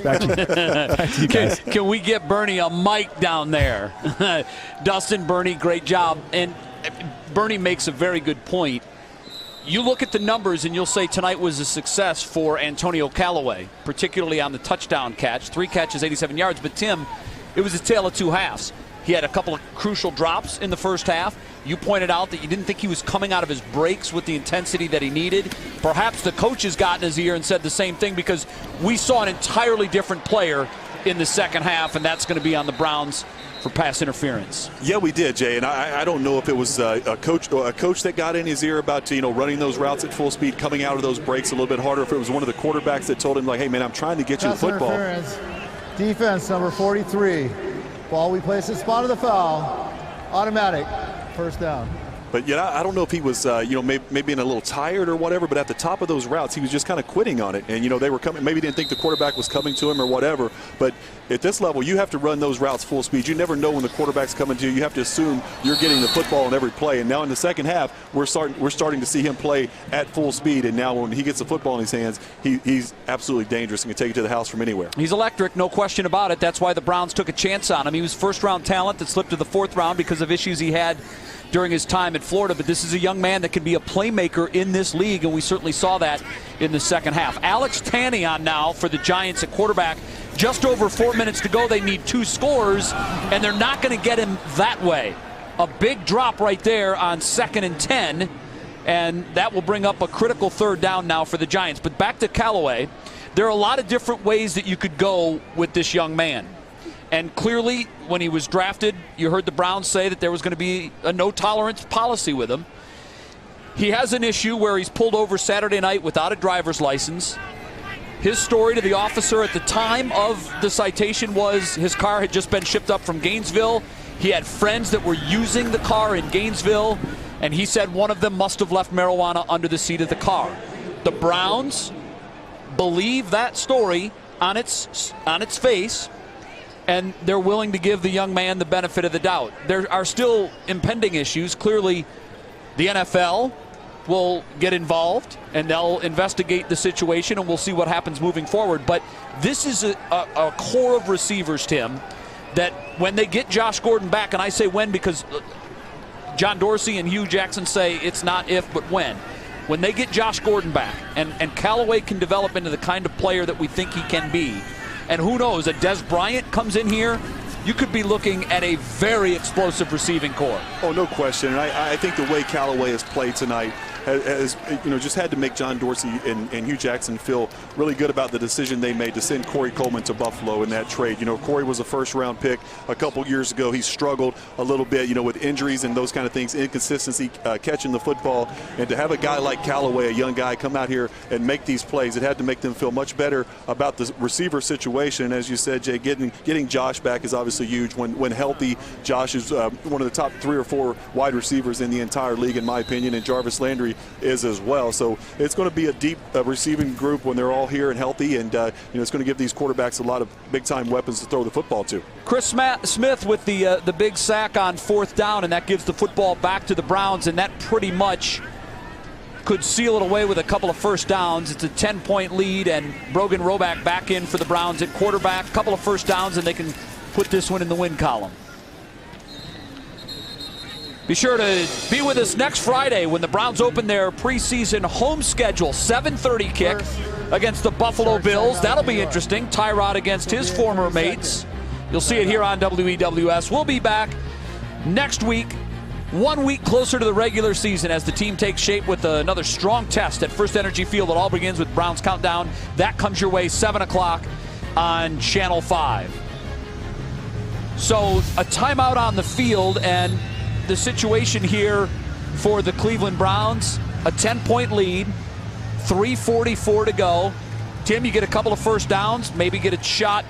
Back to you guys.
Can we get Bernie a mic down there? Dustin, Bernie, great job. And Bernie makes a very good point. You look at the numbers and you'll say tonight was a success for Antonio Callaway, particularly on the touchdown catch. 3 catches, 87 yards. But, Tim, it was a tale of 2 halves. He had a couple of crucial drops in the first half. You pointed out that you didn't think he was coming out of his breaks with the intensity that he needed. Perhaps the coaches got in his ear and said the same thing, because we saw an entirely different player in the second half, and that's going to be on the Browns for pass interference.
Yeah, we did, Jay, and I don't know if it was a coach that got in his ear about running those routes at full speed, coming out of those breaks a little bit harder, if it was one of the quarterbacks that told him, like, hey, man, I'm trying to get you the football.
Interference. Defense number 43. Ball we place at spot of the foul. Automatic. First down.
But yeah, I don't know if he was, maybe being a little tired or whatever, but at the top of those routes, he was just kind of quitting on it. And, they were coming, maybe didn't think the quarterback was coming to him or whatever. But at this level, you have to run those routes full speed. You never know when the quarterback's coming to you. You have to assume you're getting the football on every play. And now in the second half, we're starting to see him play at full speed. And now when he gets the football in his hands, he's absolutely dangerous and can take it to the house from anywhere.
He's electric, no question about it. That's why the Browns took a chance on him. He was first-round talent that slipped to the 4th round because of issues he had during his time in Florida, but this is a young man that can be a playmaker in this league, and we certainly saw that in the second half. Alex Tanny on now for the Giants at quarterback. Just over 4 minutes to go. They need 2 scores, and they're not going to get him that way. A big drop right there on 2nd and 10, and that will bring up a critical 3rd down now for the Giants. But back to Callaway, there are a lot of different ways that you could go with this young man. And clearly, when he was drafted, you heard the Browns say that there was going to be a no-tolerance policy with him. He has an issue where he's pulled over Saturday night without a driver's license. His story to the officer at the time of the citation was his car had just been shipped up from Gainesville. He had friends that were using the car in Gainesville, and he said one of them must have left marijuana under the seat of the car. The Browns believe that story on its face, and they're willing to give the young man the benefit of the doubt. There are still impending issues. Clearly, the NFL will get involved, and they'll investigate the situation, and we'll see what happens moving forward. But this is a core of receivers, Tim, that when they get Josh Gordon back, and I say when because John Dorsey and Hugh Jackson say it's not if, but when. When they get Josh Gordon back, and Callaway can develop into the kind of player that we think he can be, and who knows, a Des Bryant comes in here, you could be looking at a very explosive receiving core.
Oh, no question. And I think the way Callaway has played tonight has just had to make John Dorsey and Hugh Jackson feel really good about the decision they made to send Corey Coleman to Buffalo in that trade. Corey was a first-round pick a couple years ago. He struggled a little bit, with injuries and those kind of things, inconsistency catching the football. And to have a guy like Callaway, a young guy, come out here and make these plays, it had to make them feel much better about the receiver situation. And as you said, Jay, getting Josh back is obviously huge. When healthy, Josh is one of the top 3 or 4 wide receivers in the entire league, in my opinion, and Jarvis Landry is as well. So it's going to be a deep receiving group when they're all here and healthy, and it's going to give these quarterbacks a lot of big-time weapons to throw the football to.
Chris Smith with the big sack on 4th down, and that gives the football back to the Browns, and that pretty much could seal it away with a couple of first downs. It's a 10-point lead, and Brogan Roback back in for the Browns at quarterback. Couple of first downs, and they can put this one in the win column. Be sure to be with us next Friday when the Browns open their preseason home schedule. 7:30 kick against the Buffalo Bills. That'll be interesting. Tyrod against his former mates. You'll see it here on WEWS. We'll be back next week 1 week closer to the regular season as the team takes shape with another strong test at First Energy Field. It all begins with Browns Countdown. That comes your way 7 o'clock on Channel 5. So a timeout on the field, and the situation here for the Cleveland Browns, a 10-point lead, 3:44 to go. Tim, you get a couple of first downs, maybe get a shot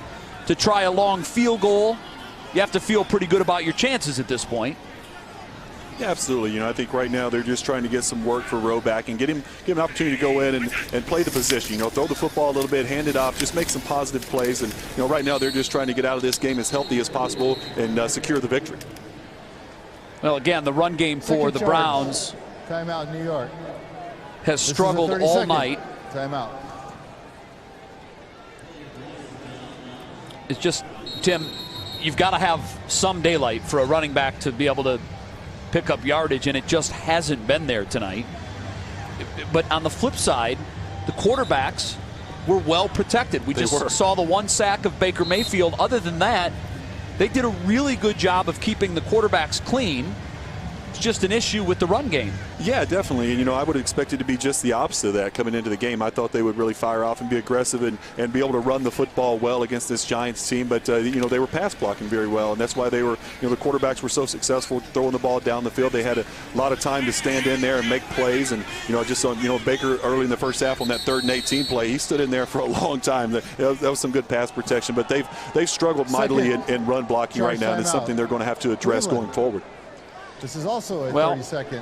to try a long field goal. You have to feel pretty good about your chances at this point.
Yeah, absolutely. I think right now they're just trying to get some work for Roback and give him an opportunity to go in and play the position. Throw the football a little bit, hand it off, just make some positive plays. And right now they're just trying to get out of this game as healthy as possible and secure the victory.
Well, again, the run game for the Browns.
Timeout, New York.
Has struggled all night.
Timeout.
It's just, Tim, you've got to have some daylight for a running back to be able to pick up yardage, and it just hasn't been there tonight. But on the flip side, the quarterbacks were well protected. We just saw the one sack of Baker Mayfield. Other than that, they did a really good job of keeping the quarterbacks clean. It's just an issue with the run game.
Yeah, definitely. And, I would expect it to be just the opposite of that coming into the game. I thought they would really fire off and be aggressive and be able to run the football well against this Giants team. But, they were pass blocking very well. And that's why they were, the quarterbacks were so successful throwing the ball down the field. They had a lot of time to stand in there and make plays. And, just on, Baker early in the first half on that 3rd and 18 play, he stood in there for a long time. That was some good pass protection. But they've struggled mightily in run blocking right now. And it's something they're going to have to address going forward.
This is also a 30-second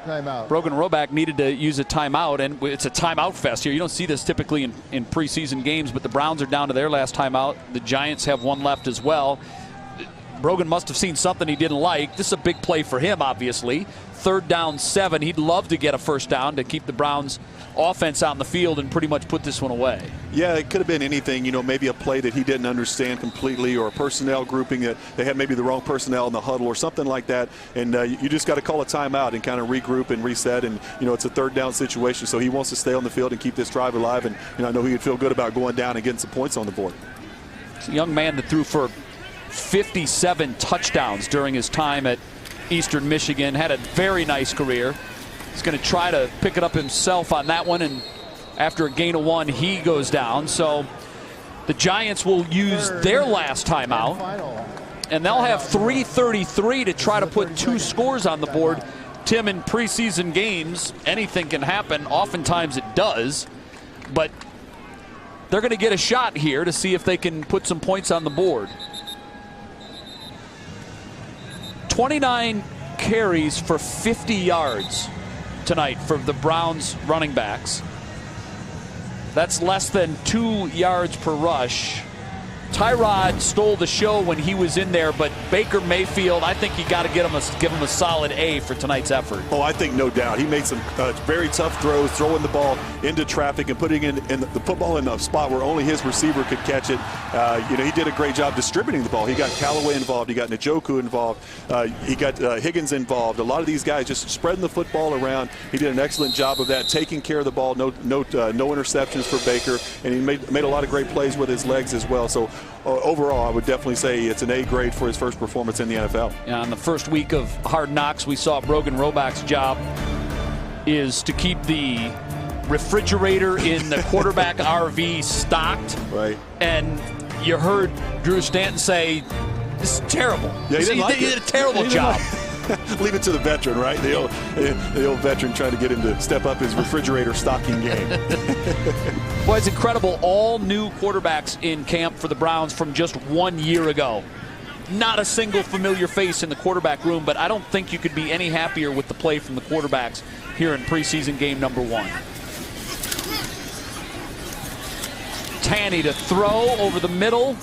timeout.
Brogan Roback needed to use a timeout, and it's a timeout fest here. You don't see this typically in preseason games, but the Browns are down to their last timeout. The Giants have one left as well. Brogan must have seen something he didn't like. This is a big play for him, obviously. 3rd down 7. He'd love to get a first down to keep the Browns offense out in the field and pretty much put this one away.
Yeah, it could have been anything, maybe a play that he didn't understand completely, or a personnel grouping that they had maybe the wrong personnel in the huddle or something like that. And you just got to call a timeout and kind of regroup and reset. And, it's a 3rd down situation. So he wants to stay on the field and keep this drive alive. And, I know he would feel good about going down and getting some points on the board.
It's a young man that threw for 57 touchdowns during his time at Eastern Michigan, had a very nice career. He's going to try to pick it up himself on that one, and after a gain of 1, he goes down. So the Giants will use their last timeout, and they'll have 3:33 to try to put 2 scores on the board. Tim, in preseason games, anything can happen. Oftentimes it does, but they're going to get a shot here to see if they can put some points on the board. 29 carries for 50 yards tonight for the Browns running backs. That's less than 2 yards per rush. Tyrod stole the show when he was in there, but Baker Mayfield, I think you got to give him a solid A for tonight's effort.
Oh, I think no doubt. He made some very tough throws, throwing the ball into traffic and putting in the football in a spot where only his receiver could catch it. He did a great job distributing the ball. He got Callaway involved. He got Njoku involved. He got Higgins involved. A lot of these guys just spreading the football around. He did an excellent job of that, taking care of the ball. No interceptions for Baker, and he made a lot of great plays with his legs as well. So overall, I would definitely say it's an A grade for his first performance in the NFL.
Yeah, on the first week of Hard Knocks, we saw Brogan Roback's job is to keep the refrigerator in the quarterback RV stocked.
Right.
And you heard Drew Stanton say, "This is terrible."
Yeah,
he did a terrible job.
Leave it to the veteran, right? The old veteran trying to get him to step up his refrigerator stocking game.
Boy, it's incredible. All new quarterbacks in camp for the Browns from just 1 year ago. Not a single familiar face in the quarterback room, but I don't think you could be any happier with the play from the quarterbacks here in preseason game number 1. Tanny to throw over the middle.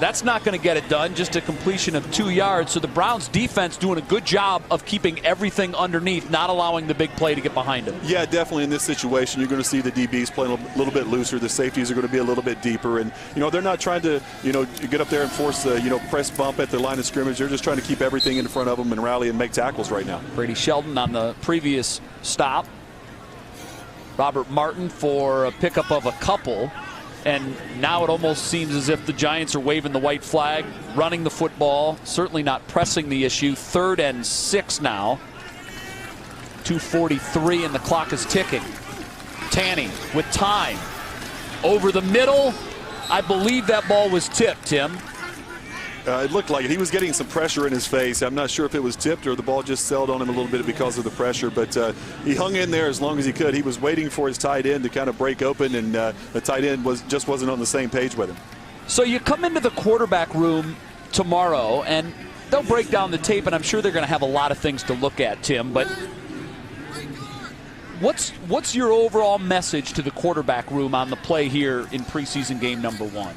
That's not going to get it done, just a completion of 2 yards. So the Browns defense doing a good job of keeping everything underneath, not allowing the big play to get behind them.
Yeah, definitely in this situation, you're going to see the DBs playing a little bit looser. The safeties are going to be a little bit deeper. And, they're not trying to, get up there and force the, press bump at the line of scrimmage. They're just trying to keep everything in front of them and rally and make tackles right now.
Brady Sheldon on the previous stop. Robert Martin for a pickup of a couple. And now it almost seems as if the Giants are waving the white flag, running the football, certainly not pressing the issue. 3rd and 6 now. 2:43 and the clock is ticking. Tanny with time. Over the middle. I believe that ball was tipped, Tim.
It looked like it. He was getting some pressure in his face. I'm not sure if it was tipped or the ball just settled on him a little bit because of the pressure, but he hung in there as long as he could. He was waiting for his tight end to kind of break open, and the tight end just wasn't on the same page with him.
So you come into the quarterback room tomorrow, and they'll break down the tape, and I'm sure they're going to have a lot of things to look at, Tim, but what's your overall message to the quarterback room on the play here in preseason game number 1?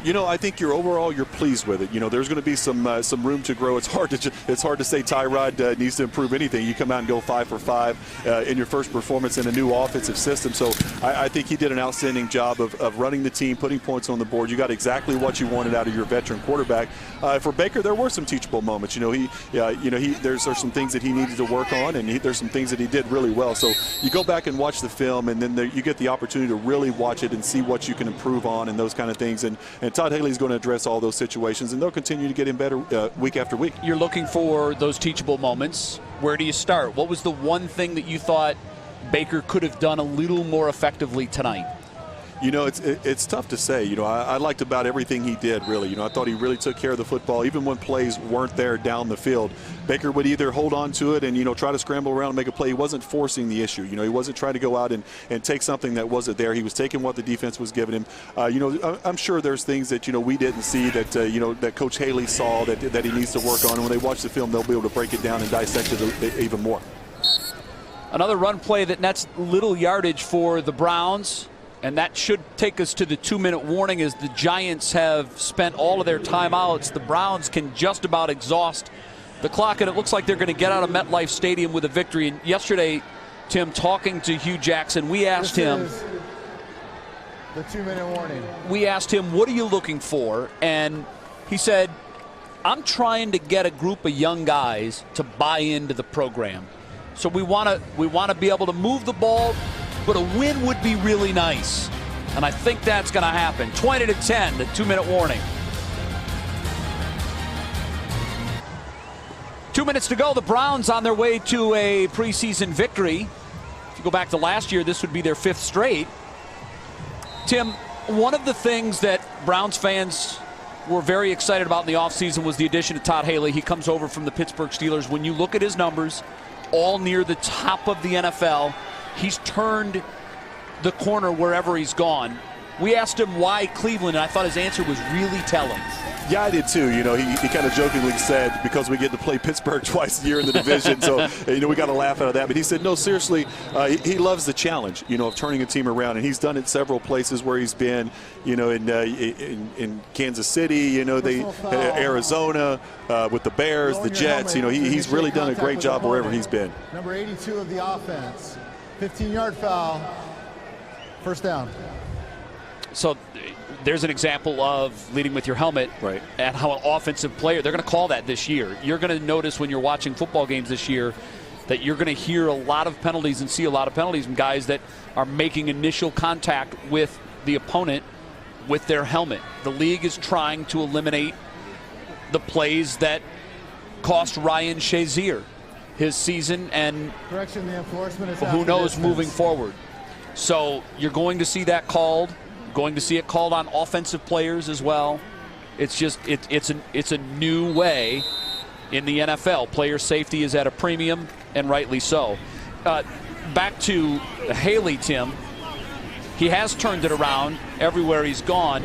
You know, I think you're pleased with it. You know, there's going to be some room to grow. It's hard to say Tyrod needs to improve anything. You come out and go 5 for 5 in your first performance in a new offensive system. So I think he did an outstanding job of running the team, putting points on the board. You got exactly what you wanted out of your veteran quarterback. For Baker, there were some teachable moments. You know, there's some things that he needed to work on, and there's some things that he did really well. So you go back and watch the film, and then you get the opportunity to really watch it and see what you can improve on and those kind of things. And Todd Haley's going to address all those situations, and they'll continue to get him better week after week.
You're looking for those teachable moments. Where do you start? What was the one thing that you thought Baker could have done a little more effectively tonight?
You know, it's tough to say. You know, I liked about everything he did, really. You know, I thought he really took care of the football, even when plays weren't there down the field. Baker would either hold on to it and, you know, try to scramble around and make a play. He wasn't forcing the issue. You know, he wasn't trying to go out and take something that wasn't there. He was taking what the defense was giving him. You know, I'm sure there's things that, you know, we didn't see that, you know, that Coach Haley saw that he needs to work on. And when they watch the film, they'll be able to break it down and dissect it even more.
Another run play that nets little yardage for the Browns. And that should take us to the 2-minute warning as the Giants have spent all of their timeouts. The Browns can just about exhaust the clock, and it looks like they're going to get out of MetLife Stadium with a victory. And yesterday, Tim, talking to Hugh Jackson, we asked him,
the 2-minute warning.
We asked him, what are you looking for? And he said, I'm trying to get a group of young guys to buy into the program. So we want to be able to move the ball, but a win would be really nice. And I think that's going to happen. 20-10, the 2-minute warning. 2 minutes to go. The Browns on their way to a preseason victory. If you go back to last year, this would be their 5th straight. Tim, one of the things that Browns fans were very excited about in the offseason was the addition of Todd Haley. He comes over from the Pittsburgh Steelers. When you look at his numbers, all near the top of the NFL, he's turned the corner wherever he's gone. We asked him why Cleveland, and I thought his answer was really telling.
Yeah, I did too. You know, he kind of jokingly said, because we get to play Pittsburgh twice a year in the division, so, you know, we got to laugh out of that. But he said, no, seriously, he loves the challenge, you know, of turning a team around. And he's done it several places where he's been, you know, in Kansas City, you know, Arizona, with the Bears, the Jets. You know, he's really done a great job wherever he's been.
Number 82 of the offense. 15-yard foul. First down.
So there's an example of leading with your helmet,
right,
and how an offensive player, they're going to call that this year. You're going to notice when you're watching football games this year that you're going to hear a lot of penalties and see a lot of penalties from guys that are making initial contact with the opponent with their helmet. The league is trying to eliminate the plays that cost Ryan Shazier his season, and
correction, the enforcement is
who knows moving forward. So you're going to see that called, going to see it called on offensive players as well. It's just it's a new way in the NFL. Player safety is at a premium, and rightly so. Back to Haley, Tim. He has turned it around everywhere he's gone.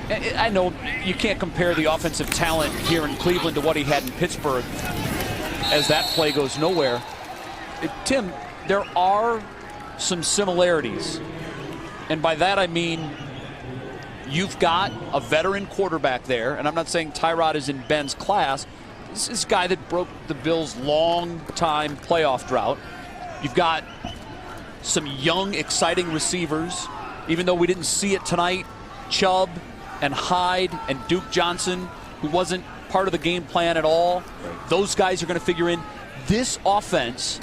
I know you can't compare the offensive talent here in Cleveland to what he had in Pittsburgh, as that play goes nowhere. Tim, there are some similarities, and by that I mean you've got a veteran quarterback there, and I'm not saying Tyrod is in Ben's class. This is a guy that broke the Bills' long-time playoff drought. You've got some young, exciting receivers, even though we didn't see it tonight. Chubb and Hyde and Duke Johnson, who wasn't part of the game plan at all. Those guys are going to figure in. This offense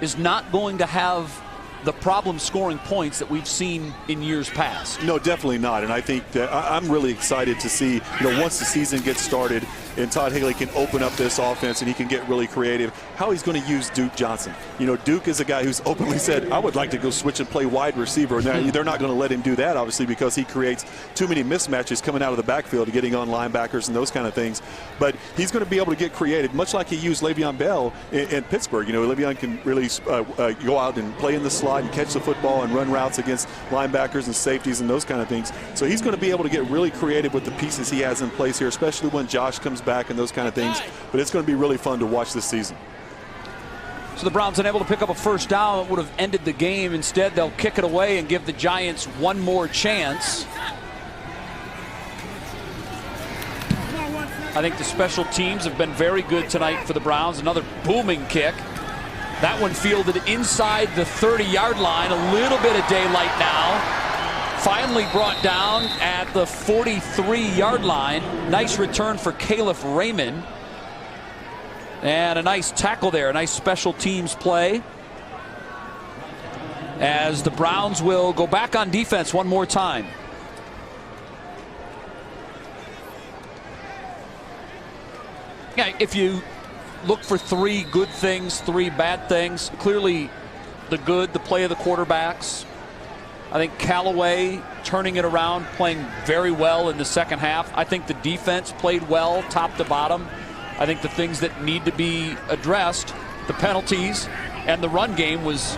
is not going to have the problem scoring points that we've seen in years past.
No, definitely not. And I think that I'm really excited to see, once the season gets started and Todd Haley can open up this offense and he can get really creative, how he's going to use Duke Johnson. Duke is a guy who's openly said, I would like to go switch and play wide receiver. And they're not going to let him do that, obviously, because he creates too many mismatches coming out of the backfield, getting on linebackers and those kind of things. But he's going to be able to get creative, much like he used Le'Veon Bell in Pittsburgh. Le'Veon can really go out and play in the slot and catch the football and run routes against linebackers and safeties and those kind of things. So he's going to be able to get really creative with the pieces he has in place here, especially when Josh comes back and those kind of things. But it's going to be really fun to watch this season.
So the Browns unable to pick up a first down that would have ended the game. Instead, they'll kick it away and give the Giants one more chance. I think the special teams have been very good tonight for the Browns. Another booming kick. That one fielded inside the 30-yard line. A little bit of daylight now. Finally brought down at the 43-yard line. Nice return for Caliph Raymond. And a nice tackle there. A nice special teams play. As the Browns will go back on defense one more time. Yeah, if you look for 3 good things, 3 bad things, clearly the good, the play of the quarterbacks. I think Callaway turning it around, playing very well in the second half. I think the defense played well, top to bottom. I think the things that need to be addressed, the penalties and the run game, was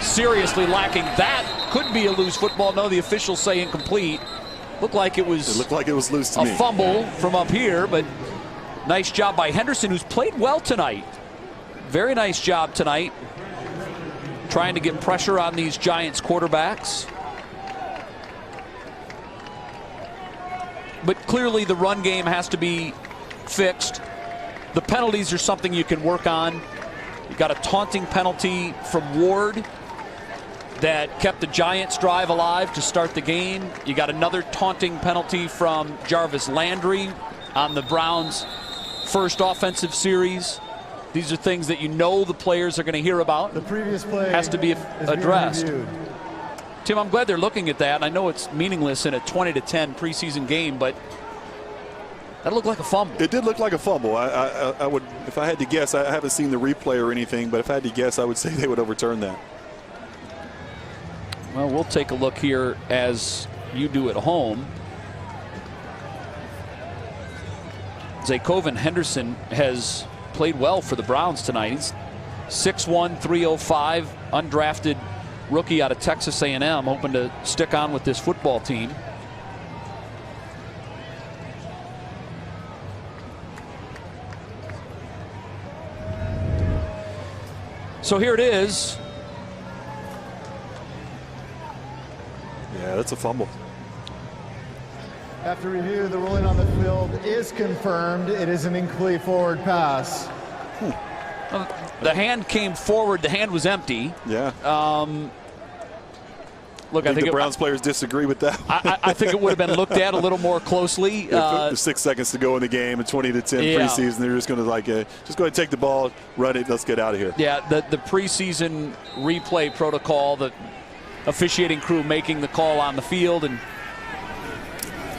seriously lacking. That could be a loose football. No, the officials say incomplete. Looked like it was
loose to me.
A fumble from up here, but nice job by Henderson, who's played well tonight. Very nice job tonight, trying to get pressure on these Giants quarterbacks. But clearly the run game has to be fixed. The penalties are something you can work on. You got a taunting penalty from Ward that kept the Giants drive alive to start the game. You got another taunting penalty from Jarvis Landry on the Browns' first offensive series. These are things that the players are going to hear about.
The previous play
has to be addressed. Tim, I'm glad they're looking at that. And I know it's meaningless in a 20-10 preseason game, but that looked like a fumble.
It did look like a fumble. I would, if I had to guess, I haven't seen the replay or anything, but if I had to guess, I would say they would overturn that.
Well, we'll take a look here as you do at home. Zakoven Henderson has played well for the Browns tonight. He's 6'1", 305, undrafted rookie out of Texas A&M, hoping to stick on with this football team. So here it is.
Yeah, that's a fumble.
After review, the ruling on the field is confirmed. It is an incomplete forward pass.
The hand came forward. The hand was empty.
Yeah.
Look,
I think the Browns players disagree with that.
I think it would have been looked at a little more closely.
There's 6 seconds to go in the game, and 20-10 preseason. They're just going to just go ahead and take the ball, run it. Let's get out of here.
Yeah, the preseason replay protocol, the officiating crew making the call on the field, and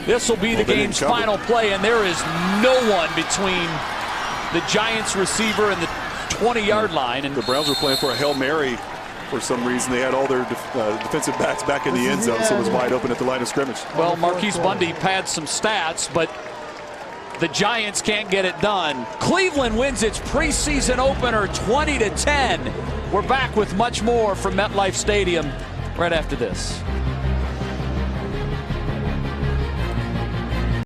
this will be the game's final play. And there is no one between the Giants receiver and the 20-yard line. And
the Browns were playing for a Hail Mary. For some reason, they had all their defensive backs back in the end zone, so it was wide open at the line of scrimmage.
Well, Marquise Bundy pads some stats, but the Giants can't get it done. Cleveland wins its preseason opener 20-10. We're back with much more from MetLife Stadium right after this.